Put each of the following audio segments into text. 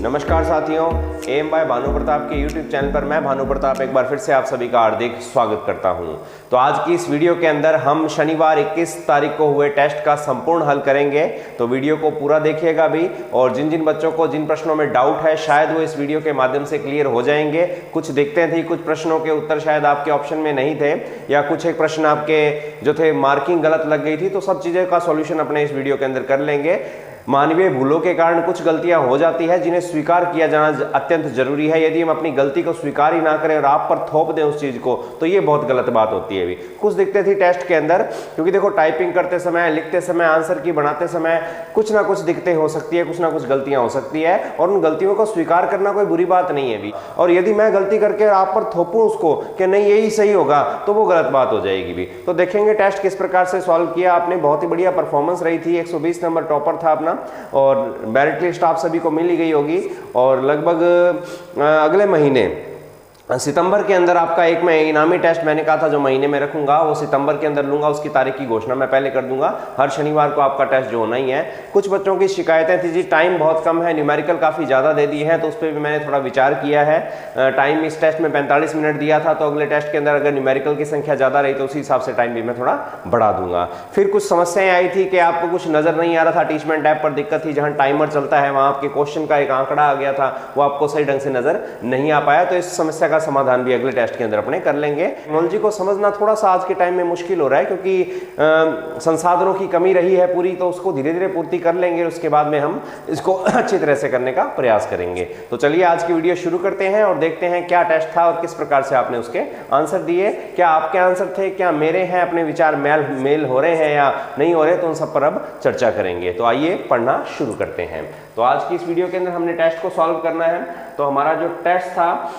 नमस्कार साथियों, M bye Bhanu Pratap के YouTube चैनल पर मैं भानु प्रताप एक बार फिर से आप सभी का हार्दिक स्वागत करता हूं। तो आज की इस वीडियो के अंदर हम शनिवार 21 तारीख को हुए टेस्ट का संपूर्ण हल करेंगे। तो वीडियो को पूरा देखिएगा भी, और जिन जिन बच्चों को जिन प्रश्नों में डाउट है शायद वो इस वीडियो के माध्यम से क्लियर हो जाएंगे। कुछ दिक्कतें थी, कुछ प्रश्नों के उत्तर शायद आपके ऑप्शन में नहीं थे, या कुछ एक प्रश्न आपके जो थे मार्किंग गलत लग गई थी, तो सब चीज़ें का सॉल्यूशन अपने इस वीडियो के अंदर कर लेंगे। मानवीय भूलों के कारण कुछ गलतियां हो जाती है जिन्हें स्वीकार किया जाना अत्यंत जरूरी है। यदि हम अपनी गलती को स्वीकार ही ना करें और आप पर थोप दें उस चीज को, तो ये बहुत गलत बात होती है। भी कुछ दिक्कतें थी टेस्ट के अंदर, क्योंकि देखो टाइपिंग करते समय, लिखते समय, आंसर की बनाते समय कुछ ना कुछ दिक्कतें हो सकती है, कुछ ना कुछ गलतियां हो सकती है, और उन गलतियों को स्वीकार करना कोई बुरी बात नहीं है भी। और यदि मैं गलती करके आप पर थोपूं उसको कि नहीं यही सही होगा, तो वो गलत बात हो जाएगी भी। तो देखेंगे टेस्ट किस प्रकार से सॉल्व किया आपने। बहुत ही बढ़िया परफॉर्मेंस रही थी, 120 नंबर टॉपर था अपना, और मेरिट लिस्ट आप सभी को मिल ही गई होगी। और लगभग अगले महीने सितंबर के अंदर आपका एक मैं इनामी टेस्ट मैंने कहा था जो महीने में रखूंगा, वो सितंबर के अंदर लूंगा। उसकी तारीख की घोषणा मैं पहले कर दूंगा। हर शनिवार को आपका टेस्ट जो होना ही है। कुछ बच्चों की शिकायतें थी जी, टाइम बहुत कम है, न्यूमेरिकल काफ़ी ज़्यादा दे दी है, तो उस पर भी मैंने थोड़ा विचार किया है। टाइम इस टेस्ट में 45 मिनट दिया था, तो अगले टेस्ट के अंदर अगर न्यूमेरिकल की संख्या ज़्यादा रही तो उसी हिसाब से टाइम भी मैं थोड़ा बढ़ा दूंगा। फिर कुछ समस्याएं आई थी कि आपको कुछ नज़र नहीं आ रहा था, टीचमेंट ऐप पर दिक्कत थी, जहाँ टाइमर चलता है वहाँ आपके क्वेश्चन का एक आंकड़ा आ गया था, वो आपको सही ढंग से नजर नहीं आ पाया। तो इस समस्या का समाधान भी अगले टेस्ट के अंदर अपने कर लेंगे। टेक्नोलॉजी को समझना थोड़ा सा आज के टाइम में मुश्किल हो रहा है, क्योंकि संसाधनों की कमी रही है पूरी, तो उसको धीरे धीरे पूर्ति कर लेंगे। उसके बाद में हम इसको अच्छी तरह से करने का प्रयास करेंगे। तो चलिए आज की वीडियो शुरू करते हैं और देखते हैं क्या टेस्ट था और किस प्रकार से आपने उसके आंसर दिए। क्या आपके आंसर थे, क्या मेरे हैं, अपने विचार मेल हो रहे हैं या नहीं हो रहे, तो उन सब पर अब चर्चा करेंगे। तो आइए पढ़ना शुरू करते हैं। तो आज की इस वीडियो के अंदर हमने टेस्ट को सॉल्व करना है। तो हमारा जो टेस्ट था,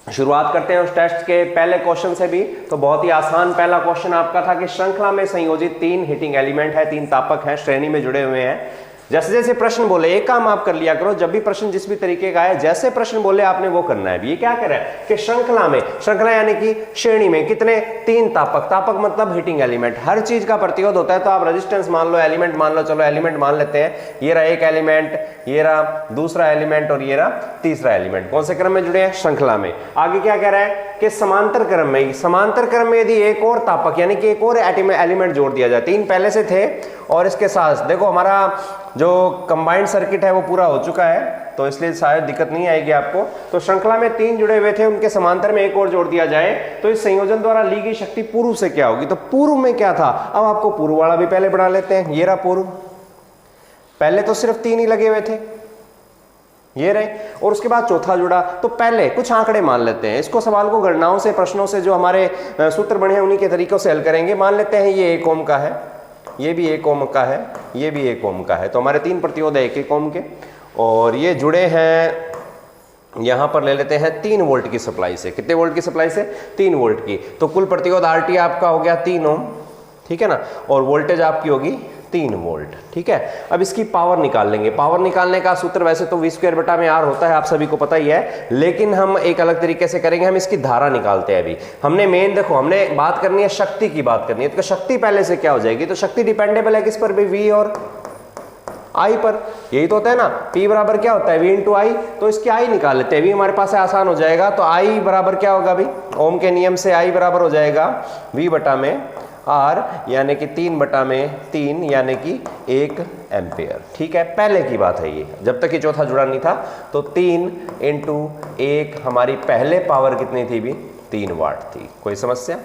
शुरुआत करते हैं उस टेस्ट के पहले क्वेश्चन से भी। तो बहुत ही आसान पहला क्वेश्चन आपका था कि श्रृंखला में संयोजित 3 हीटिंग एलिमेंट है, 3 तापक हैं, श्रेणी में जुड़े हुए हैं। जैसे जैसे प्रश्न बोले एक काम आप कर लिया करो, जब भी प्रश्न जिस भी तरीके का है, जैसे प्रश्न बोले आपने वो करना है। ये क्या कह रहा है कि श्रृंखला में, श्रृंखला यानी कि श्रेणी में कितने, 3 तापक। तापक मतलब हीटिंग एलिमेंट। हर चीज का प्रतिरोध होता है, तो आप रेजिस्टेंस मान लो, एलिमेंट मान लो। चलो एलिमेंट मान लेते हैं। ये रहा एक एलिमेंट, ये रहा दूसरा एलिमेंट, और ये रहा तीसरा एलिमेंट। कौन से क्रम में जुड़े हैं? श्रृंखला में। आगे क्या कह रहा है कि समांतर क्रम में, समांतर क्रम में यदि एक और तापक यानी कि एक और एलिमेंट जोड़ दिया जाए, 3 पहले से थे, और इसके साथ देखो हमारा जो कंबाइंड सर्किट है वो पूरा हो चुका है, तो इसलिए शायद दिक्कत नहीं आएगी आपको। तो श्रृंखला में 3 जुड़े हुए थे, उनके समांतर में एक और जोड़ दिया जाए, तो इस संयोजन द्वारा ली गई शक्ति पूर्व से क्या होगी? तो पूर्व में क्या था, अब आपको पूर्व वाला भी पहले बढ़ा लेते हैं। ये रहा पूर्व, पहले तो सिर्फ 3 ही लगे हुए थे, ये रहे, और उसके बाद चौथा जुड़ा। तो पहले कुछ आंकड़े मान लेते हैं, इसको सवाल को गणनाओं से, प्रश्नों से जो हमारे सूत्र बने हैं उन्हीं के तरीकों से हल करेंगे। मान लेते हैं ये 1 ओम का है, ये भी 1 ओम का है, ये भी 1 ओम का है। तो हमारे 3 प्रतिरोध है 1-1 ओम के, और ये जुड़े हैं, यहां पर ले लेते हैं 3 वोल्ट की सप्लाई से। कितने वोल्ट की सप्लाई से? 3 वोल्ट की। तो कुल प्रतिरोध RT आपका हो गया 3 ओम, ठीक है ना, और वोल्टेज आपकी होगी 3 वोल्ट, ठीक है। अब इसकी पावर निकाल लेंगे। पावर निकालने का सूत्र वैसे तो V²/R होता है, आप सभी को पता ही है, लेकिन हम एक अलग तरीके से करेंगे। हम इसकी धारा निकालते हैं। अभी हमने मेन देखो, हमने बात करनी है शक्ति की, बात करनी है। तो शक्ति पहले से क्या हो जाएगी? तो शक्ति डिपेंडेबल है किस पर भी? V और I पर। यही तो होता है ना, P बराबर क्या होता है? V × I। तो इसकी I निकाल लेते हैं। V हमारे पास आसान हो जाएगा, तो I बराबर क्या होगा भाई? ओम के नियम से I बराबर हो जाएगा V/R, यानी कि 3/3 यानी कि 1 एम्पियर, ठीक है। पहले की बात है ये, जब तक ये चौथा जुड़ा नहीं था। तो 3 × 1 हमारी पहले पावर कितनी थी भी? 3 वाट थी। कोई समस्या?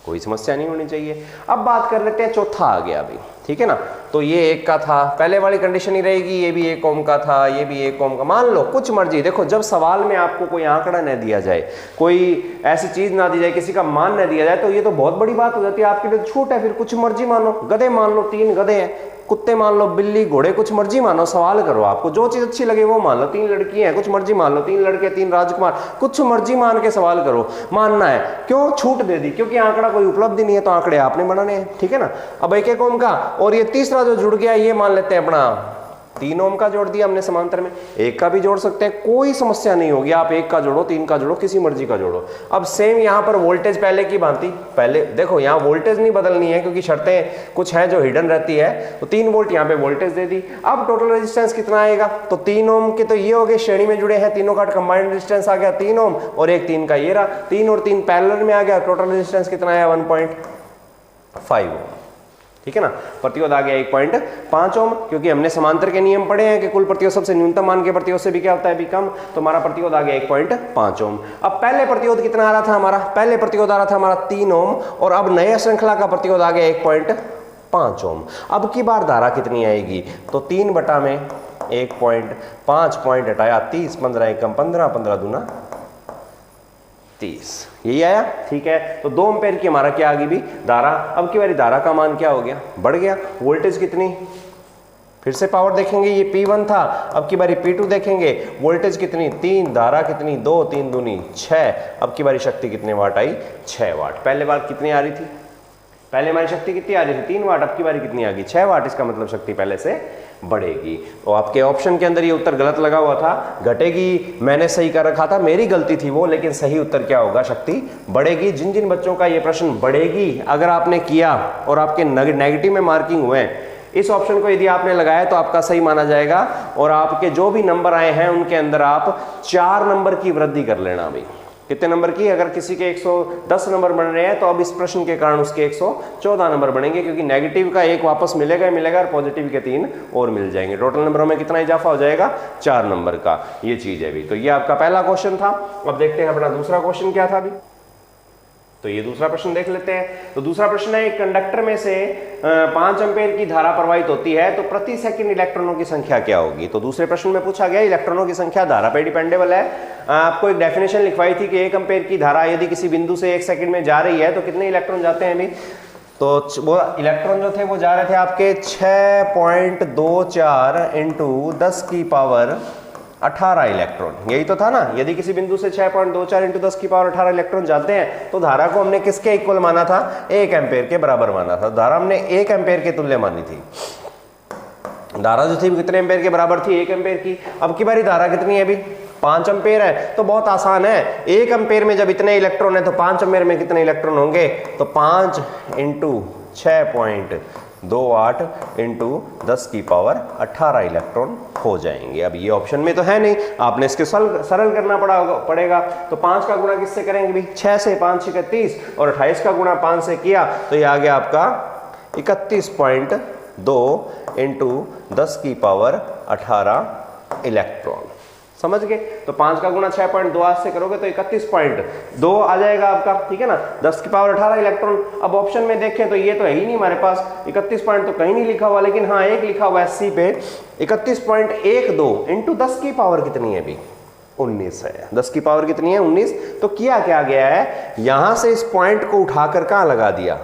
कोई समस्या नहीं होनी चाहिए। अब बात कर लेते हैं, चौथा आ गया अभी, ठीक है ना। तो ये 1 का था, पहले वाली कंडीशन ही रहेगी। ये भी 1 ओम का था, ये भी 1 ओम का। मान लो कुछ मर्जी, देखो जब सवाल में आपको कोई आंकड़ा न दिया जाए, कोई ऐसी चीज ना दी जाए, किसी का मान न दिया जाए, तो ये तो बहुत बड़ी बात हो जाती है आपके लिए। छूट है, फिर कुछ मर्जी मानो। गधे मान लो, 3 गधे हैं, कुत्ते मान लो, बिल्ली, घोड़े, कुछ मर्जी मानो। सवाल करो, आपको जो चीज अच्छी लगे वो मान लो। 3 लड़की हैं, कुछ मर्जी मान लो। 3 लड़के, 3 राजकुमार, कुछ मर्जी मान के सवाल करो। मानना है, क्यों? छूट दे दी, क्योंकि आंकड़ा कोई उपलब्धि नहीं है, तो आंकड़े आपने बनाने हैं, ठीक है ना। अब 1-1 ओम का, और ये तीसरा जो जुड़ गया, ये मान लेते हैं अपना 3 ओम का जोड़ दिया हमने समांतर में, 1 का भी जोड़ सकते हैं, कोई समस्या नहीं होगी। आप 1 का जोड़ो, 3 का जोड़ो, किसी मर्जी का जोड़ो। अब सेम यहाँ पर वोल्टेज पहले की भांति, पहले देखो यहाँ वोल्टेज नहीं बदलनी है क्योंकि शर्तें कुछ हैं जो हिडन रहती है, तो 3 वोल्ट यहाँ पे वोल्टेज दे दी। अब टोटल रेजिस्टेंस कितना आएगा, तो 3 ओम के तो ये हो गए, श्रेणी में जुड़े हैं, तीनों का कंबाइंड रेजिस्टेंस आ गया 3 ओम, और एक 3 का ये रहा, 3 और 3 पैरेलल में आ गया, टोटल रेजिस्टेंस कितना आया 1.5 ओम। ठीक है ना, प्रतिरोध आ गया 1.5 ओम, क्योंकि हमने समांतर के नियम पढ़े हैं कि कुल प्रतिरोध सबसे न्यूनतम मान के प्रतिरोध से भी क्या होता है, भी कम, तो हमारा प्रतिरोध आ गया 1.5 ओम। अब पहले प्रतिरोध कितना आ रहा था हमारा, पहले प्रतिरोध आ रहा था हमारा 3 ओम, और अब नया श्रृंखला का प्रतिरोध आ गया 1.5 ओम। अब की बार धारा कितनी आएगी, तो 3 बटा में 1.5 पॉइंट हटाया 30, 15 एकम 15, 15 दूना 30, यही आया। ठीक है, तो 2 एम्पेयर की हमारा क्या आ गई भी धारा। अब की बारी धारा का मान क्या हो गया, बढ़ गया। वोल्टेज कितनी, फिर से पावर देखेंगे, ये P1 था, अब की बारी P2 देखेंगे, वोल्टेज कितनी 3, धारा कितनी 2, 3 दूनी 6, अब की बारी शक्ति कितने वाट आई 6 वाट। पहले बार कितनी आ रही थी, पहले हमारी शक्ति कितनी आ रही थी 3 वाट, अब की बारी कितनी आ गई 6 वाट, इसका मतलब शक्ति पहले से बढ़ेगी। तो आपके ऑप्शन के अंदर ये उत्तर गलत लगा हुआ था, घटेगी मैंने सही कर रखा था, मेरी गलती थी वो, लेकिन सही उत्तर क्या होगा, शक्ति बढ़ेगी। जिन जिन बच्चों का ये प्रश्न बढ़ेगी अगर आपने किया और आपके नेगेटिव में मार्किंग हुए, इस ऑप्शन को यदि आपने लगाया तो आपका सही माना जाएगा, और आपके जो भी नंबर आए हैं उनके अंदर आप 4 नंबर की वृद्धि कर लेना। अभी कितने नंबर की, अगर किसी के 110 नंबर बन रहे हैं तो अब इस प्रश्न के कारण उसके 114 नंबर बनेंगे, क्योंकि नेगेटिव का 1 वापस मिलेगा और पॉजिटिव के 3 और मिल जाएंगे। टोटल नंबरों में कितना इजाफा हो जाएगा, 4 नंबर का। ये चीज है अभी, तो ये आपका पहला क्वेश्चन था। अब देखते हैं अपना दूसरा क्वेश्चन क्या था अभी, तो ये दूसरा प्रश्न देख लेते हैं। तो दूसरा प्रश्न है, एक कंडक्टर में से 5 एम्पीयर की धारा प्रवाहित होती है, तो प्रति सेकंड इलेक्ट्रॉनों की संख्या क्या होगी। तो दूसरे प्रश्न में पूछा गया इलेक्ट्रॉनों की संख्या धारा पे डिपेंडेबल है। आपको एक डेफिनेशन लिखवाई थी कि 1 एम्पीयर की धारा यदि किसी बिंदु से 1 सेकंड में जा रही है तो कितने इलेक्ट्रॉन जाते हैं अभी, तो वो इलेक्ट्रॉन जो थे वो जा रहे थे आपके 6.24 इंटू 10 की पावर 18 इलेक्ट्रॉन, यही तो था ना। यदि किसी बिंदु से 6.24 इंटू 10 की पावर 18 इलेक्ट्रॉन जाते हैं तो धारा को हमने किसके इक्वल माना था, 1 एम्पीयर के बराबर माना था। धारा हमने 1 एम्पीयर के तुल्य मानी थी। धारा जो थी कितने एम्पीयर के बराबर थी, 1 एम्पीयर की। अब की बारी धारा कितनी है अभी, 5 एम्पीयर है, तो बहुत आसान है। 1 एम्पीयर में जब इतने इलेक्ट्रॉन है तो 5 एम्पीयर में कितने इलेक्ट्रॉन होंगे, तो 5 इंटू 6.28 इंटू 10 की पावर 18 इलेक्ट्रॉन हो जाएंगे। अब ये ऑप्शन में तो है नहीं, आपने इसके सरल करना पड़ेगा। तो 5 का गुणा किससे करेंगे भी, 6 से, 5 6 31, और 28 का गुणा 5 से किया तो ये आ गया आपका 31.2 इंटू 10 की पावर 18 इलेक्ट्रॉन। समझ गए, तो 5 का गुणा 6.28 से करोगे तो 31.2 आ जाएगा आपका। ठीक है ना, 10 की पावर 18 इलेक्ट्रॉन। अब ऑप्शन में देखें तो ये तो है ही नहीं हमारे पास, 31 पॉइंट तो कहीं नहीं लिखा हुआ, लेकिन हाँ एक लिखा हुआ है सी पे, 31.12 इंटू 10 की पावर कितनी है अभी, 19 है। 10 की पावर कितनी है, 19। तो किया क्या गया है, यहां से इस पॉइंट को उठाकर कहां लगा दिया,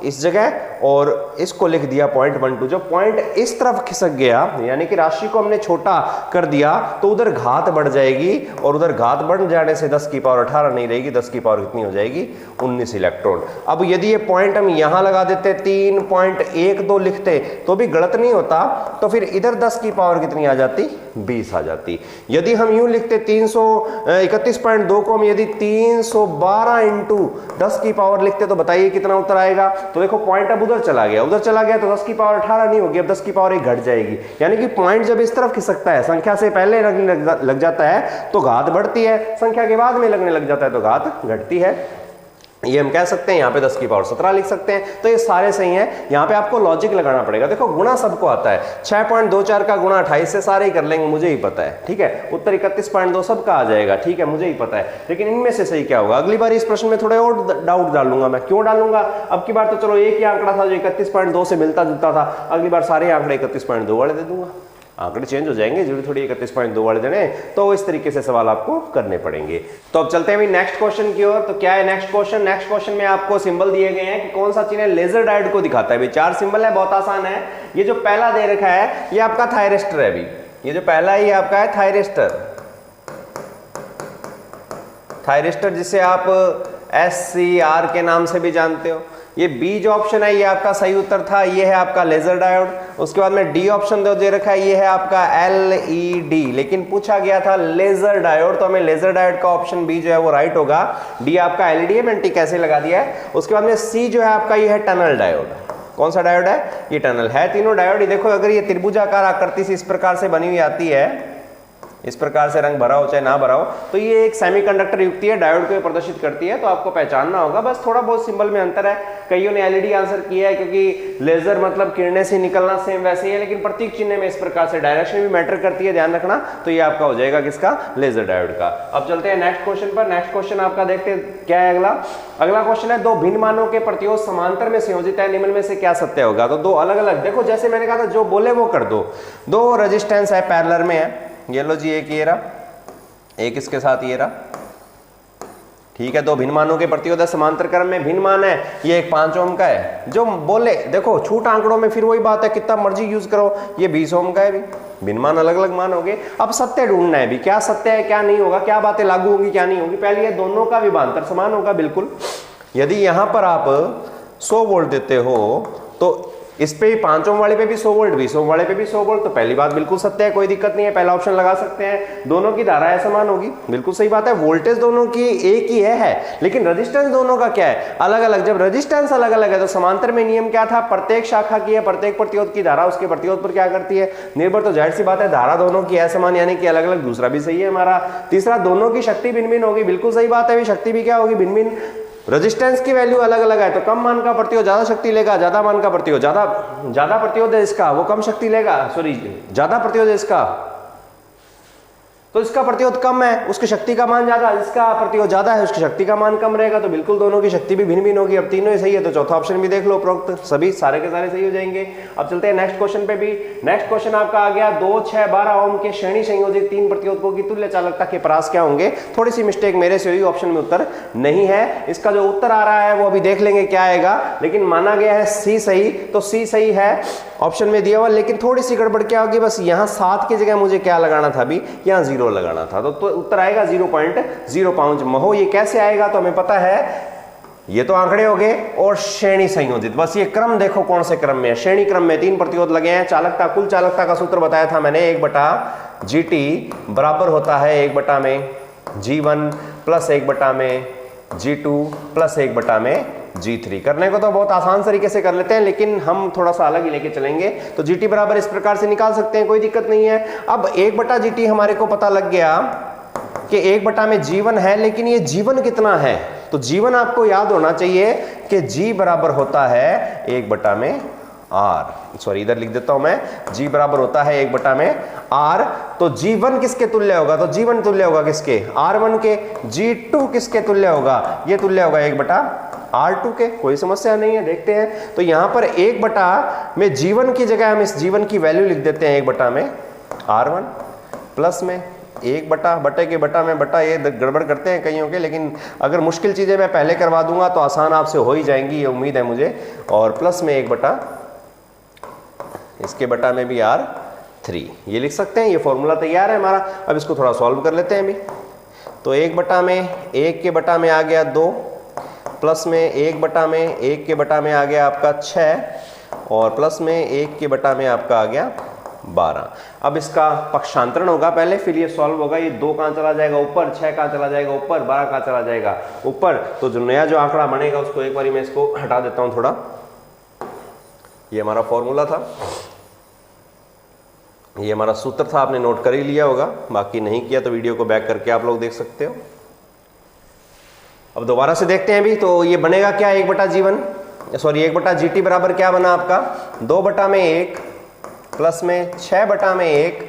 इस जगह, और इसको लिख दिया 0.12। जो पॉइंट इस तरफ खिसक गया, यानी कि राशि को हमने छोटा कर दिया, तो उधर घात बढ़ जाएगी, और उधर घात बढ़ जाने से 10 की पावर 18 नहीं रहेगी, 10 की पावर कितनी हो जाएगी, 19 इलेक्ट्रॉन। अब यदि ये पॉइंट हम यहां लगा देते, 3.12 लिखते तो भी गलत नहीं होता, तो फिर इधर 10 की पावर कितनी आ जाती, 20 आ जाती। यदि हम यूं लिखते 31.2 को हम यदि 312 इंटू 10 की पावर लिखते तो बताइए कितना उत्तर आएगा। तो देखो पॉइंट अब उधर चला गया तो 10 की पावर 18 नहीं होगी, अब 10 की पावर 1 घट जाएगी। यानी कि पॉइंट जब इस तरफ खिसकता है, संख्या से पहले लगने लग जाता है तो घात बढ़ती है, संख्या के बाद में लगने लग जाता है तो घात घटती है। ये हम कह सकते हैं, यहाँ पे 10 की पावर 17 लिख सकते हैं। तो ये सारे सही हैं। यहाँ पे आपको लॉजिक लगाना पड़ेगा। देखो गुणा सबको आता है, 6.24 का गुणा 28 से सारे ही कर लेंगे, मुझे ही पता है। ठीक है, उत्तर 31.2 सबका आ जाएगा। ठीक है, मुझे ही पता है, लेकिन इनमें से सही क्या होगा। अगली बार इस प्रश्न में थोड़े और डाउट डालूंगा मैं। क्यों डालूंगा, अब की बार तो चलो एक ही आंकड़ा था जो 31.2 से मिलता जुलता था, अगली बार सारे आंकड़े 31.2 वाले दे दूंगा। आंकड़े चेंज हो जाएंगे, जरूरी थोड़ी 31.2 वाले देने, तो इस तरीके से सवाल आपको करने पड़ेंगे। तो अब चलते हैं नेक्स्ट क्वेश्चन की ओर। तो क्या है नेक्स्ट क्वेश्चन, नेक्स्ट क्वेश्चन में आपको सिंबल दिए गए हैं कि कौन सा चिन्ह लेजर डायोड को दिखाता है। भाई 4 सिंबल है, बहुत आसान है। ये जो पहला दे रखा है ये आपका थायरिस्टर है। अभी ये जो पहला है ये आपका है थायरिस्टर, थायरिस्टर जिसे आप SCR के नाम से भी जानते हो। ये बी जो ऑप्शन है ये आपका सही उत्तर था, ये है आपका लेजर डायोड। उसके बाद में डी ऑप्शन दे रखा है, ये है आपका LED, लेकिन पूछा गया था लेजर डायोड, तो हमें लेजर डायोड का ऑप्शन बी जो है वो राइट होगा। डी आपका LED है, मैंने टिक कैसे लगा दिया है। उसके बाद में सी जो है आपका ये है टनल डायोड। कौन सा डायोड है? ये टनल है। तीनों डायोड देखो, अगर ये त्रिभुजाकार आकृति से इस प्रकार से बनी हुई आती है, इस प्रकार से रंग भरा हो चाहे ना भरा हो, तो ये एक सेमीकंडक्टर युक्ति है, डायोड को प्रदर्शित करती है, तो आपको पहचानना होगा। बस थोड़ा बहुत सिंबल में अंतर है, कईयों ने LED आंसर किया है क्योंकि लेजर मतलब किरणें से निकलना सेम वैसे ही है, लेकिन प्रतीक चिन्ह में इस प्रकार से डायरेक्शन भी मैटर करती है, ध्यान रखना। तो ये आपका हो जाएगा किसका? लेजर डायोड का। अब चलते हैं नेक्स्ट क्वेश्चन पर। नेक्स्ट क्वेश्चन आपका देखते हैं क्या है अगला क्वेश्चन है, दो भिन्न मानों के प्रतिरोध समांतर में संयोजित है, निम्न में से क्या सत्य होगा? तो दो अलग अलग, देखो जैसे मैंने कहा था जो बोले वो कर दो। दो रेजिस्टेंस है पैरेलल में है, ये लो जी, एक ये रहा, एक इसके साथ ये रहा, ठीक है। दो भिन्न मानों के प्रतिरोध समांतर क्रम में, भिन्न मान है, ये एक 5 ओम का है। जो बोले देखो छूट आंकड़ों में फिर वही बात है, कितना मर्जी यूज करो, ये 20 ओम का है भी, भिन्न मान अलग अलग मान हो गए। अब सत्य ढूंढना है भी, क्या सत्य है क्या नहीं होगा, क्या बातें लागू होगी क्या नहीं होगी। पहले ये दोनों का विभवांतर समान होगा बिल्कुल। यदि यहां पर आप 100 वोल्ट देते हो तो इस पे 5 ओम वाले पे भी 100 वोल्ट, 20 ओम वाले पे भी 100 वोल्ट, तो पहली बात बिल्कुल सत्य है, कोई दिक्कत नहीं है, पहला ऑप्शन लगा सकते हैं। दोनों की धाराएं समान होगी, बिल्कुल सही बात है। वोल्टेज दोनों की एक ही है, लेकिन रेजिस्टेंस दोनों का क्या है? अलग अलग। जब रेजिस्टेंस अलग अलग है तो समांतर में नियम क्या था? प्रत्येक शाखा की है, प्रत्येक प्रतिरोध की धारा उसके प्रतिरोध पर क्या करती है? निर्भर। तो जाहिर सी बात है धारा दोनों की है समान, यानी कि अलग अलग। दूसरा भी सही है हमारा। तीसरा, दोनों की शक्ति भिन्न भिन्न होगी, बिल्कुल सही बात है, शक्ति भी क्या होगी? भिन्न भिन्न। रेजिस्टेंस की वैल्यू अलग अलग है, तो कम मान का प्रतिरोध ज्यादा शक्ति लेगा, ज्यादा मान का प्रतिरोध ज्यादा प्रतिरोध है इसका, वो कम शक्ति लेगा, सॉरी ज्यादा प्रतिरोध है इसका तो इसका प्रतिरोध कम है, उसकी शक्ति का मान ज्यादा, इसका प्रतिरोध ज्यादा है, उसकी शक्ति का मान कम रहेगा, तो बिल्कुल दोनों की शक्ति भी भिन्न भिन्न होगी। अब तीनों ही सही है तो चौथा ऑप्शन भी देख लो, उपरोक्त सभी सारे के सारे सही हो जाएंगे। अब चलते हैं नेक्स्ट क्वेश्चन पे भी। नेक्स्ट क्वेश्चन आपका आ गया, 2, 6, 12 ओम के श्रेणी संयोजित 3 प्रतिरोधकों की तुल्य चालकता के परास क्या होंगे? थोड़ी सी मिस्टेक मेरे से हुई, ऑप्शन में उत्तर नहीं है। इसका जो उत्तर आ रहा है वो अभी देख लेंगे क्या आएगा, लेकिन माना गया है सी सही, तो सी सही है ऑप्शन में दिया हुआ। लेकिन थोड़ी सी गड़बड़ क्या होगी, बस यहाँ 7 की जगह मुझे क्या लगाना था, अभी यहाँ 0 लगाना था, तो उत्तर आएगा 0.05 महो। ये कैसे आएगा तो हमें पता है, ये तो आंकड़े हो गए और श्रेणी संयोजित, बस ये क्रम देखो कौन से क्रम में है। श्रेणी क्रम में 3 प्रतिरोध लगे हैं। चालकता, कुल चालकता का सूत्र बताया था मैंने, 1/GT बराबर होता है 1/G1 plus 1/G2 plus 1/G3। करने को तो बहुत आसान तरीके से कर लेते हैं, लेकिन हम थोड़ा सा अलग ही लेके चलेंगे। तो GT बराबर इस प्रकार से निकाल सकते हैं, कोई दिक्कत नहीं है। अब 1/GT हमारे को पता लग गया कि 1/G1 है, लेकिन ये G1 कितना है? तो G1 आपको याद होना चाहिए कि G बराबर होता है 1/R, सॉरी इधर लिख देता हूं मैं, G बराबर होता है 1/R। तो G1 किसके तुल्य होगा? तो G1 तुल्य होगा किसके? R1 के। G2 किसके तुल्य होगा? ये तुल्य होगा 1/R2 के। कोई समस्या नहीं है, देखते हैं। तो यहां पर 1 में G1 की जगह हम इस G1 की वैल्यू लिख देते हैं 1/R1 प्लस में 1/बटे के बटा में बटा, ये गड़बड़ करते हैं कईयों के, लेकिन अगर मुश्किल चीजें मैं पहले करवा दूंगा तो आसान आपसे हो ही जाएंगी, ये उम्मीद है मुझे। और प्लस में 1 इसके बटा में भी R3, ये लिख सकते हैं। ये फॉर्मूला तैयार है हमारा। अब इसको थोड़ा सॉल्व कर लेते हैं अभी। तो 1 के बटा में आ गया 2, प्लस में 1 के बटा में आ गया आपका 6, और प्लस में 1 के बटा में आपका आ गया 12। अब इसका पक्षांतरण होगा पहले, फिर ये सॉल्व होगा। ये 2 कहाँ चला जाएगा ऊपर, 6 कहाँ चला जाएगा ऊपर, 12 कहाँ चला जाएगा ऊपर। तो जो नया जो आंकड़ा बनेगा उसको एक बारी मैं इसको हटा देता हूं थोड़ा। ये हमारा फॉर्मूला था, ये हमारा सूत्र था, आपने नोट कर ही लिया होगा, बाकी नहीं किया तो वीडियो को बैक करके आप लोग देख सकते हो। अब दोबारा से देखते हैं अभी। तो ये बनेगा क्या, 1/G1 सॉरी 1/GT बराबर क्या बना आपका 2/1 प्लस में 6/1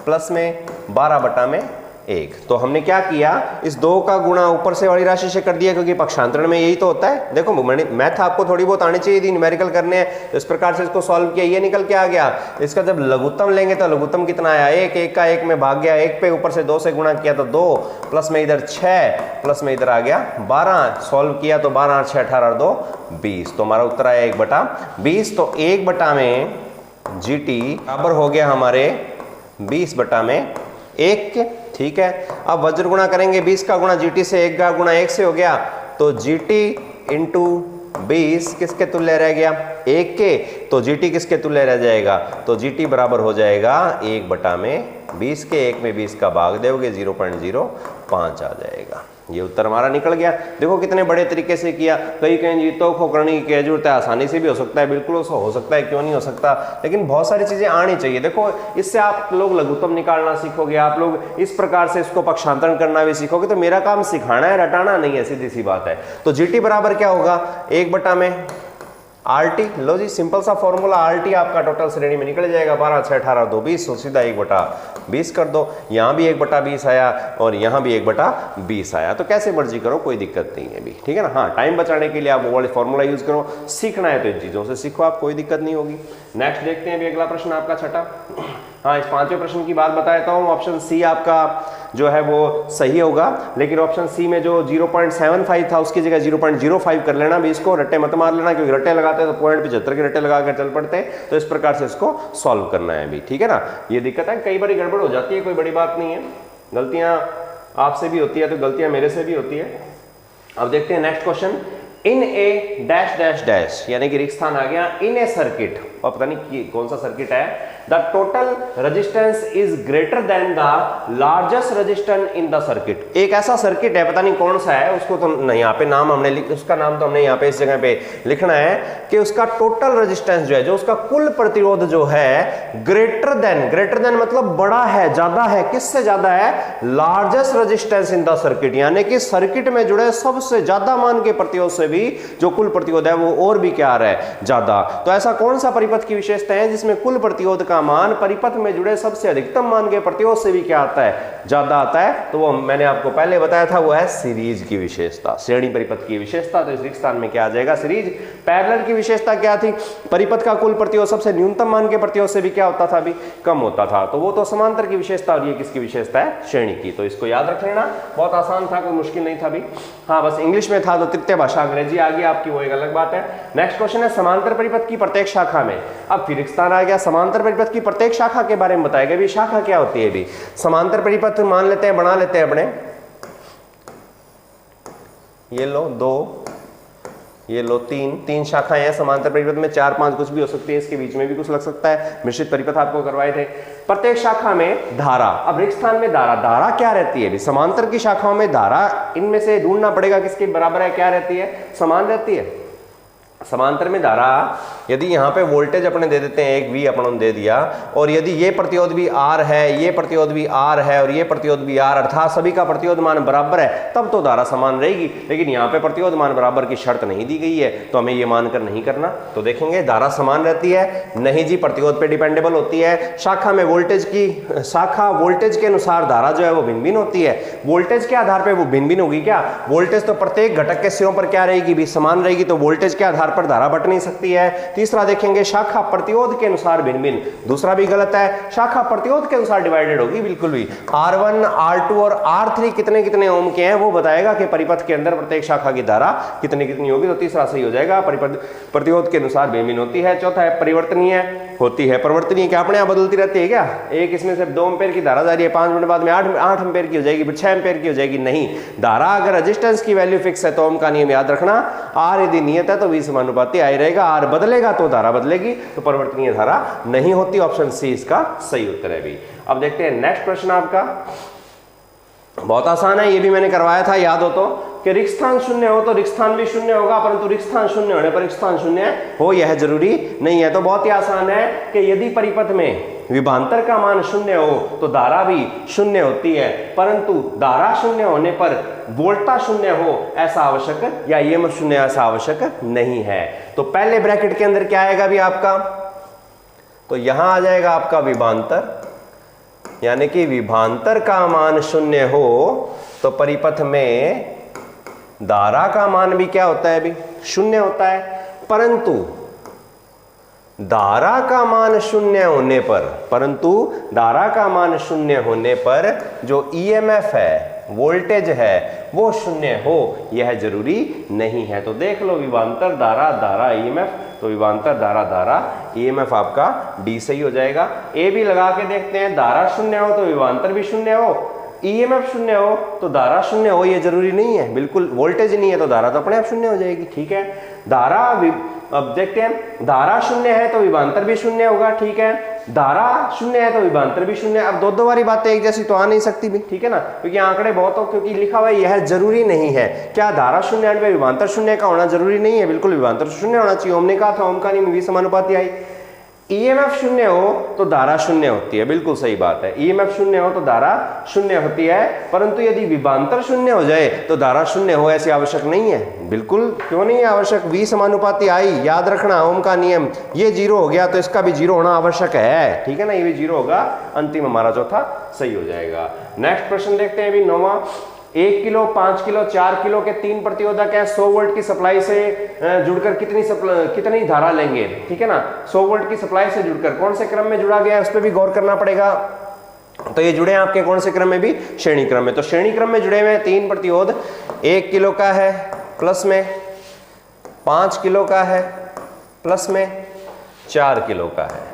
प्लस में 12/1। तो हमने क्या किया, इस 2 का गुणा ऊपर से वाली राशि से कर दिया, क्योंकि पक्षांतरण में यही तो होता है। देखो मैथ आपको थोड़ी बहुत आनी चाहिए थी, न्यूमेरिकल करने हैं, तो इस प्रकार से इसको सॉल्व किया, ये निकल के आ गया। इसका जब लघुत्तम लेंगे तो लघुत्तम कितना आया, 1 का 1 में भाग गया, 1 पे ऊपर से 2 से गुणा किया तो 2, प्लस में इधर 6, प्लस में इधर आ गया 12। सॉल्व किया तो 12 6 18 2 20, तो हमारा उत्तर आया 1/20। तो 1/GT बराबर हो गया हमारे 20/1 के। ठीक है, अब वज्र गुणा करेंगे, 20 का गुणा GT से, 1 का गुणा 1 से हो गया, तो GT इंटू 20 किसके तुल्य रह गया, 1 के, तो GT किसके तुल्य रह जाएगा, तो GT बराबर हो जाएगा 1/20 के, 1 में 20 का भाग दोगे 0.05 आ जाएगा। ये उत्तर हमारा निकल गया। देखो कितने बड़े तरीके से किया। कई कहीं जीतो खो करने की क्या जरूरत है, आसानी से भी हो सकता है, बिल्कुल हो सकता है, क्यों नहीं हो सकता, लेकिन बहुत सारी चीजें आनी चाहिए। देखो इससे आप लोग लघुत्तम निकालना सीखोगे, आप लोग इस प्रकार से इसको पक्षांतरण करना भी सीखोगे। तो मेरा काम सिखाना है, रटाना नहीं है, सीधी सी बात है। तो GT बराबर क्या होगा, 1/RT। लो जी, सिंपल सा फॉर्मूला, RT आपका टोटल श्रेणी में निकल जाएगा, 12 6 18 2 20, तो सीधा 1/20 कर दो। यहाँ भी 1/20 आया और यहाँ भी 1/20 आया, तो कैसे मर्जी करो, कोई दिक्कत नहीं है भी, ठीक है ना। हाँ, टाइम बचाने के लिए आप वो वाले फॉर्मूला यूज करो, सीखना है तो इन चीजों से सीखो, आप कोई दिक्कत नहीं होगी। नेक्स्ट देखते हैं अभी अगला प्रश्न आपका छठा। हाँ, इस 5वें प्रश्न की बात बताता हूँ। ऑप्शन सी आपका जो है वो सही होगा, लेकिन ऑप्शन सी में जो 0.75 था उसकी जगह 0.05 कर लेना भी। इसको रट्टे मत मार लेना, क्योंकि रट्टे लगाते हैं तो 0.75 के रट्टे लगा कर चल पड़ते हैं। तो इस प्रकार से इसको सॉल्व करना है भी, ठीक है ना। ये दिक्कत है, कई बार गड़बड़ हो जाती है, कोई बड़ी बात नहीं है, गलतियां आपसे भी होती है तो गलतियां मेरे से भी होती है। अब देखते हैं नेक्स्ट क्वेश्चन। इन ए डैश डैश डैश, यानी कि रिक्त स्थान आ गया, इन ए सर्किट, और पता नहीं कौन सा सर्किट है, the total resistance is greater than the largest resistance in the circuit. एक ऐसा सर्किट है, पता नहीं कौन सा है, उसको तो नहीं, यहाँ पे नाम हमने उसका नाम तो हमने यहाँ पे इस जगह पे लिखना है कि उसका टोटल रेजिस्टेंस जो है, जो उसका कुल प्रतिरोध जो है, ग्रेटर देन मतलब बड़ा है, ज्यादा है, किससे ज्यादा है, largest resistance in the circuit, यानी कि सर्किट में जुड़े सबसे ज्यादा मान के प्रतिरोध से भी जो कुल प्रतिरोध है वो और भी क्या आ रहा है, ज्यादा। तो ऐसा कौन सा परिपथ की विशेषता है जिसमें कुल प्रतिरोध का मान परिपथ में जुड़े सबसे अधिकतम मान के प्रतिरोध से भी क्या आता है, ज्यादा आता है। तो वो मैंने आपको पहले बताया था, वो है सीरीज की विशेषता, श्रेणी परिपथ की विशेषता। तो इस रिक्त स्थान में क्या आ जाएगा, सीरीज। पैरेलल की विशेषता क्या थी, परिपथ का कुल प्रतिरोध सबसे न्यूनतम मान के प्रतिरोध से भी क्या होता था, भी कम होता था। तो वो तो समांतर की विशेषता, और ये किसकी विशेषता है, श्रेणी की। तो इसको याद रख लेना, बहुत आसान था, कोई मुश्किल नहीं था भी। हाँ, बस इंग्लिश में था तो तृतीय भाषा अंग्रेजी आ गई आपकी, वो एक अलग बात है। नेक्स्ट क्वेश्चन है, समांतर परिपथ की प्रत्येक शाखा में, अब फिर रिक्त स्थान आ गया, समांतर परिपथ की प्रत्येक शाखा के बारे में बताएगा भी। शाखा क्या होती है भी, समांतर परिपथ मान लेते हैं, बना लेते हैं अपने, ये लो 2, ये लो 3 शाखाएं हैं समांतर परिपथ में, 4 5 कुछ भी हो सकती है, इसके बीच में भी कुछ लग सकता है। मिश्रित परिपथ आपको करवाए थे। प्रत्येक शाखा में धारा, अब रिक्त स्थान में धारा क्या रहती है भी, समांतर की शाखाओं में धारा, इनमें से ढूंढना पड़ेगा किसके बराबर है, क्या रहती है, समान रहती है। समांतर में धारा, यदि यहाँ पे वोल्टेज अपने दे देते हैं, एक V अपन दे दिया, और यदि ये प्रतिरोध भी R है, ये प्रतिरोध भी R है, और ये प्रतिरोध भी R, अर्थात सभी का प्रतिरोध मान बराबर है, तब तो धारा समान रहेगी। लेकिन यहाँ पे प्रतिरोध मान बराबर की शर्त नहीं दी गई है, तो हमें ये मानकर नहीं करना। तो देखेंगे धारा समान रहती है, नहीं जी, प्रतिरोध पे डिपेंडेबल होती है। शाखा में वोल्टेज की, शाखा वोल्टेज के अनुसार धारा जो है वो भिन्न भिन्न होती है। वोल्टेज के आधार पर वो भिन्न भिन्न होगी क्या, वोल्टेज तो प्रत्येक घटक के सिरों पर क्या रहेगी भी, समान रहेगी, तो वोल्टेज के आधार पर धारा बट नहीं सकती है। तीसरा देखेंगे, शाखा प्रतिरोध के अनुसार भिन्न भिन्न, दूसरा भी गलत है, शाखा प्रतिरोध के अनुसार डिवाइडेड होगी, बिल्कुल भी। R1 R2 और R3 कितने कितने ओम के हैं वो बताएगा कि परिपथ के अंदर प्रत्येक शाखा की धारा कितनी कितनी होगी। तो तीसरा सही हो जाएगा, परिपथ प्रतिरोध के अनुसार भिन्न भिन्न होती है। चौथा है, परिवर्तनीय होती है। परिवर्तनीय क्या अपने आप बदलती रहती है क्या, एक इसमें से 2 एम्पीयर की धारा जा रही है, 5 मिनट बाद में 8 एम्पीयर की हो जाएगी, 6 एम्पीयर की हो जाएगी, नहीं। धारा अगर रेजिस्टेंस की वैल्यू फिक्स है तो ओम का नियम याद रखना, R यदि नियत है तो V समानुपाती आई रहेगा, R बदलेगा तो धारा बदलेगी, तो परिवर्तनीय धारा नहीं होती। ऑप्शन सी इसका सही उत्तर है भी। अब देखते हैं नेक्स्ट प्रश्न आपका, बहुत आसान है, ये भी मैंने करवाया था, याद हो तो, कि रिक्त स्थान शून्य हो तो रिक्त स्थान भी शून्य होगा, परंतु रिक्त स्थान शून्य होने पर रिक्त स्थान शून्य हो यह जरूरी नहीं है। तो बहुत ही आसान है कि यदि परिपथ में विभवांतर का मान शून्य हो तो धारा भी शून्य होती है, परंतु धारा शून्य होने पर वोल्टता शून्य हो ऐसा आवश्यक, या ईएमएफ शून्य ऐसा आवश्यक नहीं है। तो पहले ब्रैकेट के अंदर क्या आएगा भी आपका, तो यहां आ जाएगा आपका विभवांतर, यानी कि विभवांतर का मान शून्य हो तो परिपथ में धारा का मान भी क्या होता है भी, शून्य होता है। परंतु धारा का मान शून्य होने पर, परंतु धारा का मान शून्य होने पर जो ईएमएफ है, वोल्टेज है, वो शून्य हो यह जरूरी नहीं है। तो देख लो, विभवांतर धारा ईएमएफ, तो विभवांतर धारा ईएमएफ आपका डी सही हो जाएगा। ए भी लगा के देखते हैं, धारा शून्य हो तो विभवांतर भी शून्य हो, ईएमएफ शून्य हो तो धारा शून्य हो ये जरूरी नहीं है, बिल्कुल वोल्टेज नहीं है तो धारा तो अपने आप शून्य हो जाएगी। ठीक है, धारा अब देखते हैं, धारा शून्य है तो विभवांतर भी शून्य होगा। ठीक है, धारा शून्य है तो विभवांतर भी शून्य। अब दो बारी बातें एक जैसी तो आ नहीं सकती भी। ठीक है ना, क्योंकि आंकड़े बहुत हो, क्योंकि लिखा हुआ यह जरूरी नहीं है। क्या धारा शून्य है विभवांतर शून्य का होना जरूरी नहीं है, बिल्कुल विभवांतर शून्य होना चाहिए। हमने कहा था ओम का नियम V समानुपाती आई। ईएमएफ शून्य हो तो धारा शून्य होती है, बिल्कुल सही बात है। ईएमएफ शून्य हो तो धारा शून्य होती है, परंतु यदि विभवांतर शून्य हो जाए तो धारा शून्य हो ऐसी आवश्यक नहीं है। बिल्कुल क्यों नहीं है आवश्यक, V समानुपाती आई, याद रखना ओम का नियम। ये 0 हो गया तो इसका भी 0 होना आवश्यक है। ठीक है ना, ये भी 0 होगा, अंतिम हमारा चौथा सही हो जाएगा। नेक्स्ट प्रश्न देखते हैं अभी 9वां। 1 किलो, 5 किलो, 4 किलो के 3 प्रतिरोधक है। 100 वोल्ट की सप्लाई से जुड़कर कितनी धारा लेंगे। ठीक है ना, 100 वोल्ट की सप्लाई से जुड़कर कौन से क्रम में जुड़ा गया है उस पर भी गौर करना पड़ेगा। तो ये जुड़े हैं आपके कौन से क्रम में भी, श्रेणी क्रम में। तो श्रेणी क्रम में जुड़े हुए हैं 3 प्रतिरोध। 1 किलो का है प्लस में, 5 किलो का है प्लस में, 4 किलो का है।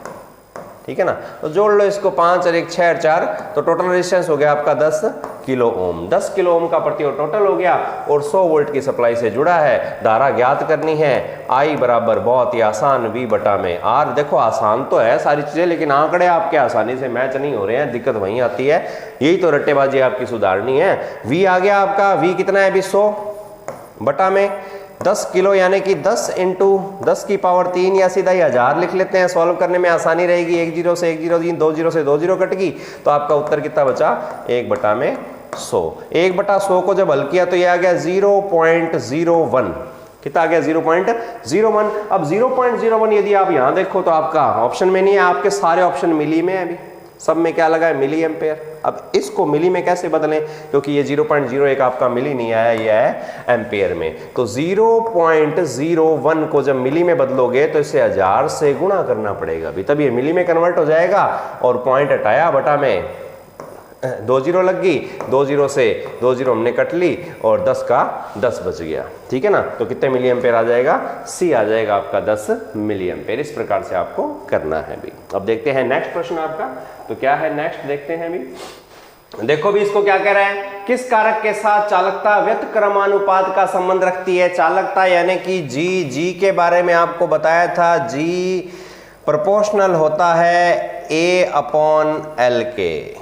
ठीक है ना, तो जोड़ लो इसको, 5 और 1 6 और 4, तो टोटल रेजिस्टेंस हो गया आपका 10 किलो ओम। 10 किलो ओम का प्रतिरोध टोटल हो गया और 100 वोल्ट की सप्लाई से जुड़ा है। धारा ज्ञात करनी है, I बराबर बहुत ही आसान V बटा में R। देखो आसान तो है सारी चीजें, लेकिन आंकड़े आपके आसानी से मैच नहीं हो रहे हैं, दिक्कत वहीं आती है। यही तो रट्टेबाजी आपकी सुधारनी है। V आ गया आपका, V कितना है अभी 100 बटा में 10 किलो, यानी कि 10 इंटू 10 की पावर 3 या सीधा ही 1000 लिख लेते हैं, सॉल्व करने में आसानी रहेगी। 1 0 से 1 0 3, 2 0 से 2 0 कट गई, तो आपका उत्तर कितना बचा 1 बटा में 100। 1 बटा 100 को जब हल किया तो ये आ गया 0.01। कितना आ गया 0.01। अब 0.01 यदि आप यहां देखो तो आपका ऑप्शन में नहीं है, आपके सारे ऑप्शन मिली में है। अभी सब में क्या लगा है, मिली एम्पेयर। अब इसको मिली में कैसे बदलें, क्योंकि ये 0.01 आपका मिली नहीं आया, ये है एम्पेयर में। तो 0.01 को जब मिली में बदलोगे तो इसे 1000 से गुणा करना पड़ेगा अभी, तब ये मिली में कन्वर्ट हो जाएगा। और पॉइंट हटाया, बटा में 2 0 लग गई, 2 0 से 2 0 हमने कट ली और 10 का 10 बच गया। ठीक है ना, तो कितने मिली एम्पेयर आ जाएगा, C आ जाएगा आपका 10 मिली एम्पेयर। इस प्रकार से आपको करना है भी। अब देखते हैं नेक्स्ट प्रश्न आपका, तो क्या है नेक्स्ट देखते हैं भी। देखो भी इसको क्या कह रहा है, किस कारक के साथ चालकता व्युत्क्रमानुपात का संबंध रखती है। चालकता यानी कि G के बारे में आपको बताया था, G प्रोपोर्शनल होता है A/L के।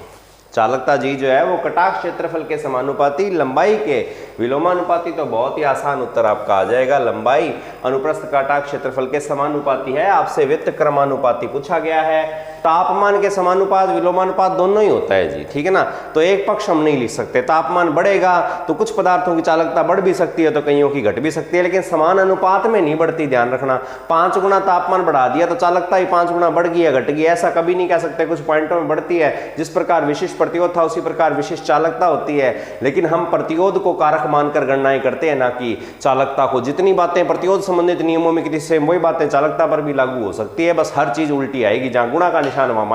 चालकता G जो है वो कटाक्ष क्षेत्रफल के समानुपाती, लंबाई के विलोमानुपाती। तो बहुत ही आसान उत्तर आपका आ जाएगा, लंबाई अनुप्रस्थ कटाक्ष क्षेत्रफल के समानुपाती है। आपसे व्युत्क्रमानुपाती पूछा गया है। तापमान के समानुपात विलोमानुपात दोनों ही होता है जी। ठीक है ना, तो एक पक्ष हम नहीं लिख सकते। तापमान बढ़ेगा तो कुछ पदार्थों की चालकता बढ़ भी सकती है तो कईयों की घट भी सकती है, लेकिन समान अनुपात में नहीं बढ़ती, ध्यान रखना। 5 गुना तापमान बढ़ा दिया तो चालकता ही 5 गुना बढ़ गई या घट गई, ऐसा कभी नहीं कह सकते। कुछ पॉइंटों में बढ़ती है, जिस प्रकार विशिष्ट प्रतिरोध था उसी प्रकार विशिष्ट चालकता होती है, लेकिन हम प्रतिरोध को कारक मानकर गणनाएं करते हैं, ना कि चालकता को। जितनी बातें प्रतिरोध संबंधित नियमों में किसी सेम, वही बातें चालकता पर भी लागू हो सकती है। बस हर चीज उल्टी आएगी, जहां गुणा का निशान वहां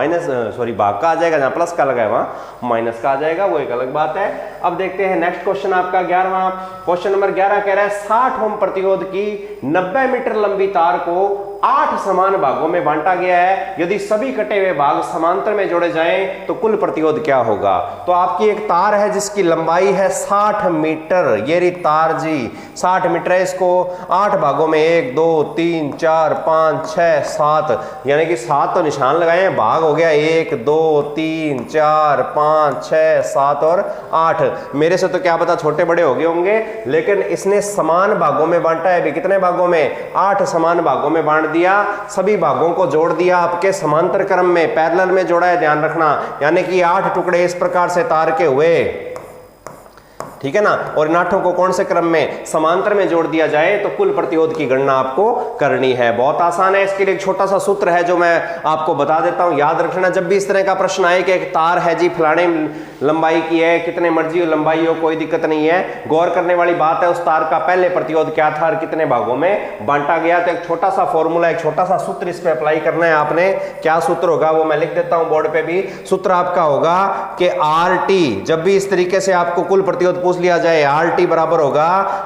भाग का आ जाएगा, जहां प्लस का लगा है वहां माइनस का आ जाएगा, वो एक अलग बात है। अब देखते हैं नेक्स्ट क्वेश्चन आपका 11वां। क्वेश्चन नंबर 11 कह रहा है 60 ओम प्रतिरोध की 90 मीटर लंबी तार को 8 समान भागों में बांटा गया है। यदि सभी कटे हुए भाग समांतर में जोड़े जाएं तो कुल प्रतिरोध क्या होगा। तो आपकी एक तार है जिसकी लंबाई है 60 मीटर, ये रही तार जी 60 मीटर है। इसको 8 भागों में 1 2 3 4 5 6 7, यानी कि 7 तो निशान लगाए हैं, भाग हो गया 1 2 3 4 5 6 7 और 8। मेरे से तो क्या पता छोटे बड़े हो गए होंगे, लेकिन इसने समान भागों में बांटा है। कितने भागों में, 8 समान भागों में बांट दिया, सभी भागों को जोड़ दिया, आपके समांतर क्रम में पैरेलल में जोड़ा है, ध्यान रखना। यानी कि 8 टुकड़े इस प्रकार से तार के हुए, ठीक है ना, और इन 8 को कौन से क्रम में, समांतर में जोड़ दिया जाए तो कुल प्रतिरोध की गणना आपको करनी है। बहुत आसान है। इसके लिए एक छोटा सा सूत्र है जो मैं आपको बता देता हूं, याद रखना। जब भी इस तरह का प्रश्न आए कि एक तार है जी फलाने लंबाई की है, कितने मर्जी लंबाई हो, कोई दिक्कत नहीं है। गौर करने वाली बात है उस तार का पहले प्रतिरोध क्या था और कितने भागों में बांटा गया। तो एक छोटा सा फॉर्मूला, एक छोटा सा सूत्र इस पे अप्लाई करना है आपने। क्या सूत्र होगा वो मैं लिख देता हूं बोर्ड पे भी। सूत्र आपका होगा कि RT, जब भी इस तरीके से आपको कुल प्रतिरोध पूछ पूछ लिया जाए आर टी बराबर होगा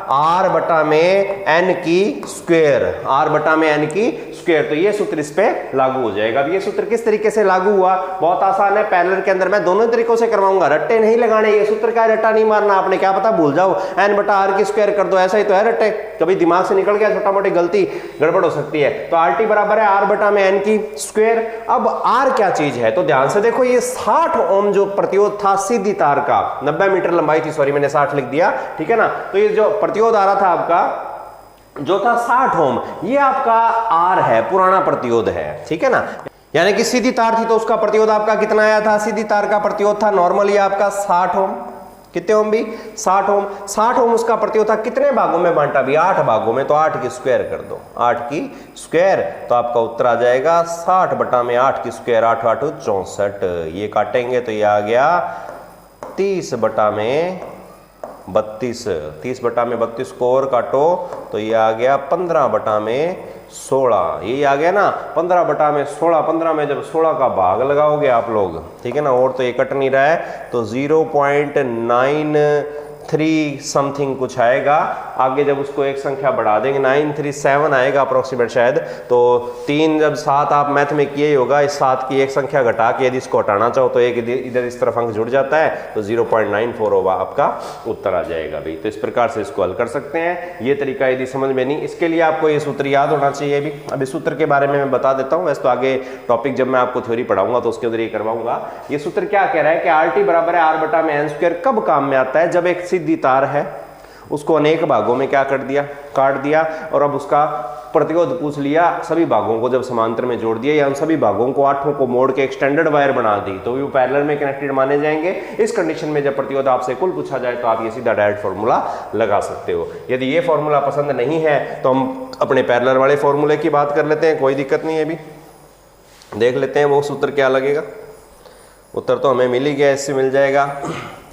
आर बटा में एन की स्क्वायर, आर बटा में एन की स्क्वायर, तो ये सूत्र इस पे लागू हो जाएगा। अब ये सूत्र किस तरीके से लागू हुआ, बहुत आसान है, पैरेलल के अंदर मैं दोनों तरीकों से करवाऊंगा, रट्टे नहीं लगाने, ये सूत्र का रट्टा नहीं मारना आपने, क्या पता भूल जाओ एन बटा आर की स्क्वायर कर दो, ऐसा ही तो है रट्टे, कभी दिमाग से निकल गया छोटा मोटी गलती गड़बड़ हो सकती है। तो आर टी बराबर है आर बटा में एन की स्क्वायर। अब आर क्या चीज है, तो ध्यान से देखो, ये 60 ओम जो प्रतिरोध था सीधी तार का, 90 मीटर लंबाई थी, सॉरी मैंने 60 लिख दिया, ठीक है ना, तो ये जो प्रतिरोध आ रहा था आपका जो था 60 ओम, ये आपका आर है, पुराना प्रतिरोध है, ठीक है ना, यानी कि सीधी तार थी तो उसका प्रतिरोध आपका कितना आया था, सीधी तार का प्रतिरोध था नॉर्मली आपका 60 ओम, कितने ओम भी 60 ओम, 60 ओम उसका प्रतिरोध था, कितने भागों में बांटा भी, 8 भागों में, तो 8 की स्क्वायर कर दो, 8 की स्क्वायर, तो आपका उत्तर आ जाएगा 60 बटा में 8 की स्क्वायर, 8 8 64, ये काटेंगे तो ये आ गया 30 बटा में 32, 30 बटा में 32 को और काटो तो ये आ गया 15 बटा में 16, यही आ गया ना 15 बटा में 16, 15 में जब 16 का भाग लगाओगे आप लोग, ठीक है ना, और तो ये कट नहीं रहा है, तो 0.93 समथिंग कुछ आएगा, आगे जब उसको एक संख्या बढ़ा देंगे 937 आएगा अप्रोक्सीमेट शायद, तो 3 जब 7 आप मैथ में किए होगा, इस 7 की एक संख्या घटा के यदि इसको हटाना चाहो तो एक इधर इस तरफ अंक जुड़ जाता है, तो 0.94 होगा आपका उत्तर आ जाएगा भाई। तो इस प्रकार से इसको हल कर सकते हैं, ये तरीका यदि समझ में नहीं, इसके लिए आपको ये सूत्र याद होना चाहिए भी। अब इस सूत्र के बारे में मैं बता देता हूँ, वैसे तो आगे टॉपिक जब मैं आपको थ्योरी पढ़ाऊंगा तो उसके अंदर ये करवाऊंगा। ये सूत्र क्या कह रहा है कि आर टी बराबर है आर बटा में एन स्क्वायर, कब काम में आता है, जब एक सीधी तार है उसको अनेक भागों में क्या कर दिया, काट दिया, और अब उसका प्रतिरोध पूछ लिया, सभी भागों को जब समांतर में जोड़ दिया या उन सभी भागों को 8 को मोड़ के एक स्टैंडर्ड वायर बना दी तो वो पैरेलल में कनेक्टेड माने जाएंगे। इस कंडीशन में जब प्रतिरोध आपसे कुल पूछा जाए तो आप ये सीधा डायरेक्ट फॉर्मूला लगा सकते हो। यदि ये फॉर्मूला पसंद नहीं है तो हम अपने पैरेलल वाले फॉर्मूले की बात कर लेते हैं, कोई दिक्कत नहीं है, अभी देख लेते हैं वो सूत्र क्या लगेगा। उत्तर तो हमें मिल ही गया, इससे मिल जाएगा।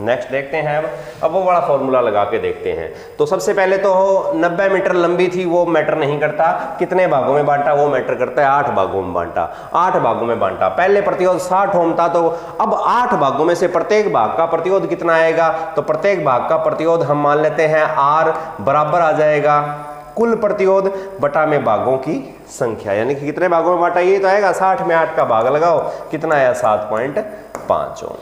नेक्स्ट देखते हैं अब वो वाला फॉर्मूला लगा के देखते हैं। तो सबसे पहले तो 90 मीटर लंबी थी, वो मैटर नहीं करता, कितने भागों में बांटा वो मैटर करता है, 8 भागों में बांटा, 8 भागों में बांटा। पहले प्रतिरोध 60 ओम था, तो अब 8 भागों में से प्रत्येक भाग का प्रतिरोध कितना आएगा, तो प्रत्येक भाग का प्रतिरोध हम मान लेते हैं R बराबर आ जाएगा कुल प्रतिरोध बटा में भागों की संख्या, यानी कि कितने भागों में बांटा ये तो आएगा, 60 में 8 का भाग लगाओ, कितना आया 7.5 ओम,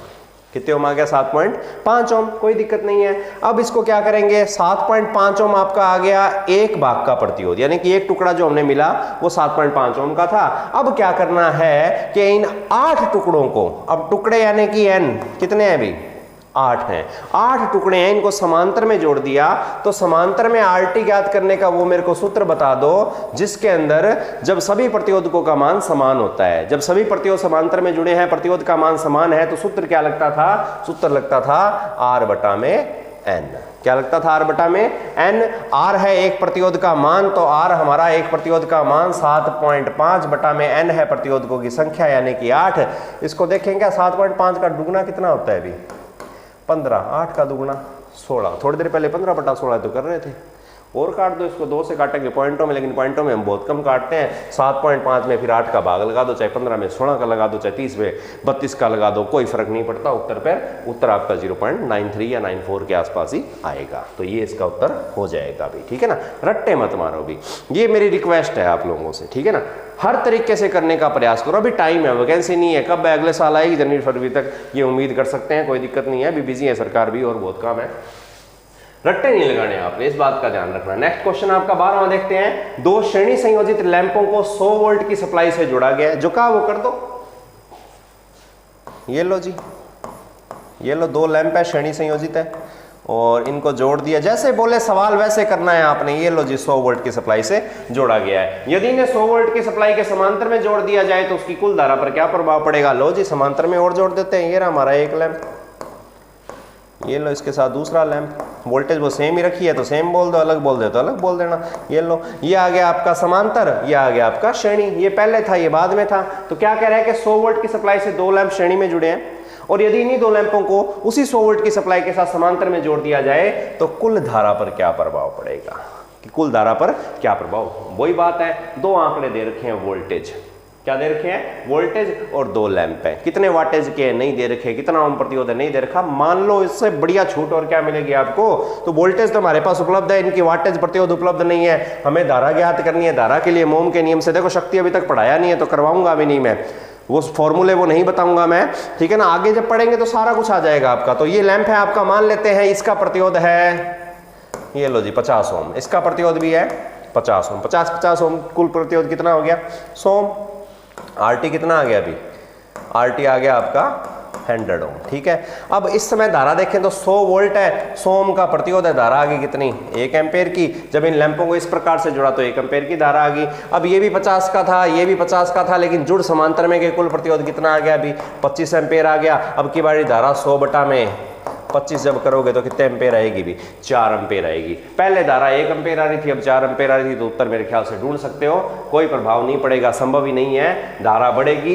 कितने ओम आ गया 7.5 ओम, कोई दिक्कत नहीं है। अब इसको क्या करेंगे, 7.5 ओम आपका आ गया एक भाग का प्रतिरोध, यानी कि एक टुकड़ा जो हमने मिला वो 7.5 ओम का था। अब क्या करना है कि इन 8 टुकड़ों को, अब टुकड़े यानी कि n कितने हैं अभी 8 हैं, 8 टुकड़े हैं, इनको समांतर में जोड़ दिया, तो समांतर में आरटी ज्ञात करने का वो मेरे को सूत्र बता दो जिसके अंदर जब सभी प्रतिरोधकों का मान समान होता है, जब सभी प्रतिरोध समांतर में जुड़े हैं, प्रतिरोध का मान समान है, तो सूत्र क्या लगता था, सूत्र लगता था आर बटा में एन। क्या लगता था, आर बटा में एन। आर है एक प्रतिरोध का मान, तो आर हमारा एक प्रतिरोध का मान 7.5 बटा में एन है प्रतिरोधकों की संख्या यानी कि 8। इसको देखेंगे 7.5 का दुगना कितना होता है अभी 15, 8 का दुगना 16, थोड़ी देर पहले 15 बटा 16 तो कर रहे थे, और काट दो इसको, 2 से काटेंगे पॉइंटों में, लेकिन पॉइंटों में हम बहुत कम काटते हैं। 7.5 में फिर 8 का भाग लगा दो, चाहे 15 में 16 का लगा दो, चाहे 30 में 32 का लगा दो, कोई फर्क नहीं पड़ता उत्तर पर। उत्तर आपका 0.93 या 94 के आसपास ही आएगा, तो ये इसका उत्तर हो जाएगा भी, ठीक है ना, रट्टे मत मारो भी, ये मेरी रिक्वेस्ट है आप लोगों से, ठीक है ना, हर तरीके से करने का प्रयास करो। अभी टाइम है, वैकेंसी नहीं है, कब अगले साल आएगी जनवरी फरवरी तक, ये उम्मीद कर सकते हैं, कोई दिक्कत नहीं है, अभी बिजी है सरकार भी और बहुत काम है, रट्टे नहीं लगाने आपने, इस बात का ध्यान रखना। नेक्स्ट क्वेश्चन आपका 12वां देखते हैं। 2 श्रेणी संयोजित लैंपों को 100 वोल्ट की सप्लाई से जोड़ा गया है, जो कहा वो कर दो, ये लो जी, ये लो 2 लैंप है, श्रेणी संयोजित है और इनको जोड़ दिया, जैसे बोले सवाल वैसे करना है आपने। ये लो जी 100 वोल्ट की सप्लाई से जोड़ा गया है। यदि इन्हें 100 वोल्ट की सप्लाई के समांतर में जोड़ दिया जाए तो उसकी कुल धारा पर क्या प्रभाव पड़ेगा। लो जी समांतर में और जोड़ देते हैं, ये रहा हमारा एक लैंप, ये लो इसके साथ दूसरा लैंप, वोल्टेज वो सेम ही रखी है तो सेम बोल दो, अलग बोल दे तो अलग बोल देना। ये लो, ये आ गया आपका समांतर, ये आ गया आपका श्रेणी, ये पहले था ये बाद में था। तो क्या कह रहा है कि 100 वोल्ट की सप्लाई से 2 लैंप श्रेणी में जुड़े हैं, और यदि इन्हीं 2 लैंपों को उसी 100 वोल्ट की सप्लाई के साथ समांतर में जोड़ दिया जाए तो कुल धारा पर क्या प्रभाव पड़ेगा, कि कुल धारा पर क्या प्रभाव। वही बात है, 2 आंकड़े दे रखे हैं वोल्टेज, क्या दे रखे हैं, वोल्टेज और 2 लैंप हैं। कितने वाटेज के नहीं दे रखे, कितना ओम प्रतिरोध है नहीं दे रखा। मान लो इससे बढ़िया छूट और क्या मिलेगी आपको, तो वोल्टेज तो हमारे पास उपलब्ध है, इनकी वाटेज प्रतिरोध उपलब्ध नहीं है। हमें धारा ज्ञात करनी है, धारा के लिए ओम के नियम से, देखो शक्ति अभी तक पढ़ाया नहीं है तो करवाऊंगा भी नहीं मैं, वो फॉर्मूले वो नहीं बताऊंगा मैं, ठीक है ना। आगे जब पढ़ेंगे तो सारा कुछ आ जाएगा आपका। तो ये लैंप है आपका, मान लेते हैं इसका प्रतिरोध है, ये लो जी 50 ओम, इसका प्रतिरोध भी है 50 ओम, 50 ओम, कुल प्रतिरोध कितना हो गया 100 ओम। आरटी कितना आ गया, अभी आरटी आ गया आपका 100 ओम, ठीक है। अब इस समय धारा देखें तो 100 वोल्ट है, 100 ओम का प्रतिरोध है, धारा आ गई कितनी 1 एम्पेयर की। जब इन लैंपों को इस प्रकार से जुड़ा तो 1 एम्पेयर की धारा आ गई। अब ये भी 50 का था, ये भी 50 का था, लेकिन जुड़ समांतर में के कुल प्रतिरोध कितना आ गया, अभी 25 एम्पेयर आ गया। अब की बारी धारा 100 बटा में 25 जब करोगे तो कितने एम्पेयर आएगी, भी 4 एम्पेयर आएगी। पहले धारा 1 एम्पेयर आ रही थी, अब 4 एम्पेयर आ रही थी, तो उत्तर मेरे ख्याल से ढूंढ सकते हो, कोई प्रभाव नहीं पड़ेगा, संभव ही नहीं है। धारा बढ़ेगी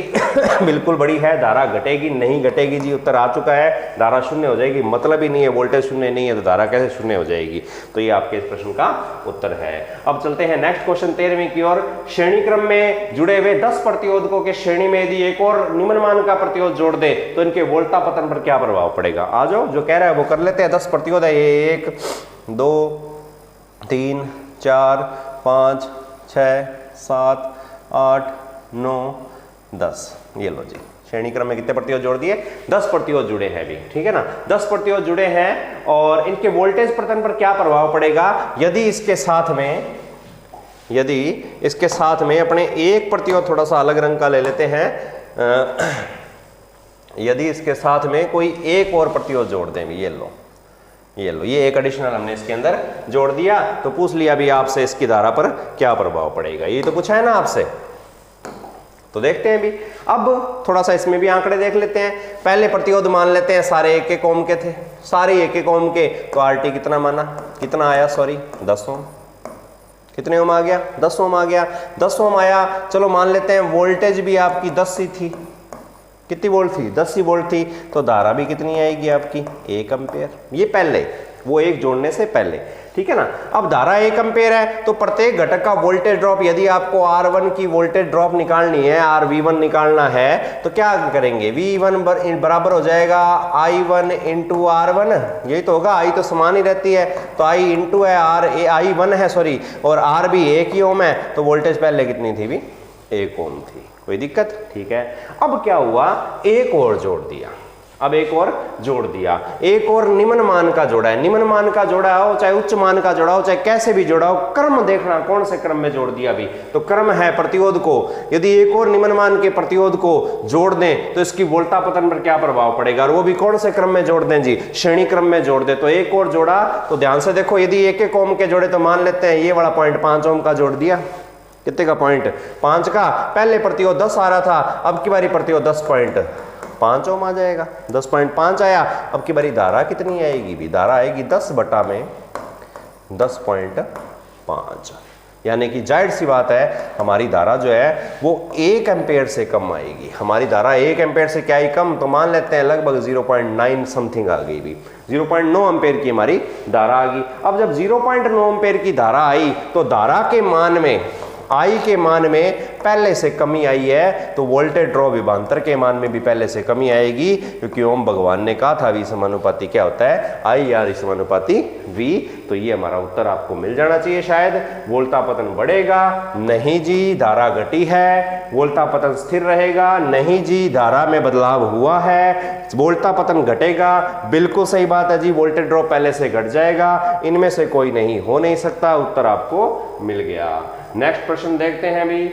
बिल्कुल बड़ी है, धारा घटेगी नहीं घटेगी जी, उत्तर आ चुका है, धारा शून्य हो जाएगी, मतलब ही नहीं है, वोल्टेज शून्य नहीं है तो धारा कैसे शून्य हो जाएगी। तो ये आपके इस प्रश्न का उत्तर है। अब चलते हैं नेक्स्ट क्वेश्चन 13वीं की ओर। श्रेणी क्रम में जुड़े हुए 10 प्रतिरोधकों के श्रेणी में यदि एक और निम्न मान का प्रतिरोध जोड़ दे तो इनके वोल्टा पतन पर क्या प्रभाव पड़ेगा। आ जाओ, जो कह रहा है वो कर लेते हैं। 10 प्रतिरोध है, 1 2 3 4 5 6 7 8 9 10, ये लो जी, श्रेणी क्रम में कितने प्रतिरोध जोड़ दिए, 10 प्रतिरोध जुड़े हैं भी, ठीक है ना। 10 प्रतिरोध जुड़े हैं और इनके वोल्टेज पतन पर क्या प्रभाव पड़ेगा यदि इसके साथ में अपने एक प्रतिरोध, थोड़ा सा अलग रंग का ले लेते हैं, यदि इसके साथ में कोई एक और प्रतिरोध जोड़ दें, ये लो ये एक एडिशनल हमने इसके अंदर जोड़ दिया, तो पूछ लिया भी आपसे इसकी धारा पर क्या प्रभाव पड़ेगा, ये तो पूछा है ना आपसे। तो देखते हैं भी, अब थोड़ा सा इसमें भी आंकड़े देख लेते हैं। पहले प्रतिरोध मान लेते हैं सारे 1-1 ओम के थे, सारे 1-1 ओम के, तो आरटी कितना माना, कितना आया, सॉरी 10 ओम। कितने ओम आ गया, 10 ओम आ गया, 10 ओम आया। चलो मान लेते हैं वोल्टेज भी आपकी 10 ही थी, कितनी वोल्ट थी, 10 ही वोल्ट थी, तो धारा भी कितनी आएगी आपकी 1 एम्पेयर। ये पहले, वो एक जोड़ने से पहले, ठीक है ना। अब धारा 1 एम्पेयर है तो प्रत्येक घटक का वोल्टेज ड्रॉप, यदि आपको R1 की वोल्टेज ड्रॉप निकालनी है, RV1 निकालना है, तो क्या करेंगे, V1 बराबर हो जाएगा I1 इंटू R1, यही तो होगा, I तो समान ही रहती है, तो I इंटू है I1 है सॉरी, और R भी 1 ही ओम है, तो वोल्टेज पहले कितनी थी भी 1 ओम थी। कोई दिक्कत, ठीक है। अब क्या हुआ, एक और जोड़ दिया, अब एक और जोड़ दिया, एक और निम्न मान का जोड़ा है। निम्न मान का जोड़ा हो चाहे उच्च मान का जोड़ा हो, चाहे कैसे भी जोड़ा हो, क्रम देखना कौन से क्रम में जोड़ दिया भी, तो क्रम है प्रतिरोध को, यदि एक और निम्न मान के प्रतिरोध को जोड़ दें तो इसकी वोल्टा पतन पर क्या प्रभाव पड़ेगा, और वो भी कौन से क्रम में जोड़ दें जी, श्रेणी क्रम में जोड़ दे। तो एक और जोड़ा, तो ध्यान से देखो, यदि 1-1 ओम के जोड़े तो मान लेते हैं ये वाला पॉइंट 5 ओम का जोड़ दिया, कितने का, पॉइंट 5 का। पहले प्रतिरोध 10 आ रहा था, अब की बारी प्रतिरोध 10.5 ओम आ जाएगा, 10.5 आया। अब की बारी धारा कितनी आएगी भी, धारा आएगी 10 बटा में 10.5, यानी कि जाहिर सी बात है हमारी धारा जो है वो 1 एम्पेयर से कम आएगी। हमारी धारा 1 एम्पेयर से क्या ही कम, तो मान लेते हैं लगभग 0.9 समथिंग आ गई भी, 0.9 एम्पेयर की हमारी धारा आ गई। अब जब 0.9 एम्पेयर की धारा आई तो धारा के मान में, आई के मान में पहले से कमी आई है, तो वोल्टेज ड्रॉप विभवांतर के मान में भी पहले से कमी आएगी, क्योंकि ओम भगवान ने कहा था V समानुपाती क्या होता है, I R समानुपाती V। तो ये हमारा उत्तर आपको मिल जाना चाहिए शायद। वोल्टा पतन बढ़ेगा, नहीं जी, धारा घटी है। वोल्टा पतन स्थिर रहेगा, नहीं जी, धारा में बदलाव हुआ है। वोल्टा पतन घटेगा, बिल्कुल सही बात है जी, वोल्टेज ड्रॉप पहले से घट जाएगा। इनमें से कोई नहीं हो नहीं सकता, उत्तर आपको मिल गया। नेक्स्ट प्रश्न देखते हैं अभी।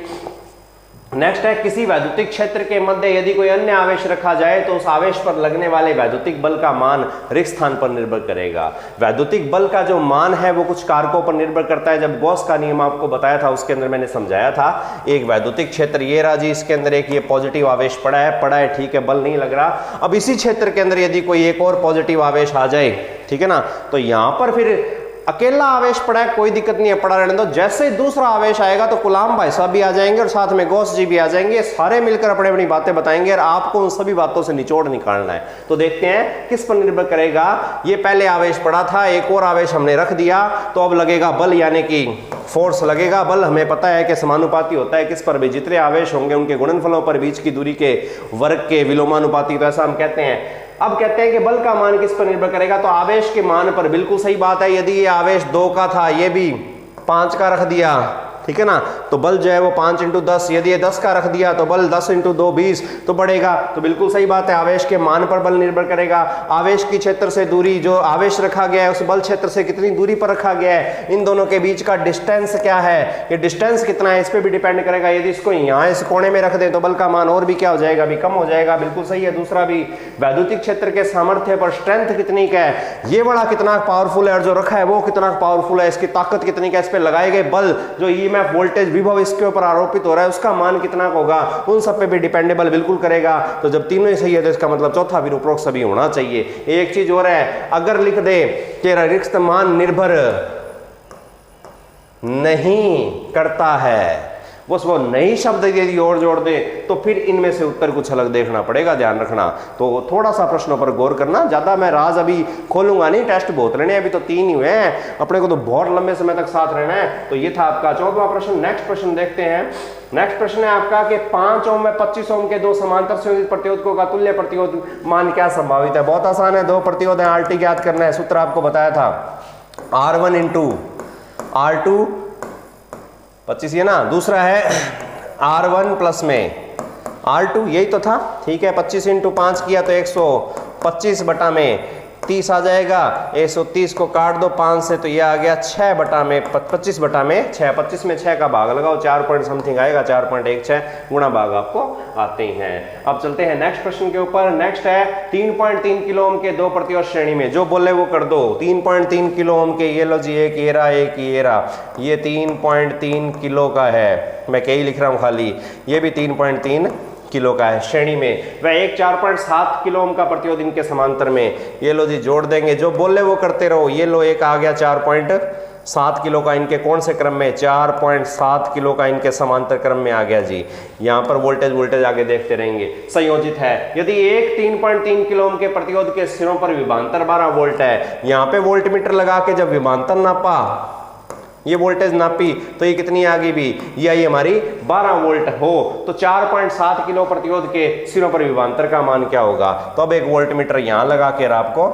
नेक्स्ट है, किसी वैद्युतिक क्षेत्र के मध्य यदि कोई अन्य आवेश रखा जाए तो उस आवेश पर लगने वाले वैद्युतिक बल का मान रिक्त स्थान पर निर्भर करेगा। वैद्युतिक बल का जो मान है वो कुछ कारकों पर निर्भर करता है। जब गॉस का नियम आपको बताया था उसके अंदर मैंने समझाया था, एक वैद्युतिक क्षेत्र ये रहा जी, इसके अंदर एक ये पॉजिटिव आवेश पड़ा है ठीक है, बल नहीं लग रहा। अब इसी क्षेत्र के अंदर यदि कोई एक और पॉजिटिव आवेश आ जाए, ठीक है ना, तो यहां पर फिर अकेला आवेश पड़ा है, कोई दिक्कत नहीं है, पड़ा रहने दो। जैसे ही दूसरा आवेश आएगा तो गुलाम भाई साहब भी आ जाएंगे और साथ में गौस जी भी आ जाएंगे, सारे मिलकर अपनी अपनी बातें बताएंगे और आपको उन सभी बातों से निचोड़ निकालना है। तो देखते हैं किस पर निर्भर करेगा। ये पहले आवेश पड़ा था, एक और आवेश हमने रख दिया, तो अब लगेगा बल, यानी कि फोर्स लगेगा। बल हमें पता है कि समानुपाती होता है किस पर भी, जितने आवेश होंगे उनके गुणनफलों पर, बीच की दूरी के वर्ग के विलोमानुपाती, तो ऐसा हम कहते हैं। अब कहते हैं कि बल का मान किस पर निर्भर करेगा, तो आवेश के मान पर। बिल्कुल सही बात है, यदि ये आवेश 2 का था, ये भी 5 का रख दिया, ठीक है ना, तो बल जो है वो 5 × 10, यदि ये 10 का रख दिया तो बल 10 × 2 20 तो बढ़ेगा। तो बिल्कुल सही बात है, आवेश के मान पर बल निर्भर करेगा। आवेश की क्षेत्र से दूरी, जो आवेश रखा गया है उस बल क्षेत्र से कितनी दूरी पर रखा गया है, इन दोनों के बीच का डिस्टेंस क्या है, ये डिस्टेंस कितना है, इस पर भी डिपेंड करेगा। यदि इसको यहाँ इस कोने में रख दें तो बल का मान और भी क्या हो जाएगा, भी कम हो जाएगा। बिल्कुल सही है। दूसरा भी, वैद्युतिक क्षेत्र के सामर्थ्य पर स्ट्रेंथ कितनी का है, ये बड़ा कितना पावरफुल है और जो रखा है वो कितना पावरफुल है, इसकी ताकत कितनी का, इस पर लगाए गए बल, जो ईएमएफ वोल्टेज विभव इसके ऊपर आरोपित हो रहा है उसका मान कितना होगा, उन सब पे भी डिपेंडेबल बिल्कुल करेगा। तो जब तीनों ही सही है तो इसका मतलब चौथा भी उपरोक्त सभी होना चाहिए। एक चीज और है, अगर लिख दे कि रिक्त मान निर्भर नहीं करता है, बस वो नई शब्द यदि और जोड़ दे तो फिर इनमें से उत्तर कुछ अलग देखना पड़ेगा, ध्यान रखना। तो थोड़ा सा प्रश्नों पर गौर करना, ज्यादा मैं राज अभी खोलूंगा नहीं, टेस्ट बहुत रहने, अभी तो 3 ही हुए हैं, अपने को तो बहुत लंबे समय तक साथ रहना है। तो ये था आपका 14वां प्रश्न। नेक्स्ट प्रश्न देखते हैं। नेक्स्ट प्रश्न है आपका कि 5 ओम में 25 ओम के 2 समांतर संयोजित प्रतिरोधकों का तुल्य प्रतिरोध मान क्या संभावित है। बहुत आसान है, 2 प्रतिरोध है, RT ज्ञात करना है। सूत्र आपको बताया था, R1 × R2 25 है ना, दूसरा है R1 प्लस में R2, यही तो था, ठीक है। 25 × 5 किया तो 125 बटा में 30 आ जाएगा। 130 को काट दो 5 से तो ये आ गया 6 बटा में 25 बटा में 6, 25 में 6 का भाग लगाओ, 4 पॉइंट समथिंग आएगा, 4.16 गुणा भाग आपको आते हैं। अब चलते हैं नेक्स्ट प्रश्न के ऊपर। नेक्स्ट है 3.3 किलो ओम के 2 प्रतिरोध श्रेणी में, जो बोले वो कर दो। 3.3 किलो ओम के, ये लो जी, एक ये रहा, एक ये रहा, ये 3.3 किलो का है, मैं कई लिख रहा हूँ खाली, ये भी 3.3 किलो का है श्रेणी में। वह एक 4.7 किलो ओम का प्रतिरोध इनके समांतर में, ये लो जी, जोड़ देंगे, जो बोले वो करते रहो। ये लो, एक आ गया 4.7 किलो का, इनके कौन से क्रम में, 4.7 किलो का इनके समांतर क्रम में आ गया जी। यहाँ पर वोल्टेज आगे देखते रहेंगे, संयोजित है। यदि एक 3.3 किलो ओम के प्रतिरोध के सिरों पर विभवांतर 12 वोल्ट है, यहाँ पे वोल्ट मीटर लगा के जब विभवांतर नापा, ये वोल्टेज नापी, तो ये कितनी आ गई भी, ये आई हमारी 12 वोल्ट हो, तो 4.7 किलो प्रतिरोध के सिरों पर विभवांतर का मान क्या होगा। तो अब एक वोल्ट मीटर यहां लगा के आपको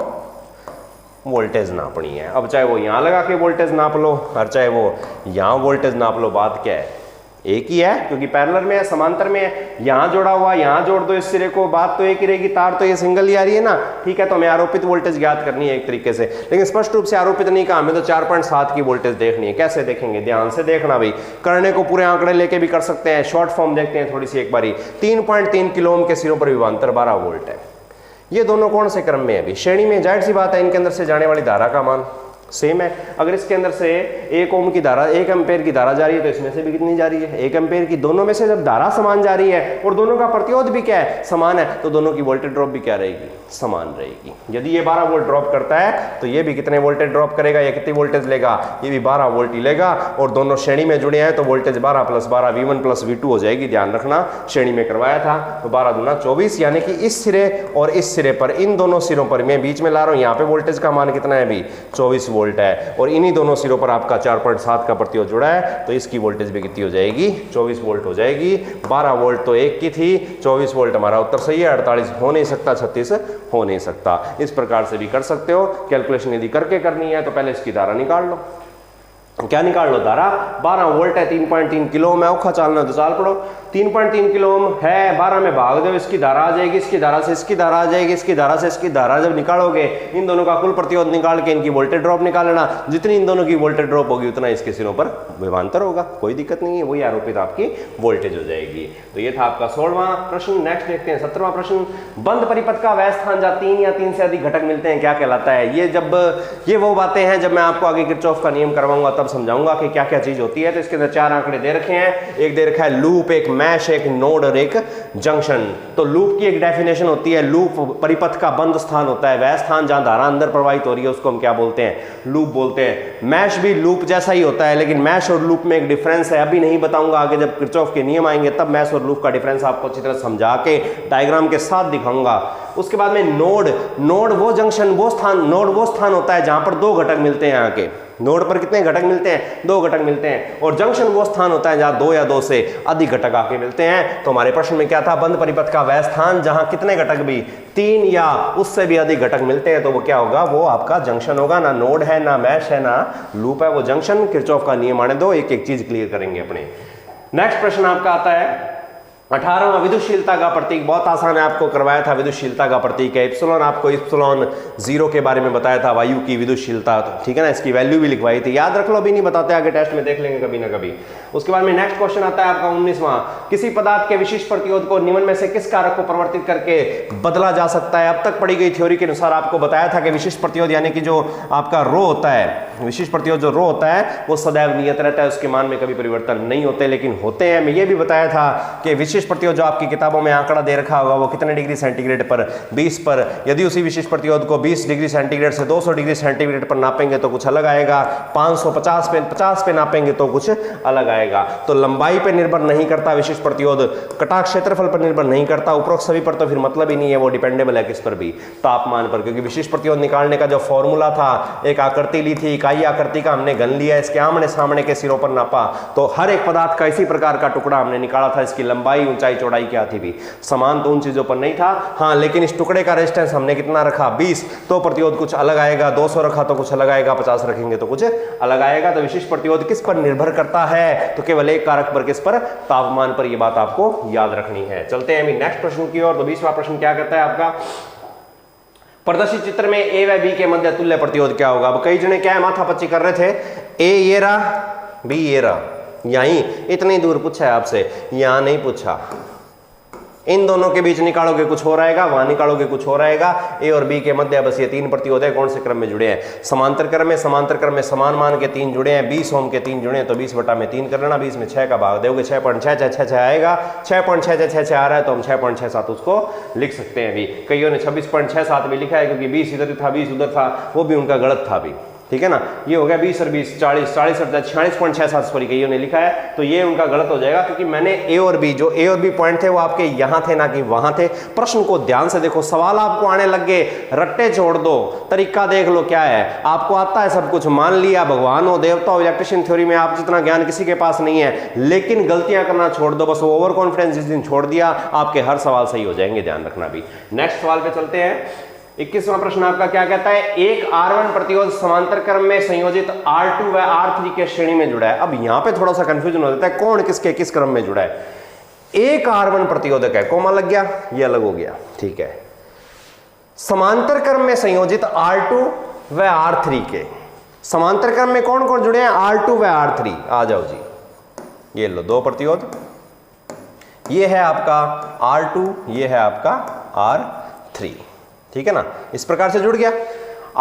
वोल्टेज नापनी है। अब चाहे वो यहां लगा के वोल्टेज नाप लो और चाहे वो यहां वोल्टेज नाप लो, बात क्या है, एक ही है, क्योंकि पैरेलल में है, समांतर में है। यहां जोड़ा हुआ, यहां जोड़ दो इस सिरे को, बात तो एक ही रहेगी, तार तो ये सिंगल ही आ रही है ना, ठीक है। तो हमें आरोपित वोल्टेज ज्ञात करनी है एक तरीके से, लेकिन स्पष्ट रूप से आरोपित नहीं कहा, हमें तो 4.7 की वोल्टेज देखनी है। कैसे देखेंगे, ध्यान से देखना भाई, करने को पूरे आंकड़े लेके भी कर सकते हैं, शॉर्ट फॉर्म देखते हैं थोड़ी सी एक बारी। 3.3 किलो ओम के सिरों पर विभवांतर 12 वोल्ट है, ये दोनों कौन से क्रम में है अभी, श्रेणी में, जाहिर सी बात है इनके अंदर से जाने वाली धारा का मान सेम है। अगर इसके अंदर से 1 ओम की धारा, 1 एम्पेयर की धारा जा रही है, तो इसमें से भी कितनी जा रही है, 1 एम्पेयर की। दोनों में से जब धारा समान जा रही है और दोनों का प्रतिरोध भी क्या है, समान है, तो दोनों की वोल्टेज ड्रॉप भी क्या रहेगी, समान रहेगी। यदि ये 12 वोल्ट ड्रॉप करता है तो ये भी कितने वोल्टेज ड्रॉप करेगा, ये कितनी वोल्टेज लेगा, ये भी 12 वोल्ट ही लेगा। और दोनों श्रेणी में जुड़े हैं तो वोल्टेज 12 + 12 V1 + V2 हो जाएगी। ध्यान रखना, श्रेणी में करवाया था तो 12 दूना 24, यानी कि इस सिरे और इस सिरे पर, इन दोनों सिरों पर, मैं बीच में ला रहा हूं, यहाँ पे वोल्टेज का मान कितना है अभी, 24 वोल्ट है। और इन्हीं दोनों सिरों पर आपका 4.7 का प्रतिरोध जुड़ा है, तो इसकी वोल्टेज भी कितनी हो जाएगी, 24 वोल्ट हो जाएगी। 12 वोल्ट तो एक की थी, 24 वोल्ट हमारा उत्तर सही है। 48 हो नहीं सकता, 36 हो नहीं सकता। इस प्रकार से भी कर सकते हो। कैलकुलेशन यदि करके करनी है तो पहले इसकी धारा निकाल लो। क्या निकाल लो, धारा 12 वोल्ट है, 3.3 किलो ओम है, औखा चालना तो चाल पड़ो। 3.3 किलो ओम है, 12 में भाग दो, इसकी धारा आ जाएगी, इसकी धारा से इसकी धारा आ जाएगी, इसकी धारा से इसकी धारा। जब निकालोगे इन दोनों का कुल प्रतिरोध निकाल के इनकी वोल्टेज ड्रॉप निकाल लेना, जितनी इन दोनों की वोल्टेज ड्रॉप होगी उतना इसके सिरों पर विभवांतर होगा, कोई दिक्कत नहीं है, वही आरोपित आपकी वोल्टेज हो जाएगी। तो ये था आपका 16वां प्रश्न। नेक्स्ट देखते हैं 17वां प्रश्न। बंद परिपथ का वह स्थान जहां 3 या 3 से अधिक घटक मिलते हैं क्या कहलाता है। ये वो बातें हैं जब मैं आपको आगे किरचॉफ का नियम करवाऊंगा तब समझाऊंगा कि क्या क्या चीज होती है। तो इसके अंदर 4 आंकड़े दे रखे हैं, एक दे रखा है लूप, एक मैश, एक नोड और एक जंक्शन। तो लूप की एक डेफिनेशन होती है, लूप परिपथ का बंद स्थान होता है, वह स्थान जहां धारा अंदर प्रवाहित हो रही है उसको हम क्या बोलते हैं, लूप बोलते हैं। मैश भी लूप जैसा ही होता है, लेकिन मैश और लूप में एक डिफरेंस है, अभी नहीं बताऊंगा, आगे जब किरचॉफ के नियम आएंगे तब मैश और लूप का डिफरेंस आपको अच्छी तरह समझा के डायग्राम के साथ दिखाऊंगा। उसके बाद में नोड, नोड वो जंक्शन, वो स्थान, नोड वो स्थान होता है जहां पर दो घटक मिलते हैं। यहाँ के नोड पर कितने घटक मिलते हैं, दो घटक मिलते हैं। और जंक्शन वो स्थान होता है जहां दो या दो से अधिक घटक आके मिलते हैं। तो हमारे प्रश्न में क्या था, बंद परिपथ का वह स्थान जहां कितने घटक भी, तीन या उससे भी अधिक घटक मिलते हैं, तो वो क्या होगा, वो आपका जंक्शन होगा। ना नोड है, ना मैश है, ना लूप है, वो जंक्शन। किरचॉफ का नियम आने दो, एक एक चीज क्लियर करेंगे अपने। नेक्स्ट प्रश्न आपका आता है 18वां, विद्युतशीलता का प्रतीक। बहुत आसान है, आपको करवाया था, विद्युतशीलता का प्रतीक है एप्सिलॉन। आपको एप्सिलॉन 0 के बारे में बताया था, वायु की विद्युतशीलता, ठीक है ना, इसकी वैल्यू भी लिखवाई थी, याद रख लो, अभी नहीं बताते, आगे टेस्ट में देख लेंगे कभी ना कभी। उसके बाद में नेक्स्ट क्वेश्चन आता है आपका 19वां, किसी पदार्थ के विशिष्ट प्रतिरोध को निम्न में से किस कारक को परिवर्तित करके बदला जा सकता है। अब तक पढ़ी गई थ्योरी के अनुसार आपको बताया था कि विशिष्ट प्रतिरोध यानी कि जो आपका रो होता है, विशिष्ट प्रतिरोध जो रो होता है वो सदैव नियत रहता है, उसके मान में कभी परिवर्तन नहीं होते, लेकिन होते हैं। मैं ये भी बताया था कि विशिष्ट प्रतिरोध जो आपकी किताबों में आंकड़ा दे रखा होगा वो कितने डिग्री सेंटीग्रेड पर, 20 पर। यदि उसी विशिष्ट प्रतिरोध को 20 डिग्री सेंटीग्रेड से 200 डिग्री सेंटीग्रेड पर नापेंगे तो कुछ अलग आएगा, 550 पे नापेंगे तो कुछ अलग आएगा। तो लंबाई पे निर्भर नहीं करता विशिष्ट प्रतिरोध, कटाक्ष क्षेत्रफल पर निर्भर नहीं करता, उपरोक्त सभी पर तो फिर मतलब ही नहीं है, वो डिपेंडेबल है किस पर भी, तापमान पर। क्योंकि विशिष्ट प्रतिरोध निकालने का जो फॉर्मूला था, एक आकृति ली थी, इकाई आकृति का हमने घन लिया, इसके आमने सामने के सिरों पर नापा, तो हर एक पदार्थ का इसी प्रकार का टुकड़ा हमने निकाला था, इसकी लंबाई, ऊंचाई, चौड़ाई क्या थी भी, समान तो उन चीजों पर नहीं था। हाँ, लेकिन इस टुकड़े का रेजिस्टेंस हमने कितना रखा, 20, तो प्रतिरोध कुछ अलग आएगा, 200 रखा तो कुछ अलग आएगा, 50 रखेंगे तो कुछ अलग आएगा। तो विशिष्ट प्रतिरोध किस पर निर्भर करता है, तो केवल एक कारक पर, किस पर, तापमान पर। यह बात आपको याद रखनी है। चलते हैं अभी नेक्स्ट प्रश्न की ओर। तो 20वां प्रश्न क्या कहता है आपका, प्रदर्शित चित्र में ए व बी के मध्य तुल्य प्रतिरोध क्या होगा। अब कई जने क्या है, माथा पच्ची कर रहे थे, ए ये रहा, बी ये रहा, यहीं इतनी दूर पूछा है आपसे, यहां नहीं पूछा। इन दोनों के बीच निकालोगे कुछ हो रहेगा, वहां निकालोगे कुछ हो रहेगा। ए और बी के मध्य बस ये तीन प्रतिरोध है, कौन से क्रम में जुड़े हैं, समांतर क्रम में। समांतर क्रम में समान मान के तीन जुड़े हैं, 20 ओम के तीन जुड़े हैं, तो 20 बटा में 3 कर लेना, 20 में 6 का भाग दोगे, 6.666 आएगा। 6.666 आ रहा है तो हम 6.67 उसको लिख सकते हैं। अभी कईयों ने 26.67 भी लिखा है, क्योंकि 20 इधर था, 20 उधर था, वो भी उनका गलत था भी, ठीक है ना। ये हो गया 20 और 20 40, 40 और 46.67 सॉरी कईयों ने लिखा है, तो ये उनका गलत हो जाएगा, क्योंकि मैंने ए और बी, जो ए और बी पॉइंट थे वो आपके यहां थे, ना कि वहां थे। प्रश्न को ध्यान से देखो, सवाल आपको आने लग गए, रट्टे छोड़ दो, तरीका देख लो क्या है। आपको आता है सब कुछ, मान लिया भगवान हो, देवता हो, इलेक्ट्रिशियन थ्योरी में आप जितना ज्ञान किसी के पास नहीं है, लेकिन गलतियां करना छोड़ दो, बस ओवर कॉन्फिडेंस जिस दिन छोड़ दिया, आपके हर सवाल सही हो जाएंगे, ध्यान रखना भी। नेक्स्ट सवाल पे चलते हैं। 21वां प्रश्न आपका क्या कहता है, एक R1 प्रतिरोध समांतर क्रम में संयोजित R2 व R3 के श्रेणी में जुड़ा है। अब यहां पे थोड़ा सा कंफ्यूजन हो जाता है, कौन किसके किस क्रम में जुड़ा है। एक R1 प्रतिरोधक है, कोमा लग गया, ये अलग हो गया, ठीक है। समांतर क्रम में संयोजित R2 व R3 के, समांतर क्रम में कौन कौन जुड़े हैं, R2 व R3। आ जाओ जी, ये लो दो प्रतिरोध, ये है आपका R2, ये है आपका R3, ठीक है ना, इस प्रकार से जुड़ गया।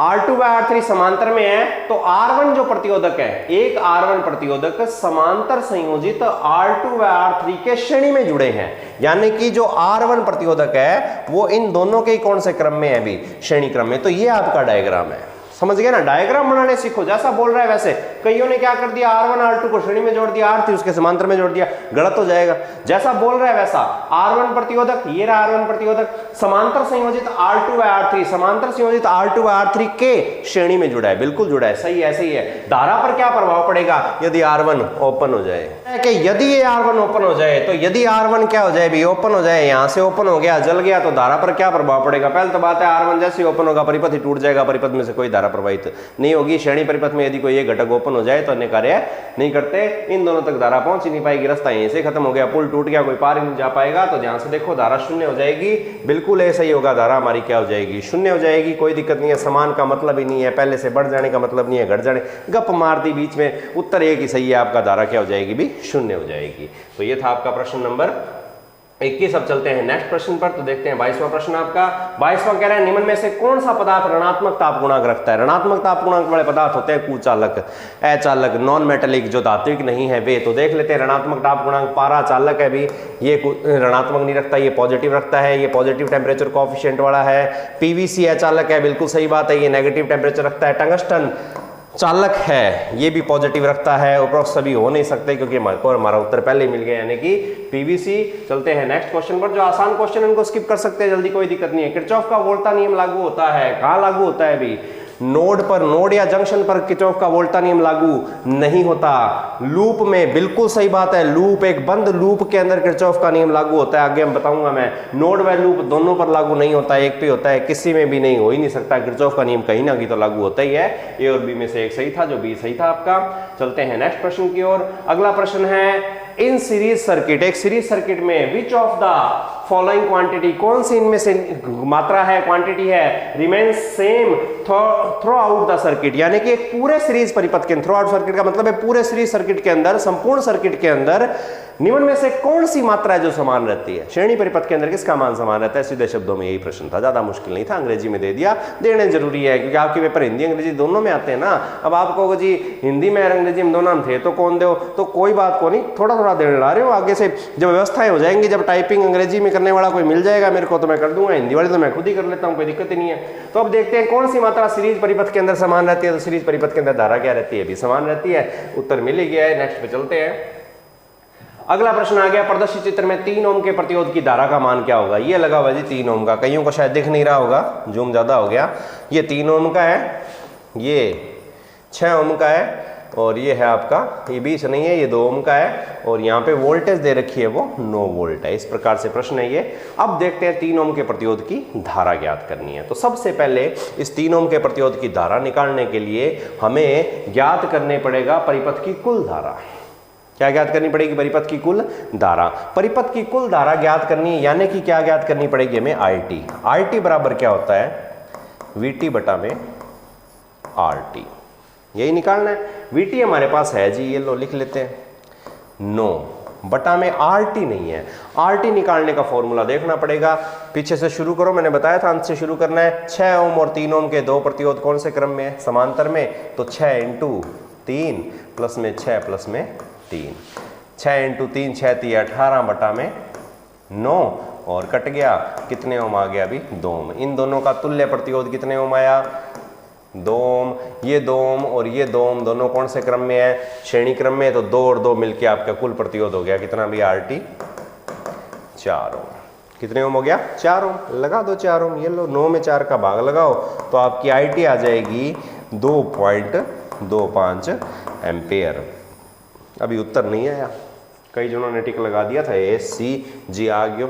R2 व R3 समांतर में है, तो R1 जो प्रतिरोधक है, एक R1 प्रतिरोधक समांतर संयोजित R2 व R3 के श्रेणी में जुड़े हैं, यानी कि जो R1 प्रतिरोधक है वो इन दोनों के कौन से क्रम में है भी, श्रेणी क्रम में। तो ये आपका डायग्राम है, समझ गए ना, डायग्राम बनाने सीखो, जैसा बोल रहा है वैसे। कईयों ने क्या कर दिया, R1 R2 को श्रेणी में जोड़ दिया, R3 उसके समांतर में जोड़ दिया, गलत हो जाएगा। जैसा बोल रहा है वैसा, R1 प्रतिरोधक, ये रहा R1 प्रतिरोधक, समांतर संयोजित R2 व R3, समांतर संयोजित R2 व R3 के श्रेणी में जुड़ा है, बिल्कुल जुड़ा है, सही ऐसे ही है। धारा पर क्या प्रभाव पड़ेगा यदि R1 ओपन हो जाए, कि यदि ये R1 ओपन हो जाए, तो यदि R1 क्या हो जाए भी, ओपन हो जाए, यहां से ओपन हो गया, जल गया, तो धारा पर क्या प्रभाव पड़ेगा। पहले तो बात है, R1 जैसे ओपन होगा परिपथ ही टूट जाएगा, परिपथ में से कोई धारा प्रवाहित नहीं होगी। श्रेणी परिपथ में यदि कोई एक घटक ओपन हो जाए तो अन्य कार्य नहीं करते, इन दोनों तक धारा पहुंच ही नहीं पाएगी, रास्ता यहीं से खत्म हो गया, पुल टूट गया, कोई पार ही नहीं जा पाएगा। तो ध्यान से देखो, धारा शून्य हो जाएगी, बिल्कुल ऐसा ही होगा, धारा हमारी क्या हो जाएगी, शून्य हो जाएगी। कोई दिक्कत नहीं है, समान का मतलब ही नहीं है, पहले से बढ़ जाने का मतलब नहीं है घट जाने, गप मार दी बीच में, उत्तर एक ही सही है आपका, धारा क्या हो जाएगी भी, शून्य हो जाएगी। तो ये था आपका प्रश्न नंबर 21। अब चलते हैं नेक्स्ट प्रश्न पर, तो देखते हैं 22वां प्रश्न आपका। 22वां कह रहा है निम्न में से कौन सा पदार्थ ऋणात्मक ताप गुणांक रखता है। ऋणात्मक ताप गुणांक वाले पदार्थ होते हैं कुचालक, अचालक, नॉन मेटेलिक, जो धात्विक नहीं है वे। तो देख लेते हैं ऋणात्मक ताप गुणांक। पारा चालक है भी, ये ऋणात्मक नहीं रखता, ये पॉजिटिव रखता है, ये पॉजिटिव टेम्परेचर कोएफिशिएंट वाला है। पीवीसी अचालक है, बिल्कुल सही बात है, ये नेगेटिव टेम्परेचर रखता है। टंगस्टन चालक है, ये भी पॉजिटिव रखता है। उपरोक्त सभी हो नहीं सकते क्योंकि हमारा उत्तर पहले ही मिल गया, यानी कि पीवीसी। चलते हैं नेक्स्ट क्वेश्चन पर। जो आसान क्वेश्चन उनको स्किप कर सकते हैं जल्दी, कोई दिक्कत नहीं है। किरचॉफ का वोल्टा नियम लागू होता है, कहाँ लागू होता है भी? नोड पर, नोड या जंक्शन पर किरचॉफ का वोल्टा नियम लागू नहीं होता। लूप में, बिल्कुल सही बात है, लूप, एक बंद लूप के अंदर किरचॉफ का नियम लागू होता है। आगे हम बताऊंगा मैं। नोड व लूप दोनों पर लागू नहीं होता, एक पे होता है, किसी में भी नहीं, हो ही नहीं सकता। किरचॉफ का नियम कहीं ना कहीं तो लागू होता ही है। ए और बी में से एक सही था, जो बी सही था आपका। चलते हैं नेक्स्ट प्रश्न की ओर। अगला प्रश्न है इन सीरीज सर्किट, एक सीरीज सर्किट में which of the following quantity, कौन सी इनमें से मात्रा है, क्वांटिटी है, remains same through out the circuit. यानी कि एक पूरे सीरीज परिपथ के, थ्रू आउट सर्किट का मतलब है पूरे सीरीज सर्किट के अंदर, संपूर्ण सर्किट के अंदर निम्न में से कौन सी मात्रा है जो समान रहती है। श्रेणी परिपथ के अंदर किसका मान समान रहता है? सीधे शब्दों में यही प्रश्न था, ज्यादा मुश्किल नहीं था, अंग्रेजी में दे दिया। देने जरूरी है क्योंकि आपके पेपर हिंदी अंग्रेजी दोनों में आते हैं ना। अब आप कहोगे जी हिंदी में और अंग्रेजी में दोनों थे तो कौन दो, तो कोई बात को नहीं, थोड़ा थोड़ा देने ला रहे हो। आगे से जब व्यवस्थाएं हो जाएंगी, जब टाइपिंग अंग्रेजी में करने वाला कोई मिल जाएगा मेरे को तो मैं कर दूंगा, हिंदी वाली तो मैं खुद ही कर लेता हूँ, कोई दिक्कत ही नहीं है। तो अब देखते हैं कौन सी मात्रा सीरीज परिपथ के अंदर समान रहती है। तो सीरीज परिपथ के अंदर धारा क्या रहती है? भी समान रहती है। उत्तर मिल ही गया है। नेक्स्ट पे चलते हैं। अगला प्रश्न आ गया, प्रदर्शित चित्र में 3 ओम के प्रतिरोध की धारा का मान क्या होगा। ये लगा हुआ जी 3 ओम का, कईयों को शायद दिख नहीं रहा होगा, जूम ज्यादा हो गया। ये 3 ओम का है, ये 6 ओम का है, और ये है आपका, ये 20 नहीं है, ये 2 ओम का है, और यहाँ पे वोल्टेज दे रखी है वो 9 वोल्ट है। इस प्रकार से प्रश्न है ये। अब देखते हैं 3 ओम के प्रतिरोध की धारा ज्ञात करनी है। तो सबसे पहले इस 3 ओम के प्रतिरोध की धारा निकालने के लिए हमें ज्ञात करने पड़ेगा परिपथ की कुल धारा। क्या ज्ञात करनी पड़ेगी? परिपथ की कुल धारा। परिपथ की कुल धारा ज्ञात करनी है, यानी कि क्या ज्ञात करनी पड़ेगी हमें? आईटी। आईटी बराबर क्या होता है? वीटी बटा में आरटी, यही निकालना है। वीटी हमारे पास है जी, ये लो लिख लेते हैं, 9 बटा में आरटी नहीं है। आरटी निकालने का फॉर्मूला देखना पड़ेगा। पीछे से शुरू करो, मैंने बताया था अंत से शुरू करना है। 6 ओम और 3 ओम के 2 प्रतिरोध कौन से क्रम में है? समांतर में। तो 6 × 3 प्लस में 6 प्लस में 3, 6 × 3 6 3 18 बटा में 9, और कट गया, कितने ओम आ गया अभी? 2 ओम। इन दोनों का तुल्य प्रतिरोध कितने ओम आया? 2 ओम। ये 2 ओम और ये 2 ओम दोनों कौन से क्रम में है? श्रेणी क्रम में। तो 2 और 2 मिलके आपका कुल प्रतिरोध हो गया कितना भी? आरटी 4 ओम। कितने ओम हो गया? 4 ओम। लगा दो 4 ओम, ये लो 9 में 4 का भाग लगाओ तो आपकी आईटी आ जाएगी 2.25 एम्पेयर। अभी उत्तर नहीं आया, कई जनों ने टिक लगा दिया था, SCG आ गया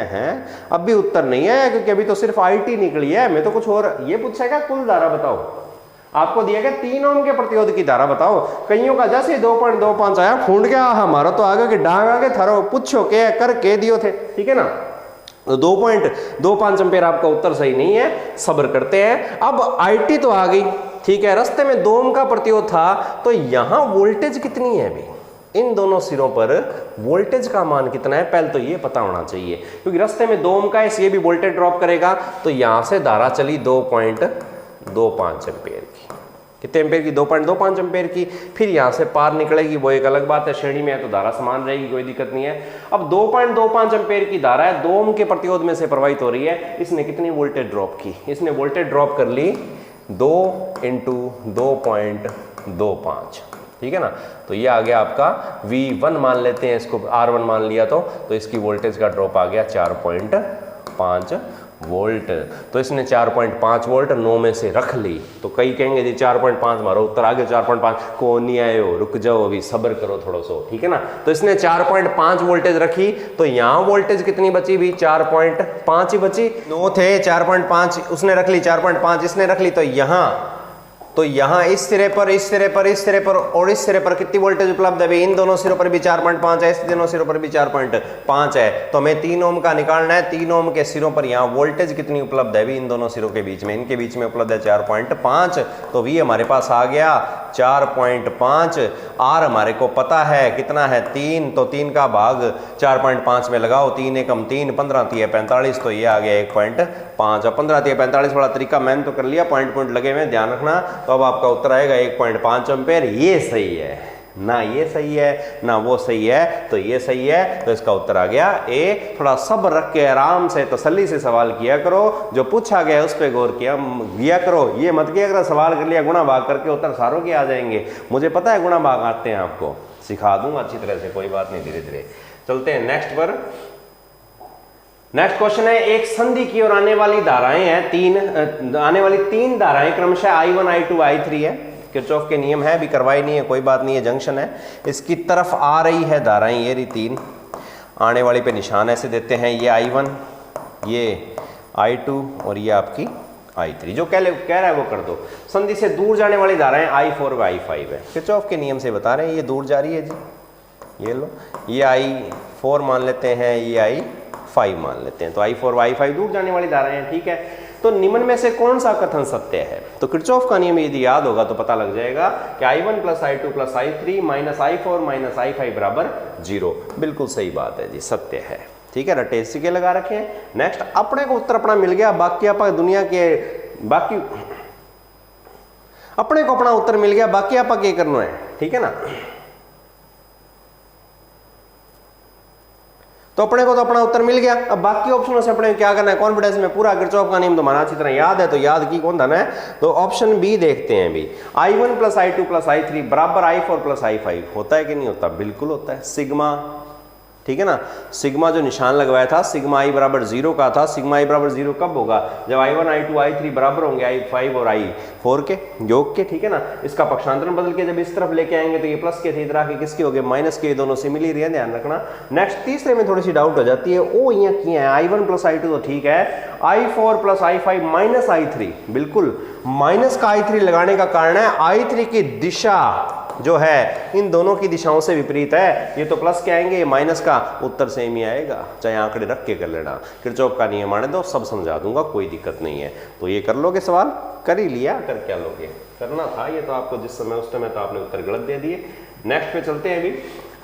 है। अब भी उत्तर नहीं आया क्योंकि अभी तो सिर्फ आईटी निकली है। मैं तो कुछ और ये पूछेगा, कुल धारा बताओ। आपको दिया गया 3 ओम के प्रतिरोध की धारा बताओ। कईयों का जैसे 2.25 आया फूंड गया, हमारा तो आगे की डांग आगे थारो पूछो के कर के दियो थे, ठीक है ना। तो 2.25 एम्पेयर आपका उत्तर सही नहीं है, सब्र करते हैं। अब आईटी तो आ गई, ठीक है। रास्ते में 2 ओम का प्रतिरोध था, तो यहां वोल्टेज कितनी है अभी? इन दोनों सिरों पर वोल्टेज का मान कितना है पहले तो ये पता होना चाहिए, क्योंकि रास्ते में 2 ओम का है, ये भी वोल्टेज ड्रॉप करेगा। तो यहां से धारा चली 2.25 एम्पेयर की। कितने एम्पेयर की? 2.25 एम्पेयर की। फिर यहां से पार निकलेगी, वो एक अलग बात है, श्रेणी में है तो धारा समान रहेगी, कोई दिक्कत नहीं है। अब 2.25 एम्पेयर की धारा है, 2 ओम के प्रतिरोध में से प्रवाहित हो रही है। इसने कितनी वोल्टेज ड्रॉप की? इसने वोल्टेज ड्रॉप कर ली 2 × 2.25, ठीक है ना। तो ये आ गया आपका V1 मान लेते हैं, इसको R1 मान लिया तो इसकी वोल्टेज का ड्रॉप आ गया 4.5 वोल्ट। तो इसने 4.5 वोल्ट 9 में से रख ली। तो कई कहेंगे जी 4.5 मारो उत्तर आ गया 4.5, को नहीं आए हो, रुक जाओ अभी सब्र करो थोड़ा सा, ठीक है ना। तो इसने 4.5 वोल्टेज रखी, तो यहाँ वोल्टेज कितनी बची भी? 4.5 ही बची। 9 थे, 4.5 उसने रख ली, 4.5 इसने रख ली, तो यहाँ तो यहाँ इस सिरे पर, इस सिरे पर, इस सिरे पर और इस सिरे पर कितनी वोल्टेज उपलब्ध है भाई? इन दोनों सिरों पर भी 4.5 है, इस दोनों सिरों पर भी 4.5 है। तो हमें 3 ओम का निकालना है। 3 ओम के सिरों पर यहाँ वोल्टेज कितनी उपलब्ध है भी? इन दोनों सिरों के बीच में, इनके बीच में उपलब्ध है 4.5। तो V हमारे पास आ गया 4.5। R हमारे को पता है कितना है? 3। तो 3 का भाग 4.5 में लगाओ, 3 एकम 3, 15 3 45, तो ये आ गया 1.5। और 15 3 45 वाला तरीका मैंने तो कर लिया, पॉइंट लगे हुए, ध्यान रखना। तो अब आपका उत्तर आएगा 1.5 एम्पेयर। ये सही है ना, ये सही है ना, वो सही है, तो ये सही है। तो इसका उत्तर आ गया ए। थोड़ा सब्र रख के आराम से तसल्ली से सवाल किया करो, जो पूछा गया उस पर गौर किया करो। ये मत किया अगर सवाल कर लिया गुणा भाग करके उत्तर सारों के आ जाएंगे। मुझे पता है गुणा भाग आते हैं, आपको सिखा दूंगा अच्छी तरह से, कोई बात नहीं, धीरे धीरे चलते हैं नेक्स्ट पर। नेक्स्ट क्वेश्चन है, एक संधि की ओर आने वाली धाराएं हैं आने वाली तीन धाराएं क्रमशः I1 I2 I3 है। किरचॉफ के नियम है, अभी करवाई नहीं है, कोई बात नहीं है, जंक्शन है, इसकी तरफ आ रही है धाराएं, ये रही 3 आने वाली पे निशान ऐसे देते हैं, ये I1, ये I2 और ये आपकी I3। जो कह रहा है वो कर दो। संधि से दूर जाने वाली धाराएं I4 व I5 है। किरचॉफ के नियम से बता रहे हैं, ये दूर जा रही है जी, ये लो, ये I4 मान लेते हैं, ये I5 मान लेते हैं। तो I4 व I5 दूर जाने वाली धाराएं हैं, ठीक है। तो निम्न में से कौन सा कथन सत्य है? तो किरचॉफ का नियम यदि याद होगा तो पता लग जाएगा कि I1 + I2 + I3 - I4 - I5 बराबर 0। बिल्कुल सही बात है जी, सत्य है, ठीक है। रटे सिक्के लगा रखे हैं। नेक्स्ट, अपने को उत्तर अपना मिल गया, बाकी आप दुनिया के बाकी अपने को अपना उत्तर मिल गया, बाकी आप क्या करना है, ठीक है ना। तो अपने को तो अपना उत्तर मिल गया, अब बाकी ऑप्शनों से अपने क्या करना है, कॉन्फिडेंस में पूरा। किरचॉफ का नियम तो हमारा अच्छी तरह याद है, तो याद की कौन धन है, तो ऑप्शन बी देखते हैं भी। I1 + I2 + I3 बराबर I4 + I5 होता है कि नहीं होता? बिल्कुल होता है। सिग्मा, ठीक है ना, सिग्मा जो निशान लगवाया था, सिग्मा I बराबर 0 का था। सिग्मा I बराबर 0 कब होगा? जब I1 I2 I3 बराबर होंगे I5 और I4 के योग के, ठीक है ना। इसका पक्षांतरण बदल के जब इस तरफ लेके आएंगे तो ये प्लस के थे, इधर आके किसके हो गए? माइनस के। दोनों सिमिलर है, ध्यान रखना। नेक्स्ट, तीसरे में थोड़ी सी डाउट हो जाती है, ओ यहाँ किया है I1 + I2 तो ठीक है, I4 + I5 - I3, बिल्कुल माइनस का I3 लगाने का कारण है I3 की दिशा जो है इन दोनों की दिशाओं से विपरीत है। ये तो प्लस के आएंगे, ये माइनस का, उत्तर सेम ही आएगा, चाहे आंकड़े रख के कर लेना। किरचॉफ का नियम आने दो, सब समझा दूंगा, कोई दिक्कत नहीं है। तो ये कर लोगे सवाल, कर ही लिया, कर क्या लोगे, करना था ये तो आपको जिस समय, उस समय तो आपने उत्तर गलत दे दिए। नेक्स्ट पे चलते हैं अभी।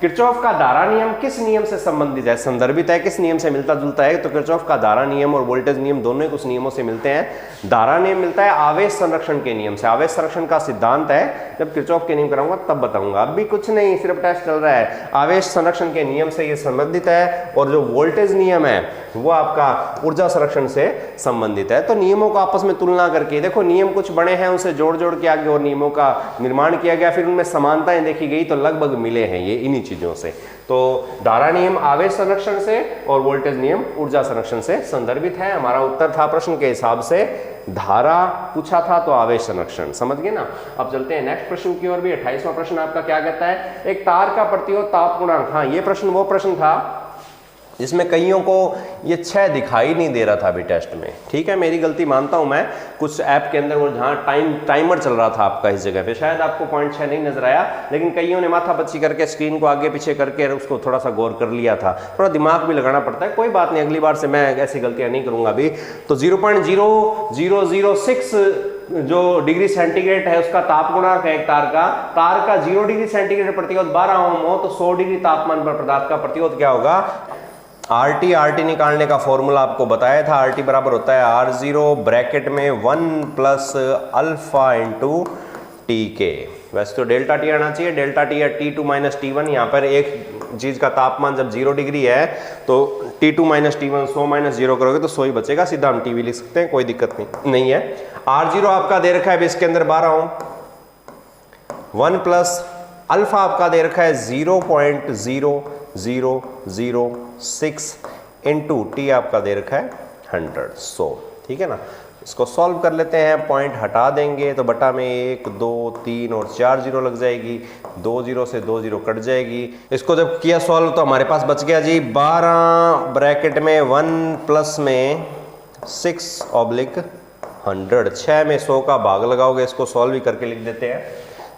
किरचॉफ का धारा नियम किस नियम से संबंधित है, संदर्भित है, किस नियम से मिलता जुलता है? तो किरचॉफ का धारा नियम और वोल्टेज नियम दोनों ही कुछ नियमों से मिलते हैं। धारा नियम मिलता है आवेश संरक्षण के नियम से। आवेश संरक्षण का सिद्धांत है, जब किरचॉफ के नियम कराऊंगा तब बताऊंगा, अभी कुछ नहीं, सिर्फ टेस्ट चल रहा है। आवेश संरक्षण के नियम से ये संबंधित है, और जो वोल्टेज नियम है वो आपका ऊर्जा संरक्षण से संबंधित है। तो नियमों को आपस में तुलना करके देखो, नियम कुछ बड़े हैं, उनसे जोड़ जोड़ के आगे और नियमों का निर्माण किया गया, फिर उनमें समानताएं देखी गई, तो लगभग मिले हैं ये इन्हीं चीजों से। तो धारा नियम आवेश संरक्षण से और वोल्टेज नियम ऊर्जा संरक्षण से संदर्भित है। हमारा उत्तर था प्रश्न के हिसाब से, धारा पूछा था तो आवेश संरक्षण, समझ गए ना। अब चलते हैं नेक्स्ट प्रश्न की ओर भी। 28वां प्रश्न आपका क्या कहता है, एक तार का प्रतिरोध ताप गुणांक। हाँ, ये प्रश्न वो प्रश्न था जिसमें कईयों को ये 6 दिखाई नहीं दे रहा था अभी टेस्ट में, ठीक है। मेरी गलती मानता हूं मैं, कुछ ऐप के अंदर वो जहाँ टाइमर चल रहा था आपका इस जगह पे, शायद आपको पॉइंट 6 नहीं नजर आया, लेकिन कईयों ने माथा बच्ची करके स्क्रीन को आगे पीछे करके उसको थोड़ा सा गौर कर लिया था। थोड़ा दिमाग भी लगाना पड़ता है, कोई बात नहीं, अगली बार से मैं ऐसी गलतियां नहीं करूंगा अभी। तो 0.0006 जो डिग्री सेंटीग्रेड है उसका ताप गुणांक है एक तार का 0 डिग्री सेंटीग्रेड प्रतिरोध 12 ओम हो, तो 100 डिग्री तापमान पर पदार्थ का प्रतिरोध क्या होगा? RT निकालने का फॉर्मूला आपको बताया था। RT बराबर होता है R0 ब्रैकेट में 1 + अल्फा × TK। वैसे तो डेल्टा T आना चाहिए, डेल्टा T या T2 - T1। यहाँ पर एक चीज का तापमान जब 0 डिग्री है तो T2 - T1 100 - 0 करोगे तो 100 ही बचेगा, सीधा हम TV लिख सकते हैं, कोई दिक्कत नहीं है। R0 आपका दे रखा है इसके अंदर 12 ओम, 1 + अल्फा आपका दे रखा है 0.0006 × T आपका दे रखा है 100, ठीक है ना। इसको सॉल्व कर लेते हैं, पॉइंट हटा देंगे तो बटा में 1 2 3 और 4 0 लग जाएगी, 2 0 से 2 0 कट जाएगी। इसको जब किया सॉल्व तो हमारे पास बच गया जी 12 ब्रैकेट में 1 + में 6/100, 100। 6 में 100 का भाग लगाओगे, इसको सॉल्व भी करके लिख देते हैं।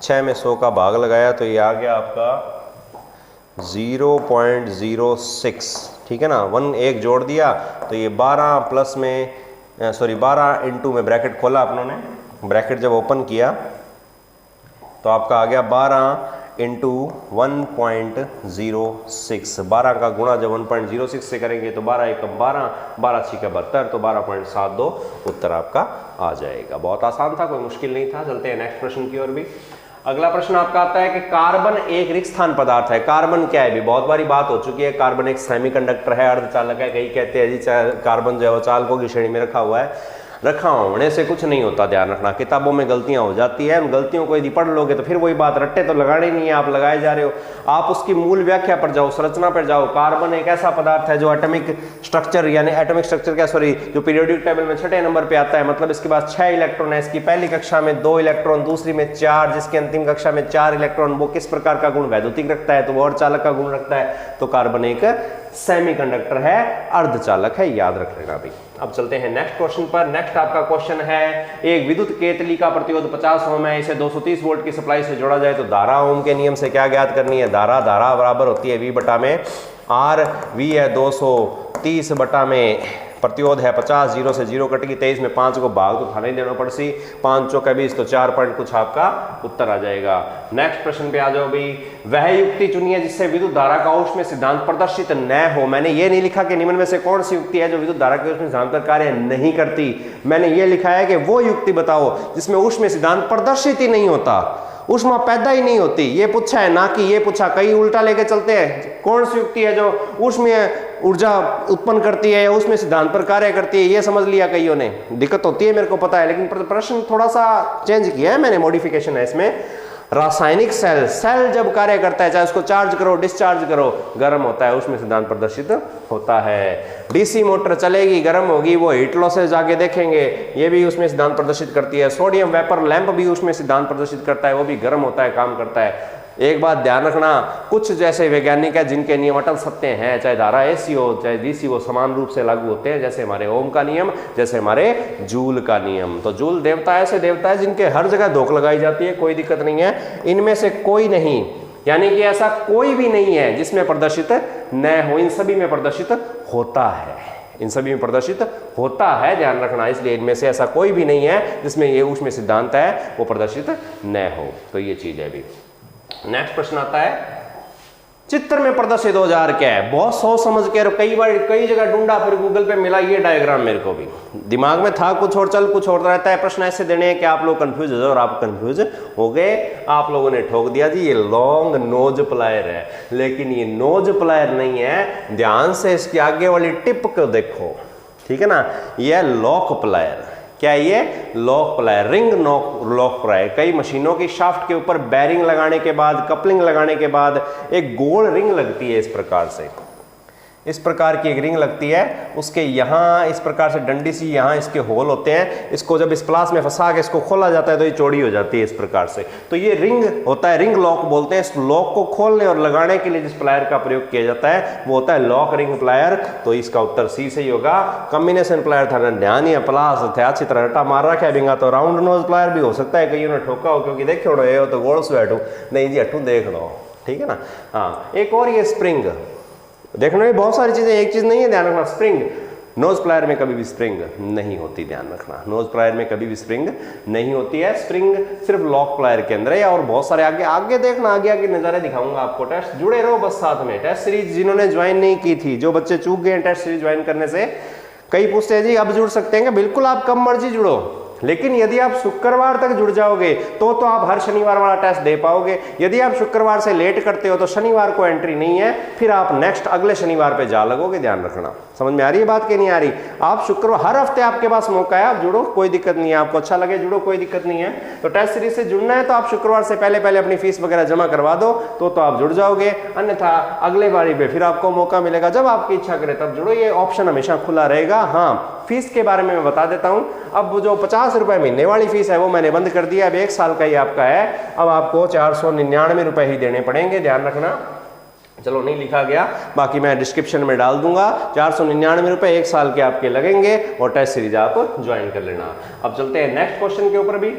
6 में 100 का भाग लगाया तो ये आ गया आपका 0.06, ठीक है ना। 1 जोड़ दिया तो ये 12 प्लस में 12 इंटू में ब्रैकेट खोला अपनों ने, ब्रैकेट जब ओपन किया तो आपका आ गया 12 इंटू 1.06। 12 का गुणा जब 1.06 से करेंगे तो 12 एकम 12, 12 छिका 72, तो 12.72 उत्तर आपका आ जाएगा। बहुत आसान था, कोई मुश्किल नहीं था। चलते हैं नेक्स्ट प्रश्न की ओर भी। अगला प्रश्न आपका आता है कि कार्बन एक रिक्त स्थान पदार्थ है। कार्बन क्या है भी बहुत बारी बात हो चुकी है। कार्बन एक सेमीकंडक्टर है, अर्धचालक है। कई कहते हैं जी कार्बन जो है चालकों की श्रेणी में रखा हुआ है। रखा होने से कुछ नहीं होता, ध्यान रखना। किताबों में गलतियां हो जाती है, उन गलतियों को यदि पढ़ लोगे तो फिर वही बात, रट्टे तो लगाने नहीं है, आप लगाए जा रहे हो। आप उसकी मूल व्याख्या पर जाओ, संरचना पर जाओ। कार्बन एक ऐसा पदार्थ है जो एटॉमिक स्ट्रक्चर, यानी एटॉमिक स्ट्रक्चर क्या सॉरी जो पीरियोडिक टेबल में 6ठे नंबर पे आता है, मतलब इसके पास 6 इलेक्ट्रॉन है। इसकी पहली कक्षा में 2 इलेक्ट्रॉन, दूसरी में 4, जिसकी अंतिम कक्षा में 4 इलेक्ट्रॉन। वो किस प्रकार का गुण वैद्युतिक रखता है, तो वो अर्धचालक का गुण रखता है। तो कार्बन एक सेमीकंडक्टर है, अर्धचालक है, याद रख लेना भी। अब चलते हैं नेक्स्ट क्वेश्चन पर। नेक्स्ट आपका क्वेश्चन है, एक विद्युत केतली का प्रतिरोध 50 ओम है, इसे 230 वोल्ट की सप्लाई से जोड़ा जाए तो धारा ओम के नियम से क्या ज्ञात करनी है। धारा बराबर होती है V बटा में R। V है 230 बटा में प्रतिरोध है 50, 0 से 0 कटेगी, 23 में 5 को भाग तो था नहीं देना पड़सी, 5 चौका 20 तो 4 पॉइंट कुछ आपका उत्तर आ जाएगा। नेक्स्ट प्रश्न पे आ जाओ भी। वह युक्ति चुनिए जिससे विद्युत धारा का ऊष्मीय सिद्धांत प्रदर्शित न हो। मैंने ये नहीं लिखा कि निम्न में से कौन सी युक्ति है जो विद्युत धारा के ऊष्मीय सिद्धांत पर कार्य नहीं करती। मैंने ये लिखा है कि वो युक्ति बताओ जिसमें ऊष्मीय सिद्धांत प्रदर्शित ही नहीं होता, ऊष्मा पैदा ही नहीं होती। ये पूछा है, ना कि ये पूछा। कई उल्टा लेके चलते हैं, कौन सी युक्ति है जो ऊष्मीय ऊर्जा उत्पन्न करती है या ऊष्मीय सिद्धांत पर कार्य करती है, ये समझ लिया कईयों ने। दिक्कत होती है, मेरे को पता है, लेकिन प्रश्न थोड़ा सा चेंज किया है मैंने, मॉडिफिकेशन है इसमें। रासायनिक सेल जब कार्य करता है, चाहे उसको चार्ज करो डिस्चार्ज करो, गर्म होता है, उसमें सिद्धांत प्रदर्शित होता है। डीसी मोटर चलेगी, गर्म होगी, वो हीट लॉसेस जाके देखेंगे, ये भी उसमें सिद्धांत प्रदर्शित करती है। सोडियम वेपर लैंप भी उसमें सिद्धांत प्रदर्शित करता है, वो भी गर्म होता है, काम करता है। एक बात ध्यान रखना, कुछ जैसे वैज्ञानिक है जिनके नियम अटल सत्य हैं, चाहे धारा एसी हो चाहे डीसी हो, समान रूप से लागू होते हैं, जैसे हमारे ओम का नियम, जैसे हमारे जूल का नियम। तो जूल देवता ऐसे देवता है जिनके हर जगह धोख लगाई जाती है, कोई दिक्कत नहीं है। इनमें से कोई नहीं, यानी कि ऐसा कोई भी नहीं है जिसमें प्रदर्शित न हो, इन सभी में प्रदर्शित होता है, इन सभी में प्रदर्शित होता है, ध्यान रखना। इसलिए इनमें से ऐसा कोई भी नहीं है जिसमें ये ऊष्मीय सिद्धांत है वो प्रदर्शित न हो। तो ये चीज है भी। नेक्स्ट प्रश्न आता है, चित्र में प्रदर्शित औजार क्या है। बहुत सोच समझ के, कई बार कई जगह ढूंढा, फिर गूगल पे मिला ये डायग्राम, मेरे को भी दिमाग में था कुछ और, चल कुछ और रहता है। प्रश्न ऐसे देने हैं कि आप लोग कंफ्यूज हो जाओ, और आप कंफ्यूज हो गए। आप लोगों ने ठोक दिया जी ये लॉन्ग नोज प्लायर है, लेकिन ये नोज प्लायर नहीं है। ध्यान से इसकी आगे वाली टिप को देखो, ठीक है ना। ये लॉक प्लायर, क्या ये lock plier, ring lock plier. कई मशीनों की शाफ्ट के ऊपर बैरिंग लगाने के बाद, कपलिंग लगाने के बाद एक गोल रिंग लगती है, इस प्रकार से, इस प्रकार की एक रिंग लगती है। उसके यहाँ इस प्रकार से डंडी सी यहाँ इसके होल होते हैं। इसको जब इस प्लास में फंसा के इसको खोला जाता है तो ये चौड़ी हो जाती है इस प्रकार से। तो ये रिंग होता है, रिंग लॉक बोलते हैं। इस लॉक को खोलने और लगाने के लिए जिस प्लायर का प्रयोग किया जाता है वो होता है लॉक रिंग प्लायर। तो इसका उत्तर सी से ही होगा। कॉम्बिनेशन प्लायर था, ध्यान ही प्लास थे, अच्छी तरह रटा मार रखा है बिंगा। तो राउंड नोज प्लायर भी हो सकता है, कईयों ने ठोका हो, क्योंकि देखे हो ये तो गोल से हटू नहीं जी, हटू देख लो, ठीक है ना। हाँ, एक और ये स्प्रिंग देखना है, बहुत सारी चीजें एक चीज नहीं है, ध्यान रखना। स्प्रिंग, नोज प्लायर में कभी भी स्प्रिंग नहीं होती, ध्यान रखना। नोज प्लायर में कभी भी स्प्रिंग नहीं होती है, स्प्रिंग सिर्फ लॉक प्लायर के अंदर है। और बहुत सारे आगे आगे देखना, आगे आगे नजारे दिखाऊंगा आपको। टेस्ट जुड़े रहो बस साथ में। टेस्ट सीरीज जिन्होंने ज्वाइन नहीं की थी, जो बच्चे चूक गए टेस्ट सीरीज ज्वाइन करने से, कई पूछते हैं जी अब जुड़ सकते हैं। बिल्कुल आप कब मर्जी जुड़ो, लेकिन यदि आप शुक्रवार तक जुड़ जाओगे तो आप हर शनिवार वाला टेस्ट दे पाओगे। यदि आप शुक्रवार से लेट करते हो तो शनिवार को एंट्री नहीं है, फिर आप नेक्स्ट अगले शनिवार पे जा लगोगे, ध्यान रखना। समझ में आ रही है बात कि नहीं आ रही। आप शुक्रवार, हर हफ्ते आपके पास मौका है, आप जुड़ो, कोई दिक्कत नहीं है। आपको अच्छा लगे जुड़ो, कोई दिक्कत नहीं है। तो टेस्ट सीरीज से जुड़ना है तो आप शुक्रवार से पहले पहले अपनी फीस वगैरह जमा करवा दो तो आप जुड़ जाओगे। अन्यथा अगले बारी पे फिर आपको मौका मिलेगा, जब आपकी इच्छा करे तब जुड़ो। ये ऑप्शन हमेशा खुला रहेगा। हाँ, फीस के बारे में मैं बता देता हूं। अब जो 50 रुपए महीने वाली फीस है वो मैंने बंद कर दिया। अब 1 साल का ही आपका है। अब आपको 499 रुपए ही देने पड़ेंगे, ध्यान रखना। चलो नहीं लिखा गया, बाकी मैं डिस्क्रिप्शन में डाल दूंगा। 499 रुपये 1 साल के आपके लगेंगे और टेस्ट सीरीज आप ज्वाइन कर लेना। अब चलते हैं नेक्स्ट क्वेश्चन के ऊपर भी।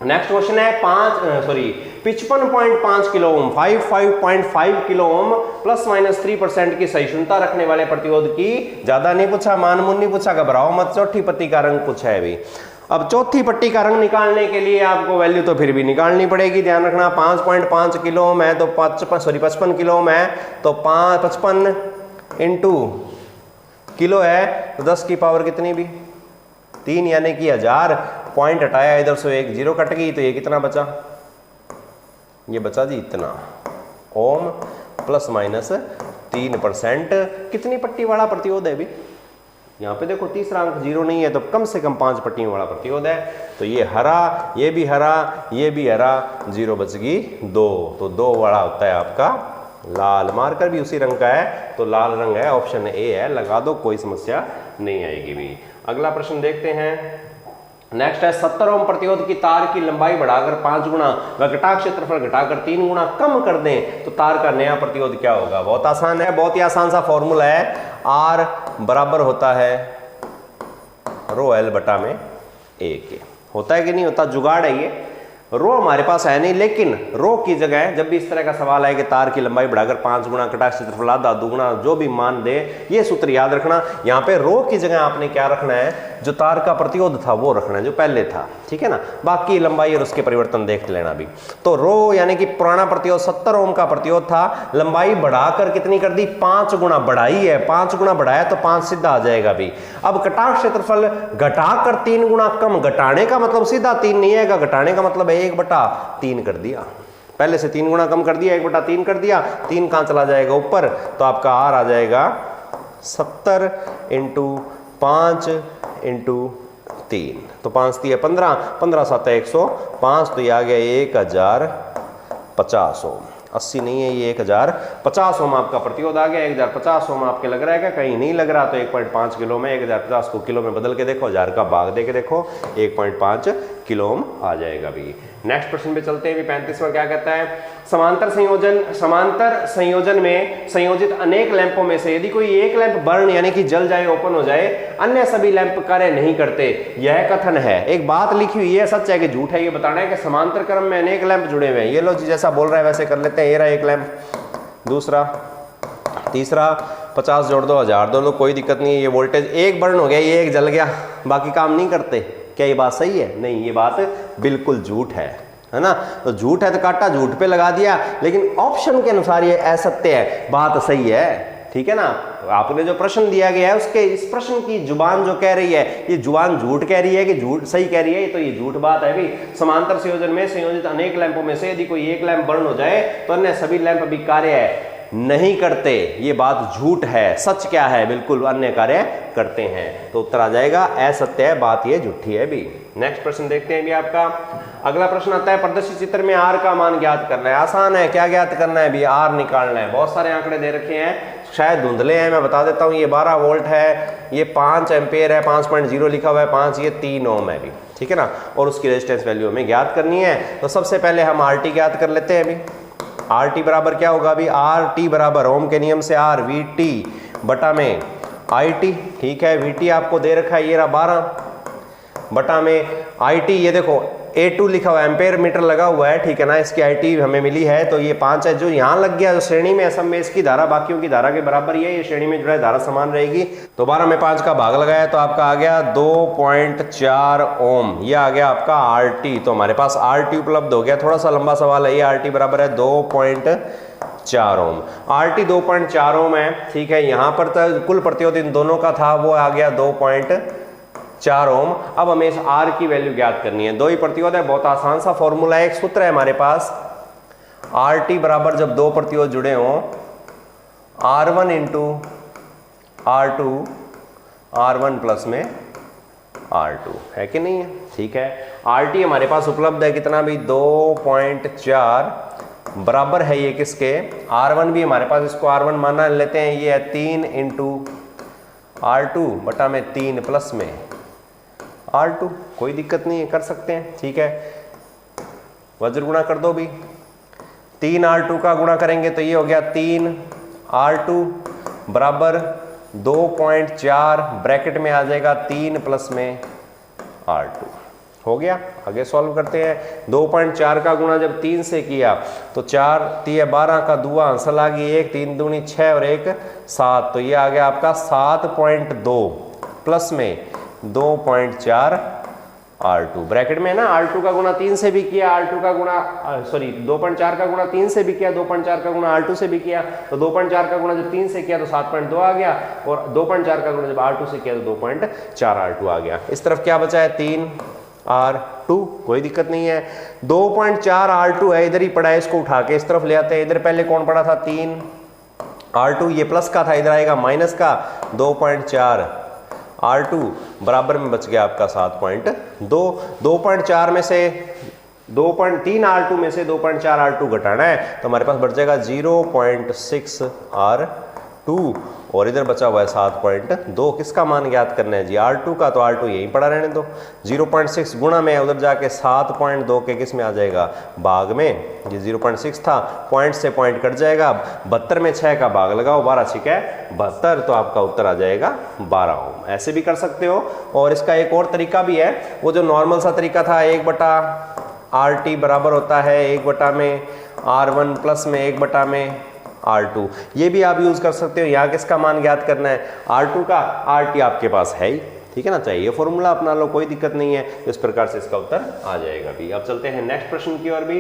नेक्स्ट क्वेश्चन है 55.5 किलो ओम 55.5 किलो ओम ±3% की सहिष्णुता रखने वाले प्रतिरोध की, ज्यादा नहीं पूछा, मानमून नहीं पूछा, घबराओ मत, चौथी पट्टी का रंग पूछा है अभी। अब चौथी पट्टी का रंग निकालने के लिए आपको वैल्यू तो फिर भी निकालनी पड़ेगी, ध्यान रखना। 5.5 किलो ओम है तो 55 किलो ओम है तो 55 इंटू किलो है तो 10 की पावर कितनी भी 3 यानी कि 1000। पॉइंट हटाया इधर से, एक जीरो कट गई तो ये कितना बचा, ये बचा जी इतना ओम ±3%। कितनी पट्टी वाला प्रतिरोध है अभी, यहाँ पे देखो तीसरा अंक जीरो नहीं है तो कम से कम 5 पट्टियों वाला प्रतिरोध है। तो ये हरा, ये भी हरा, ये भी हरा, जीरो बच गई 2, तो 2 वाला होता है आपका लाल। मार्कर भी उसी रंग का है तो लाल रंग है, ऑप्शन ए है, लगा दो, कोई समस्या नहीं आएगी भी। अगला प्रश्न देखते हैं। नेक्स्ट है 70 ओम प्रतिरोध की तार की लंबाई बढ़ाकर 5 गुना व घटा क्षेत्रफल घटाकर 3 गुना कम कर दें तो तार का नया प्रतिरोध क्या होगा। बहुत आसान है, बहुत ही आसान सा फॉर्मूला है। आर बराबर होता है रो एल बटा में ए के। होता है कि नहीं होता, जुगाड़ है ये। रो हमारे पास है नहीं, लेकिन रो की जगह जब भी इस तरह का सवाल आए कि तार की लंबाई बढ़ाकर 5 गुना घटा क्षेत्रफल आधा दुगुना जो भी मान दे, ये सूत्र याद रखना। यहाँ पे रो की जगह आपने क्या रखना है, जो तार का प्रतिरोध था वो रखना है जो पहले था, ठीक है ना। बाकी लंबाई और उसके परिवर्तन देख लेना भी। तो रो यानी कि पुराना प्रतिरोध 70 ओम का प्रतिरोध था, लंबाई बढ़ाकर कितनी कर दी, 5 गुना बढ़ाई है। 5 गुना बढ़ाया तो 5 सीधा आ जाएगा भी। अब घटा क्षेत्रफल घटाकर 3 गुना कम, घटाने का मतलब सीधा 3 नहीं आएगा, घटाने का मतलब 1/3 कर दिया। पहले से 3 गुना कम कर दिया, 1/3 कर दिया, 3 कहां चला जाएगा ऊपर, तो आपका आर आ जाएगा 70 इंटू 5 इंटू 3, तो 5 3 15, 15 7 105, तो ये आ गया 1050 ओम। 80 नहीं है ये 1050 ओम आपका प्रतिरोध आ गया। 1050 ओम आपके लग रहा है क्या, कहीं नहीं लग रहा, तो 1.5 किलो में 1050 को किलो में बदल के देखो, 1000 का भाग दे के देखो, 1.5 किलो ओम आ जाएगा भी। नेक्स्ट प्रश्न पे चलते हैं। 35वां क्या कहता है, समांतर संयोजन में संयोजित अनेक लैंपों में से यदि कोई एक लैंप बर्न यानी कि जल जाए, ओपन हो जाए, अन्य सभी लैंप कार्य नहीं करते, यह कथन है। एक बात लिखी हुई है, सच है कि झूठ है ये बताना है कि समांतर क्रम में अनेक लैंप जुड़े हुए हैं। ये लो जी जैसा बोल रहा है वैसे कर लेते हैं। ये रहा एक लैंप, दूसरा, तीसरा, 50 जोड़ दो, 1000 जोड़ दो, कोई दिक्कत नहीं है। ये वोल्टेज एक बर्न हो गया, ये एक जल गया, बाकी काम नहीं करते। क्या ये बात सही है? नहीं, ये बात बिल्कुल झूठ है ना। तो झूठ है तो काटा झूठ पे लगा दिया, लेकिन ऑप्शन के अनुसार ये असत्य है, बात सही है, ठीक है ना। आपने जो प्रश्न दिया गया है उसके इस प्रश्न की जुबान जो कह रही है, ये जुबान झूठ कह रही है कि झूठ सही कह रही है, तो ये झूठ बात है भी। समांतर संयोजन में संयोजित अनेक लैंपों में से यदि कोई एक लैंप बर्न हो जाए तो अन्य सभी लैंप भी कार्य नहीं करते, ये बात झूठ है। सच क्या है, बिल्कुल अन्य कार्य करते हैं, तो उत्तर आ जाएगा असत्य है, बात ये झूठी है भी। नेक्स्ट प्रश्न देखते हैं भी आपका। अगला प्रश्न आता है, प्रदर्शित चित्र में आर का मान ज्ञात करना है। आसान है, क्या ज्ञात करना है भी, आर निकालना है। बहुत सारे आंकड़े दे रखे हैं, शायद धुंधले हैं, मैं बता देता हूँ। ये 12 वोल्ट है, ये 5 एम्पेयर है, 5.0 लिखा हुआ है, 5, ये 3 ओम है भी, ठीक है ना। और उसकी रेजिस्टेंस वैल्यू हमें ज्ञात करनी है। तो सबसे पहले हम आर टी ज्ञात कर लेते हैं अभी। आर टी बराबर क्या होगा अभी, आर टी बराबर ओम के नियम से आर वी टी बटा में आई टी, ठीक है। वी टी आपको दे रखा है, ये रहा 12 बटा में आई टी, ये देखो A2 लिखा हुआ है, एम्पेयर मीटर लगा हुआ है, ठीक है ना। इसकी आई टी हमें मिली है, तो ये 5 है। जो यहाँ लग गया, जो श्रेणी में असम में इसकी धारा बाकियों की धारा के बराबर ही है, ये श्रेणी में जो है धारा समान रहेगी। तो 12 में 5 का भाग लगाया तो आपका आ गया 2.4 ओम, ये आ गया आपका आर टी। तो हमारे पास आर टी उपलब्ध हो गया। थोड़ा सा लंबा सवाल है ये। आर टी बराबर है 2.4 ओम। आर टी 2.4 ओम है, ठीक है। यहाँ पर तो कुल प्रतिरोध इन दोनों का था, वो आ गया 2.4 ओम। अब हमें इस आर की वैल्यू ज्ञात करनी है। दो ही प्रतिरोध है, बहुत आसान सा फॉर्मूला है। एक सूत्र है हमारे पास, आर टी बराबर जब दो प्रतिरोध जुड़े हों, R1 into R2, R1 plus में R2, है कि नहीं है, ठीक है। आर टी हमारे पास उपलब्ध है कितना भी, 2.4 बराबर है ये किसके, R1 भी हमारे पास, इसको R1 माना लेते हैं, ये है 3 इंटू R2 बटा में 3 प्लस में R2, कोई दिक्कत नहीं है, कर सकते हैं, ठीक है। वज्र गुणा कर दो भी, 3R2 का गुणा करेंगे तो ये हो गया 3R2 बराबर 2.4, ब्रैकेट में आ जाएगा 3 प्लस में R2। हो गया। आगे सॉल्व करते हैं। 2.4 का गुणा जब 3 से किया तो 4 3 12 का दुआ आंसर आ गई 1, 3 दूनी 6 और 1 7, तो ये आ गया आपका 7.2 प्लस में 2.4 R2। ब्रैकेट में ना R2 का गुणा 3 से भी किया, R2 का गुणा 2.4 का गुणा 3 से भी किया, 2.4 का गुणा R2 से भी किया, तो 2.4 का गुणा जब 3 से किया तो 7.2 आ गया, और 2.4 का गुणा जब R2 से किया तो 2.4 R2 आ गया। इस तरफ क्या बचा है 3R2, कोई दिक्कत नहीं है। 2.4 R2 है, इधर ही पड़ा है, इसको उठा के इस तरफ ले आते हैं। इधर पहले कौन पड़ा था 3R2, ये प्लस का था, इधर आएगा माइनस का। 2.4 R2 बराबर में बच गया आपका 7.2। 2.4 में से 3 R2 में से 2.4 R2 घटाना है तो हमारे पास बच जाएगा 0.6 R2, और इधर बचा हुआ है 7.2। किसका मान ज्ञात करना है जी? R2 का, तो R2 यहीं पड़ा रहने दो। 0.6 गुणा में उधर जाके 7.2 के किस में आ जाएगा? भाग में। ये 0.6 था, पॉइंट से पॉइंट कट जाएगा। 72 में 6 का भाग लगाओ, 12 6 है 72, तो आपका उत्तर आ जाएगा 12 ओम। ऐसे भी कर सकते हो। और इसका एक और तरीका भी है, वो जो नॉर्मल सा तरीका था 1/RT बराबर होता है 1 में R1 प्लस में 1 में R2, ये भी आप यूज कर सकते हो। यहाँ किसका मान ज्ञात करना है? R2 का। RT आपके पास है ही, ठीक है ना, चाहिए फॉर्मूला अपना लो, कोई दिक्कत नहीं है। इस प्रकार से इसका उत्तर आ जाएगा भी। अब चलते हैं नेक्स्ट प्रश्न की ओर भी।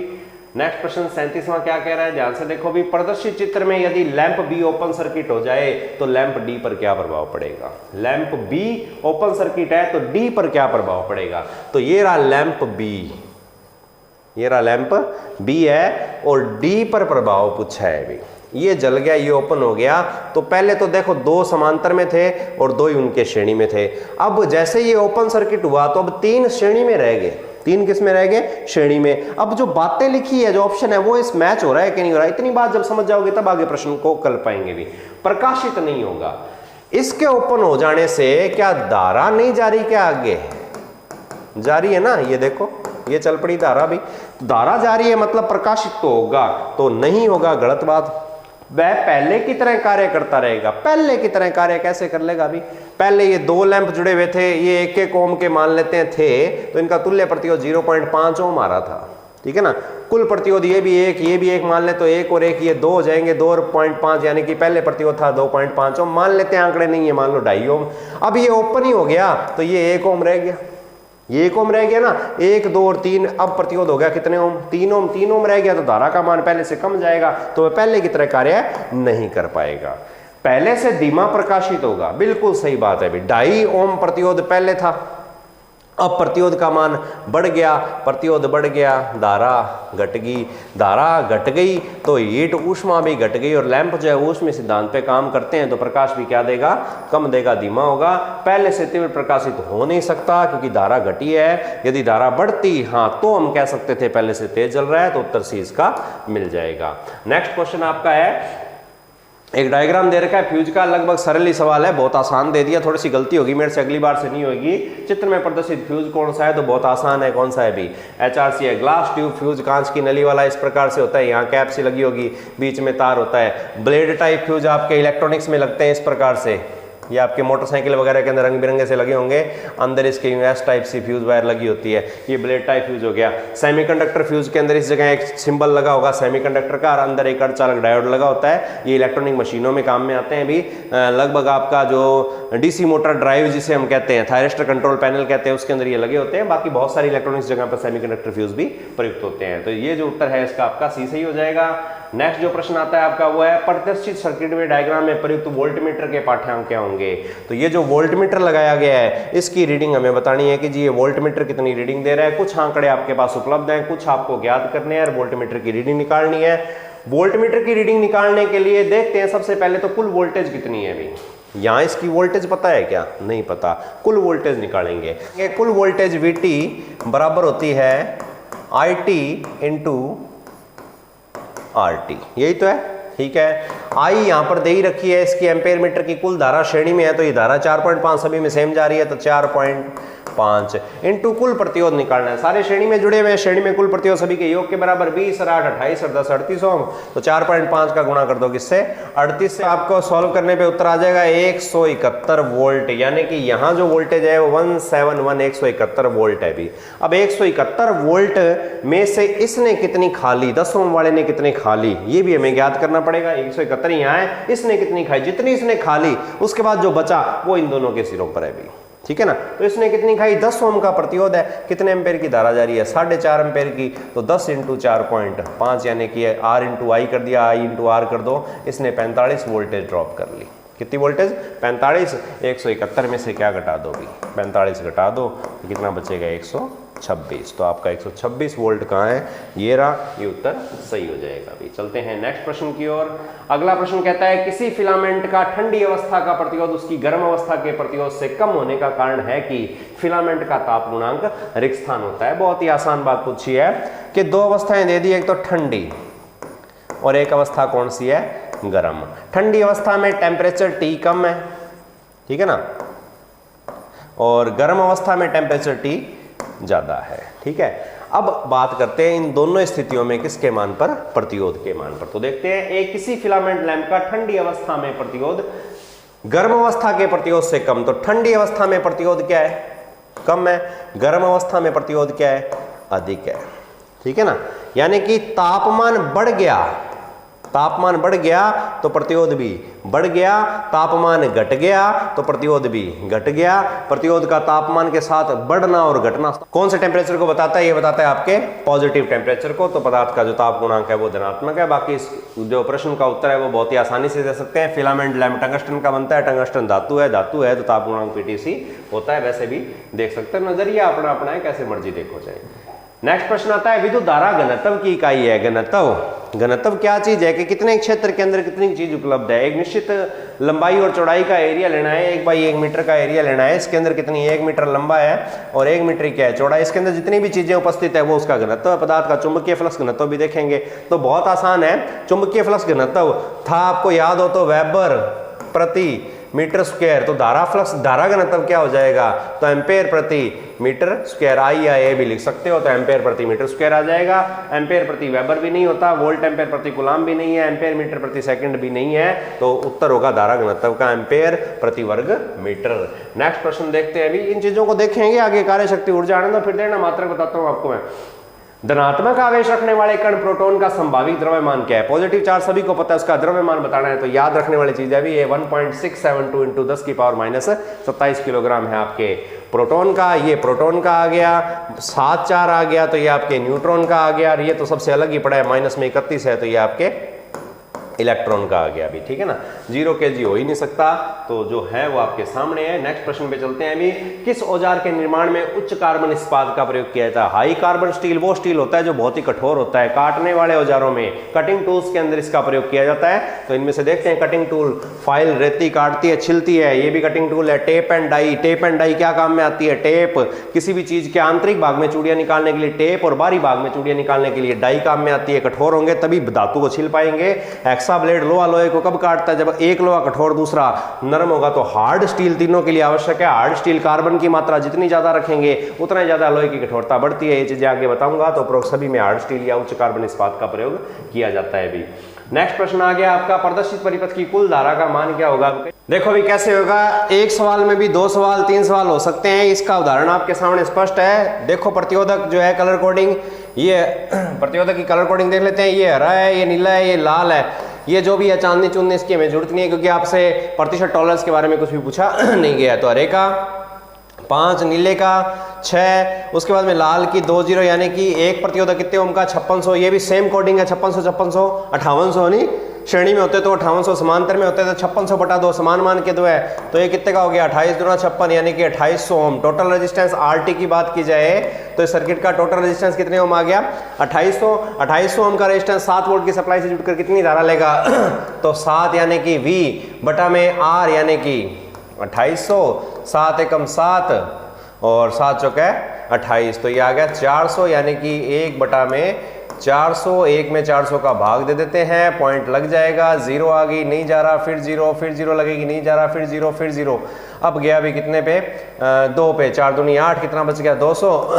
नेक्स्ट प्रश्न 37वां क्या कह रहा है, ध्यान से देखो भी। प्रदर्शित चित्र में यदि लैंप बी ओपन सर्किट हो जाए तो लैंप डी पर क्या प्रभाव पड़ेगा? लैंप बी ओपन सर्किट है तो डी पर क्या प्रभाव पड़ेगा? तो ये रहा लैंप बी, ये रहा लैंप बी है, और डी पर प्रभाव पूछा है भी। ये जल गया, ये ओपन हो गया, तो पहले तो देखो 2 समांतर में थे और 2 ही उनके श्रेणी में थे। अब जैसे ये ओपन सर्किट हुआ तो अब 3 श्रेणी में रह गए। 3 किस में रह गए? श्रेणी में। अब जो बातें लिखी है, जो ऑप्शन है, वो इस मैच हो रहा है कि नहीं हो रहा है, इतनी बात जब समझ जाओगे तब आगे प्रश्न को कर पाएंगे भी। प्रकाशित नहीं होगा। इसके ओपन हो जाने से क्या धारा नहीं जारी? क्या आगे जारी है ना? ये देखो, ये चल पड़ी धारा भी। धारा जारी है मतलब प्रकाशित तो होगा, तो नहीं होगा, गलत बात। वह पहले की तरह कार्य करता रहेगा। पहले की तरह कार्य कैसे कर लेगा अभी? पहले ये 2 लैंप जुड़े हुए थे, ये 1-1 ओम के मान लेते हैं थे, तो इनका तुल्य प्रतिरोध 0.5 ओम आ रहा था, ठीक है ना। कुल प्रतिरोध ये भी 1, ये भी 1 मान ले, तो 1 और 1 ये 2 हो जाएंगे, 2.5, यानी कि पहले प्रतिरोध था 2.5 ओम। मान लेते हैं, आंकड़े नहीं है, मान लो 2.5 ओम। अब ये ओपन ही हो गया तो ये 1 ओम रह गया, ये 1 ओम रह गया ना। 1 2 और 3, अब प्रतिरोध हो गया कितने ओम? 3 ओम। 3 ओम रह गया तो धारा का मान पहले से कम जाएगा, तो वह पहले की तरह कार्य नहीं कर पाएगा, पहले से धीमा प्रकाशित होगा। बिल्कुल सही बात है भी। 2.5 ओम प्रतिरोध पहले था, अब प्रतिरोध का मान बढ़ गया, प्रतिरोध बढ़ गया, धारा घट गई। धारा घट गई तो हीट ऊष्मा भी घट गई, और लैंप जो है ऊष्मीय सिद्धांत पे काम करते हैं, तो प्रकाश भी क्या देगा? कम देगा, धीमा होगा। पहले से तीव्र प्रकाशित हो नहीं सकता क्योंकि धारा घटी है। यदि धारा बढ़ती, हाँ, तो हम कह सकते थे पहले से तेज जल रहा है, तो उत्तर सी इसका मिल जाएगा। नेक्स्ट क्वेश्चन आपका है, एक डायग्राम दे रखा है फ्यूज का, लगभग सरल ही सवाल है, बहुत आसान दे दिया, थोड़ी सी गलती होगी मेरे से, अगली बार से नहीं होगी। चित्र में प्रदर्शित फ्यूज कौन सा है? तो बहुत आसान है, कौन सा है भी? HRC है। ग्लास ट्यूब फ्यूज, कांच की नली वाला, इस प्रकार से होता है। यहाँ कैप सी लगी होगी, बीच में तार होता है। ब्लेड टाइप फ्यूज आपके इलेक्ट्रॉनिक्स में लगते हैं इस प्रकार से, ये आपके मोटरसाइकिल वगैरह के अंदर रंग बिरंगे से लगे होंगे, अंदर इसके US type C fuse wire लगी होती है। ये ब्लेड टाइप फ्यूज हो गया। सेमीकंडक्टर फ्यूज के अंदर इस जगह एक सिंबल लगा होगा सेमीकंडक्टर का, और अंदर एक अर्धचालक डायोड लगा होता है। ये इलेक्ट्रॉनिक मशीनों में काम में आते हैं भी। लगभग आपका जो डीसी मोटर ड्राइव जिसे हम कहते हैं, थायरिस्टर कंट्रोल पैनल कहते हैं, उसके अंदर ये लगे होते हैं। बाकी बहुत सारी इलेक्ट्रॉनिक्स जगह पर सेमीकंडक्टर फ्यूज भी प्रयुक्त होते हैं। तो ये जो उत्तर है इसका आपका सी सही हो जाएगा। नेक्स्ट जो प्रश्न आता है आपका वो है, प्रदर्शित सर्किट में डायग्राम में प्रयुक्त वोल्टमीटर के पाठ्यांक क्या होंगे? तो ये जो वोल्टमीटर लगाया गया है, इसकी रीडिंग हमें बतानी है कि जी ये वोल्टमीटर कितनी रीडिंग दे रहा है। कुछ आंकड़े आपके पास उपलब्ध हैं, कुछ आपको ज्ञात करने हैं, वोल्टमीटर की रीडिंग निकालनी है। वोल्टमीटर की रीडिंग निकालने के लिए देखते हैं सबसे पहले तो कुल वोल्टेज कितनी है अभी। यहाँ इसकी वोल्टेज पता है क्या? नहीं पता। कुल वोल्टेज निकालेंगे। ये कुल वोल्टेज VT बराबर होती है IT इंटू RT, यही तो है। ठीक है। आई यहाँ पर दे ही रखी है, इसकी एम्पेयर मीटर की कुल धारा श्रेणी में है तो ये धारा 4.5 सभी में सेम जा रही है, तो 4.5 इनटू कुल प्रतिरोध निकालना है। सारे श्रेणी में जुड़े हुए हैं, श्रेणी में कुल प्रतिरोध सभी के योग के बराबर 20 और 8 28 और 10 38 ओम, तो 4.5 का गुणा कर दो किससे 38 से। आपको सॉल्व करने पे उत्तर आ जाएगा 171 वोल्ट, यानी कि यहाँ जो वोल्टेज है वो 171 171 वोल्ट है भी। अब 171 वोल्ट में से इसने कितनी खा ली, 10 ओम वाले ने कितनी खा ली, ये भी हमें ज्ञात करना पड़ेगा। 171 यहाँ है, इसने कितनी खाई, जितनी इसने खा ली उसके बाद जो बचा वो इन दोनों के सिरों पर है भी, ठीक है ना। तो इसने कितनी खाई, 10 ओम का प्रतिरोध है, कितने एम्पेयर की धारा जा रही है 4.5 एम्पेयर की, तो 10 इंटू 4.5 यानी कि R इंटू आई कर दिया, I इंटू R कर दो, इसने 45 वोल्टेज ड्रॉप कर ली। कितनी वोल्टेज 45, 171 में से क्या घटा दो भी 45 घटा दो तो कितना बचेगा 126, तो आपका 126 वोल्ट कहाँ है, ये रहा, ये उत्तर सही हो जाएगा अभी। चलते हैं नेक्स्ट प्रश्न की ओर। अगला प्रश्न कहता है किसी फिलामेंट का ठंडी अवस्था का प्रतिरोध उसकी गर्म अवस्था के प्रतिरोध से कम होने का कारण है कि फिलामेंट का ताप गुणांक रिक्त स्थान होता है। बहुत ही आसान बात पूछी है कि दो अवस्थाएं दे दी, एक तो ठंडी और एक अवस्था कौन सी है, गर्म। ठंडी अवस्था में टेम्परेचर T कम है, ठीक है ना, और गर्म अवस्था में टेम्परेचर T ज्यादा है, ठीक है। अब बात करते हैं इन दोनों स्थितियों में किसके मान पर, प्रतिरोध के मान पर। तो देखते हैं एक किसी फिलामेंट लैंप का ठंडी अवस्था में प्रतिरोध गर्म अवस्था के प्रतिरोध से कम, तो ठंडी अवस्था में प्रतिरोध क्या है, कम है, गर्म अवस्था में प्रतिरोध क्या है, अधिक है, ठीक है ना। यानी कि तापमान बढ़ गया, तापमान बढ़ गया तो प्रतिरोध भी बढ़ गया, तापमान घट गया तो प्रतिरोध भी घट गया। प्रतिरोध का तापमान के साथ बढ़ना और घटना कौन से टेम्परेचर को बताता है, ये बताता है आपके पॉजिटिव टेम्परेचर को। तो पदार्थ का जो ताप गुणांक है वो धनात्मक है। बाकी इस जो प्रश्न का उत्तर है वो बहुत ही आसानी से दे सकते हैं। फिलामेंट लैंप टंगस्टन का बनता है, टंगस्टन धातु है, धातु है तो ताप गुणांक PTC होता है। वैसे भी देख सकते हैं, नजरिया अपना अपना है, कैसे मर्जी देखो चाहे। नेक्स्ट प्रश्न आता है विद्युत धारा घनत्व की इकाई है। घनत्व क्या चीज है कि कितने क्षेत्र के अंदर कितनी चीज उपलब्ध है। एक निश्चित लंबाई और चौड़ाई का एरिया लेना है, 1 × 1 मीटर का एरिया लेना है, इसके अंदर कितनी 1 मीटर लंबा है और 1 मीटर क्या है चौड़ाई, इसके अंदर जितनी भी चीजें उपस्थित है वो उसका घनत्व है। पदार्थ का चुंबकीय फ्लक्स घनत्व भी देखेंगे तो बहुत आसान है। चुंबकीय फ्लक्स घनत्व था, आपको याद हो तो वेबर प्रति मीटर स्क्वायर, तो धारा घनत्व क्या हो जाएगा, तो एम्पेयर प्रति मीटर स्क्वायर, आई या ए भी लिख सकते हो, तो एम्पेयर प्रति मीटर स्क्वायर आ जाएगा। एम्पेयर प्रति वेबर भी नहीं होता, वोल्ट एम्पेयर प्रति कूलाम भी नहीं है, एम्पेयर मीटर प्रति सेकंड भी नहीं है, तो उत्तर होगा धारा घनत्व का एम्पेयर प्रति वर्ग मीटर। नेक्स्ट प्रश्न देखते हैं। अभी इन चीजों को देखेंगे आगे, कार्य शक्ति ऊर्जा आने दो, फिर देना मात्रक बताता हूं आपको मैं। धनात्मक आवेश रखने वाले कण प्रोटॉन का संभावित द्रव्यमान क्या है। पॉजिटिव चार्ज सभी को पता है, उसका द्रव्यमान बताना है, तो याद रखने वाली चीज है भी ये 1.672 × 10⁻⁻27 किलोग्राम है आपके प्रोटॉन का। ये प्रोटॉन का आ गया, 7 4 आ गया, तो ये आपके न्यूट्रॉन का आ गया, और ये तो सबसे अलग ही पड़ा है, माइनस में 31 है, तो ये आपके इलेक्ट्रॉन का आ गया अभी, ठीक है ना। 0 kg हो ही नहीं सकता, तो जो है वो आपके सामने है। नेक्स्ट प्रश्न पे चलते हैं। अभी किस औजार के निर्माण में उच्च कार्बन इस्पात का प्रयोग किया जाता है। हाई कार्बन स्टील वो स्टील होता है जो बहुत ही कठोर होता है। काटने वाले औजारों में, कटिंग टूल्स के अंदर इसका प्रयोग किया जाता है। तो इनमें से देखते हैं। कटिंग टूल, फाइल रेती काटती है, छिलती है, ये भी कटिंग टूल है। Tap and die, tap and die क्या काम में आती है, टेप किसी भी चीज के आंतरिक भाग में चूड़ियां निकालने के लिए टेप, और बाहरी भाग में चूड़ियां निकालने के लिए डाई काम में आती है। कठोर होंगे तभी धातु को छिल पाएंगे। हेक्सा ब्लेड लोहा को कब काटता है, जब एक लोहा कठोर दूसरा नरम होगा। तो हार्ड स्टील तीनों के लिए आवश्यक है। हार्ड स्टील कार्बन की मात्रा जितनी ज्यादा रखेंगे उतना ज्यादा लोहे की कठोरता बढ़ती है। ये चीजें आगे बताऊंगा। तो उपरोक्त सभी में हार्ड स्टील या उच्च कार्बन इस्पात का प्रयोग किया जाता है भी। नेक्स्ट प्रश्न आ गया आपका, प्रदर्शित परिपथ की कुल धारा का मान क्या होगा। देखो भी कैसे होगा, एक सवाल में भी 2 सवाल 3 सवाल हो सकते हैं। इसका उदाहरण आपके सामने स्पष्ट है। देखो प्रतिरोधक जो है कलर कोडिंग, ये प्रतिरोधक की कलर कोडिंग देख लेते हैं। ये हरा है, ये नीला है, ये लाल है। ये जो भी है चांदनी चुनने इसकी हमें जरूरत नहीं है, क्योंकि आपसे प्रतिशत टॉलरेंस के बारे में कुछ भी पूछा नहीं गया। तो हरे का 5, नीले का 6, उसके बाद में लाल की 2 0, यानी कि एक प्रतिरोधक कितने ओम का 5600। ये भी सेम कोडिंग है, 5600 5800 नहीं श्रेणी में होते तो 5800, समांतर में होते तो 5600/2 समान मान के 2 है। तो ये कितने का हो गया, 28 × 56 यानी कि 2800 ओम। टोटल रेजिस्टेंस RT की बात की जाए तो इस सर्किट का टोटल रेजिस्टेंस कितने ओम आ गया, 2800 ओम का रेजिस्टेंस 7 वोल्ट की सप्लाई से जुड़कर कितनी धारा लेगा तो 7 यानी कि V/R यानी कि 2800, 7 एकम 7 और 7 चौके 28, तो ये आ गया 400 यानी कि 1/4 400, 1 में 400 का भाग दे देते हैं, पॉइंट लग जाएगा, 0 आ गई, नहीं जा रहा, फिर 0, फिर 0 लगेगी, नहीं जा रहा, फिर 0, फिर 0। अब गया भी कितने पे, 2 पे, 4 दूनी 8, कितना बच गया, 200।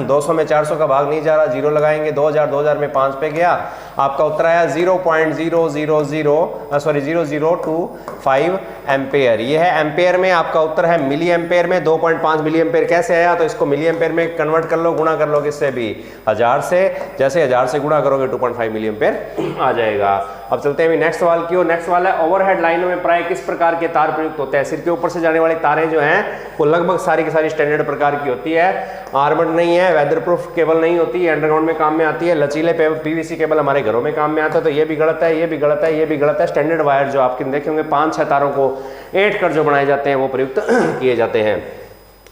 200 में 400 का भाग नहीं जा रहा, 0 लगाएंगे, 2000, 2000 में 5 पे गया, आपका उत्तर आया 0.0025 एम्पेयर। ये है एम्पेयर में, आपका उत्तर है मिली एम्पेयर में। 2.5 मिली एम्पेयर कैसे आया, तो इसको मिली एम्पेयर में कन्वर्ट कर लो, गुणा कर लो किससे भी, 1000 से। जैसे 1000 से गुणा करोगे 2.5 मिली एम्पेयर आ जाएगा। अब चलते हैं नेक्स्ट सवाल की ओर। नेक्स्ट सवाल है, ओवरहेड लाइनों में प्राय किस प्रकार के तार प्रयुक्त होते हैं। सिर के ऊपर से जाने वाली तारें जो हैं वो लगभग सारी की सारी स्टैंडर्ड प्रकार की होती है, आर्मर्ड नहीं है, वेदर प्रूफ केबल नहीं होती है, अंडरग्राउंड में काम में आती है, लचीले पीवीसी केबल हमारे घरों में काम में आता है, तो ये भी गलत है, ये भी गलत है, ये भी गलत है। स्टैंडर्ड वायर जो आपके देखे होंगे 5-6 तारों को ऐड कर जो बनाए जाते हैं वो प्रयुक्त किए जाते हैं।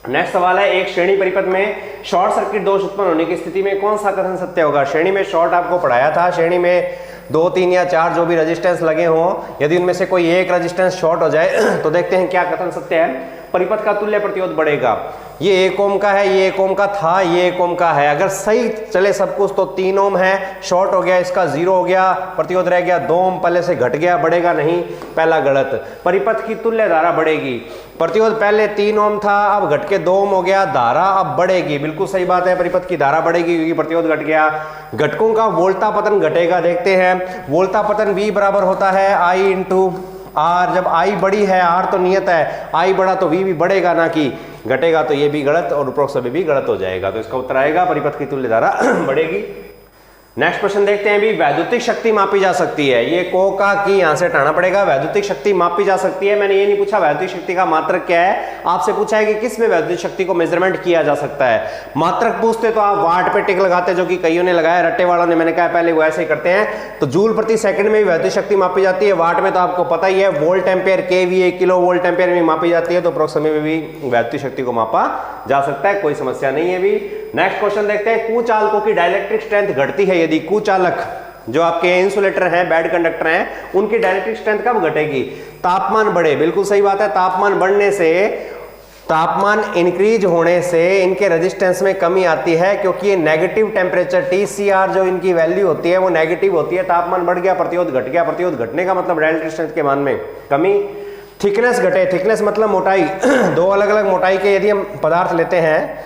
नेक्स्ट सवाल है, एक श्रेणी परिपथ में शॉर्ट सर्किट दोष उत्पन्न होने की स्थिति में कौन सा कथन सत्य होगा। श्रेणी में शॉर्ट आपको पढ़ाया था, श्रेणी में 2, 3 या 4 जो भी रेजिस्टेंस लगे हों, यदि उनमें से कोई एक रेजिस्टेंस शॉर्ट हो जाए तो देखते हैं क्या कथन सत्य है। परिपथ का तुल्य प्रतिरोध बढ़ेगा। ये 1 ओम का है, ये 1 ओम का था, ये 1 ओम का है। अगर सही चले सब कुछ तो 3 ओम है, शॉर्ट हो गया, इसका 0 हो गया, प्रतिरोध रह गया 2 ओम, पहले से घट गया, बढ़ेगा नहीं, पहला गलत। परिपथ की तुल्य धारा बढ़ेगी, प्रतिरोध पहले 3 ओम था, अब घट के 2 ओम हो गया, धारा अब बढ़ेगी, बिल्कुल सही बात है, परिपथ की धारा बढ़ेगी क्योंकि प्रतिरोध घट गया। घटकों का वोल्टा पतन घटेगा, देखते हैं। वोल्टा पतन V बराबर होता है I इंटू R। जब I बड़ी है, R तो नियत है, I बड़ा तो V भी बढ़ेगा ना कि घटेगा, तो ये भी गलत और उपरोक्त सभी भी गलत हो जाएगा। तो इसका उत्तर आएगा परिपथ की तुल्य धारा बढ़ेगी। नेक्स्ट क्वेश्चन देखते हैं भी, वैद्युतिक शक्ति मापी जा सकती है। ये को का की यहां से हटाना पड़ेगा। वैद्युतिक शक्ति मापी जा सकती है, मैंने ये नहीं पूछा वैद्युतिक शक्ति का मात्रक क्या है, आपसे पूछा है कि किस में वैद्युतिक शक्ति को मेजरमेंट किया जा सकता है। मात्रक पूछते तो आप वाट पे टिक लगाते, जो कि कईयों ने लगाया, रट्टे वालों ने, मैंने कहा पहले वो ऐसे ही करते हैं। तो जूल प्रति सेकंड में भी वैद्युतिक शक्ति मापी जाती है, वाट में तो आपको पता ही है, volt ampere, KVA, kilo volt ampere में मापी जाती है, तो उपरोक्त समय में भी वैद्युतिक शक्ति को मापा जा सकता है, कोई समस्या नहीं है भी। नेक्स्ट क्वेश्चन देखते हैं, कुचालकों की डाइलेक्ट्रिक स्ट्रेंथ घटती है यदि कुचालक जो आपके इंसुलेटर हैं, बैड कंडक्टर हैं, उनकी डाइलेक्ट्रिक स्ट्रेंथ कब घटेगी, तापमान बढ़े, बिल्कुल सही बात है। तापमान बढ़ने से, तापमान इंक्रीज होने से इनके रेजिस्टेंस में कमी आती है, क्योंकि ये नेगेटिव टेम्परेचर TCR जो इनकी वैल्यू होती है वो नेगेटिव होती है। तापमान बढ़ गया, प्रतिरोध घट गया, प्रतिरोध घटने का मतलब डाइलेक्ट्रिक स्ट्रेंथ के मान में कमी। थिकनेस घटे, थिकनेस मतलब मोटाई, दो अलग अलग मोटाई के यदि हम पदार्थ लेते हैं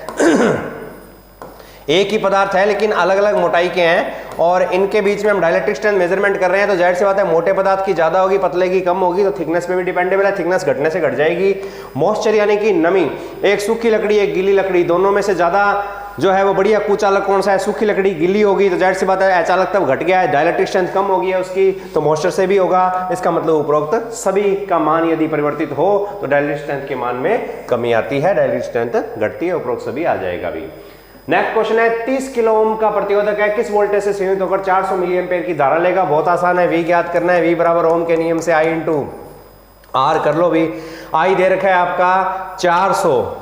एक ही पदार्थ है लेकिन अलग अलग मोटाई के हैं और इनके बीच में हम डाइलेक्ट्रिक स्ट्रेंथ मेजरमेंट कर रहे हैं, तो जाहिर सी बात है मोटे पदार्थ की ज्यादा होगी, पतले की कम होगी, तो थिकनेस पे भी डिपेंडेबल है, थिकनेस घटने से घट जाएगी। मॉइस्चर यानी कि नमी, एक सूखी लकड़ी एक गीली लकड़ी, दोनों में से ज्यादा जो है वो बढ़िया कुचालक कौन सा है, सूखी लकड़ी, गीली होगी, तो जाहिर सी बात है अचालक तब घट गया है, डाइलेक्ट्रिक स्ट्रेंथ कम होगी है उसकी, तो मॉइस्चर से भी होगा। इसका मतलब उपरोक्त सभी का मान यदि परिवर्तित हो तो डाइलेक्ट्रिक स्ट्रेंथ के मान में कमी आती है, डाइलेक्ट्रिक स्ट्रेंथ घटती है, उपरोक्त सभी आ जाएगा भी। नेक्स्ट क्वेश्चन है, 30 किलो ओम का प्रतिरोधक है, किस वोल्टेज से सीमित होकर 400 मिली एम्पीयर की धारा लेगा। बहुत आसान है, V ज्ञात करना है, V बराबर ओम के नियम से I इंटू R कर लो भी। I दे रखा है आपका 400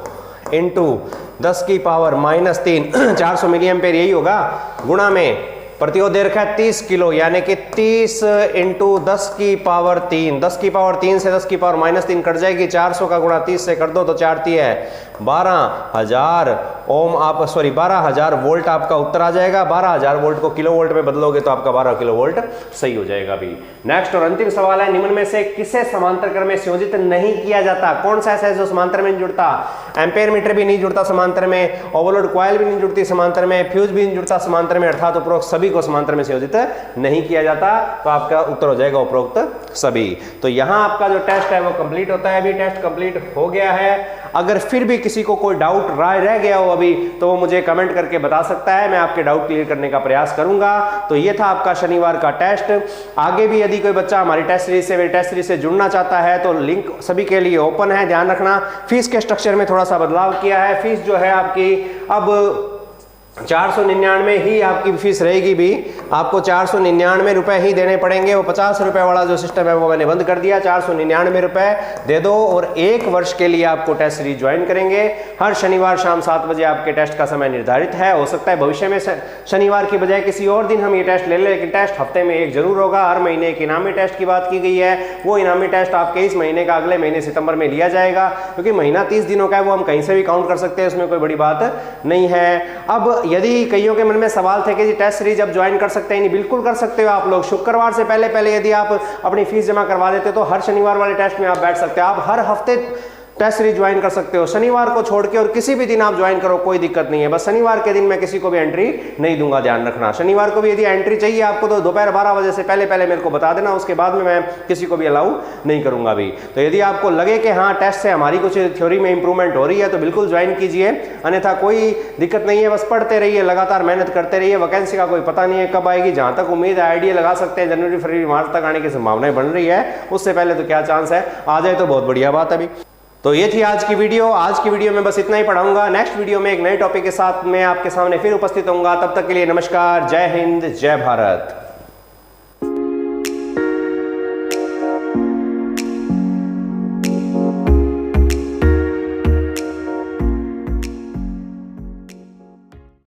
इंटू 10 की पावर -3 400 मिली एम्पीयर यही होगा, गुणा में प्रतिरोध दे रखा है 30 किलो यानी कि 30 इंटू 10 की पावर 3, 10 की पावर 3 से 10 की पावर -3 कट जाएगी, 400 का गुणा 30 से कर दो तो 4 3 है 12,000 ओम, आप सॉरी 12,000 वोल्ट आपका उत्तर आ जाएगा। 12,000 वोल्ट को किलो वोल्ट में बदलोगे तो आपका 12 किलो वोल्ट सही हो जाएगा भी। नेक्स्ट और अंतिम सवाल है, निम्न में से किसे समांतर क्रम में संयोजित नहीं किया जाता। कौन सा ऐसा है जो समांतर में नहीं जुड़ता, एम्पेयर मीटर भी नहीं जुड़ता समांतर में, ओवरलोड कॉइल भी नहीं जुड़ती समांतर में, फ्यूज भी नहीं जुड़ता समांतर में, अर्थात उपरोक्त सभी को समांतर में संयोजित नहीं किया जाता, तो आपका उत्तर हो जाएगा उपरोक्त सभी। तो यहां आपका जो टेस्ट है वो कंप्लीट होता है, अभी टेस्ट कंप्लीट हो गया है। अगर फिर भी किसी को कोई डाउट रह गया हो अभी तो वो मुझे कमेंट करके बता सकता है, मैं आपके डाउट क्लियर करने का प्रयास करूंगा। तो ये था आपका शनिवार का टेस्ट। आगे भी यदि कोई बच्चा हमारी टेस्ट सीरीज से जुड़ना चाहता है तो लिंक सभी के लिए ओपन है, ध्यान रखना। फीस के स्ट्रक्चर में थोड़ा सा बदलाव किया है, फीस जो है आपकी अब 499 ही आपकी फीस रहेगी भी, आपको 499 रुपए ही देने पड़ेंगे। वो 50 रुपए वाला जो सिस्टम है वो मैंने बंद कर दिया, 499 रुपए दे दो और 1 वर्ष के लिए आपको टेस्ट सीरीज ज्वाइन करेंगे। हर शनिवार शाम 7 बजे आपके टेस्ट का समय निर्धारित है। हो सकता है भविष्य में शनिवार की बजाय किसी और दिन हम ये टेस्ट ले लें, लेकिन टेस्ट हफ्ते में एक जरूर होगा। हर महीने एक इनामी टेस्ट की बात की गई है, वो इनामी टेस्ट आपके इस महीने का अगले महीने सितंबर में लिया जाएगा, क्योंकि महीना 30 दिनों का है, वो हम कहीं से भी काउंट कर सकते हैं, उसमें कोई बड़ी बात नहीं है। अब यदि कईयों के मन में सवाल थे कि जी टेस्ट सीरीज अब ज्वाइन कर सकते हैं, नहीं, बिल्कुल कर सकते हो आप लोग। शुक्रवार से पहले पहले यदि आप अपनी फीस जमा करवा देते तो हर शनिवार वाले टेस्ट में आप बैठ सकते हो। आप हर हफ्ते टेस्ट सीरीज ज्वाइन कर सकते हो, शनिवार को छोड़ के, और किसी भी दिन आप ज्वाइन करो, कोई दिक्कत नहीं है। बस शनिवार के दिन मैं किसी को भी एंट्री नहीं दूंगा, ध्यान रखना। शनिवार को भी यदि एंट्री चाहिए आपको तो दोपहर 12 बजे से पहले पहले मेरे को बता देना, उसके बाद में मैं किसी को भी अलाउ नहीं करूंगा अभी। तो यदि आपको लगे कि हाँ टेस्ट से हमारी कुछ थ्योरी में इंप्रूवमेंट हो रही है तो बिल्कुल ज्वाइन कीजिए, अन्यथा कोई दिक्कत नहीं है। बस पढ़ते रहिए, लगातार मेहनत करते रहिए। वैकेंसी का कोई पता नहीं है कब आएगी, जहां तक उम्मीद है आईडिया लगा सकते हैं जनवरी फरवरी मार्च तक आने की संभावनाएं बन रही है। उससे पहले तो क्या चांस है, आ जाए तो बहुत बढ़िया बात है अभी। तो ये थी आज की वीडियो। आज की वीडियो में बस इतना ही पढ़ाऊंगा। नेक्स्ट वीडियो में एक नए टॉपिक के साथ मैं आपके सामने फिर उपस्थित होऊंगा। तब तक के लिए नमस्कार, जय हिंद, जय भारत।